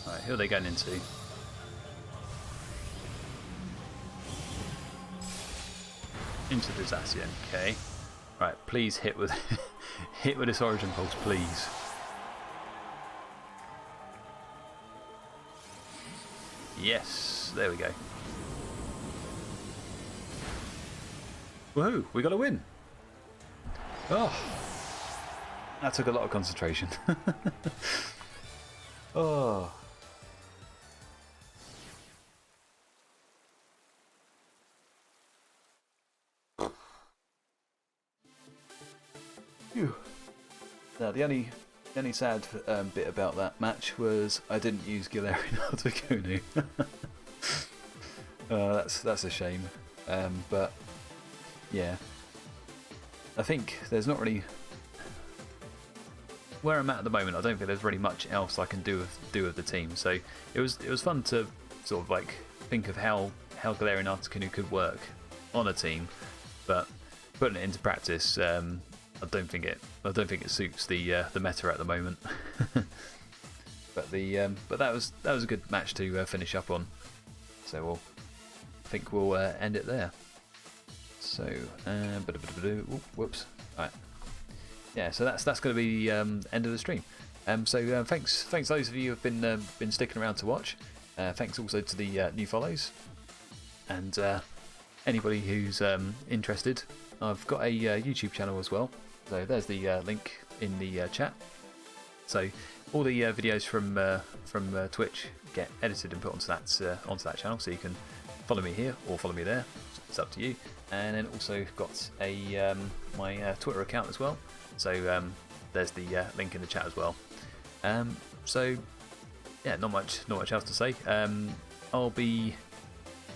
Right, who are they going into? Into the Zacian, okay. Right, please hit with hit with this Origin Pulse, please. Yes, there we go. Woohoo, we got a win. Oh, that took a lot of concentration. Oh. Phew. Now the only sad bit about that match was I didn't use Galarian Articuno. That's a shame. But yeah, I think there's not really where I'm at the moment. I don't think there's really much else I can do with the team. So it was fun to sort of like think of how Galarian Articuno could work on a team. but putting it into practice, I don't think it suits the meta at the moment. But that was a good match to finish up on. So I think we'll end it there. So whoops. Right. Yeah. So that's going to be the end of the stream. So thanks those of you who have been sticking around to watch. Thanks also to the new follows, and anybody who's interested. I've got a YouTube channel as well. So there's the link in the chat. So all the videos from Twitch get edited and put onto that channel. So you can follow me here or follow me there. It's up to you. And then also got a my Twitter account as well. So there's the link in the chat as well. So yeah, not much else to say.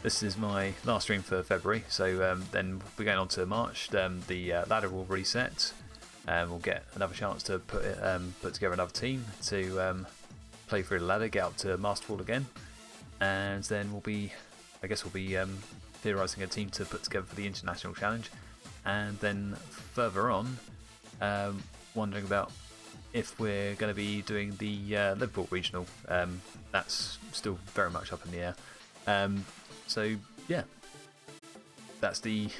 This is my last stream for February, so then we're going on to March. The ladder will reset. We'll get another chance to put together another team to play through the ladder, get up to Masterfall again, and then we'll be theorising a team to put together for the International Challenge, and then further on, wondering about if we're going to be doing the Liverpool Regional. That's still very much up in the air. So yeah, that's the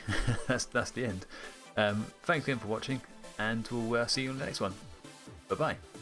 that's the end. Thanks again for watching, and we'll see you on the next one. Bye bye.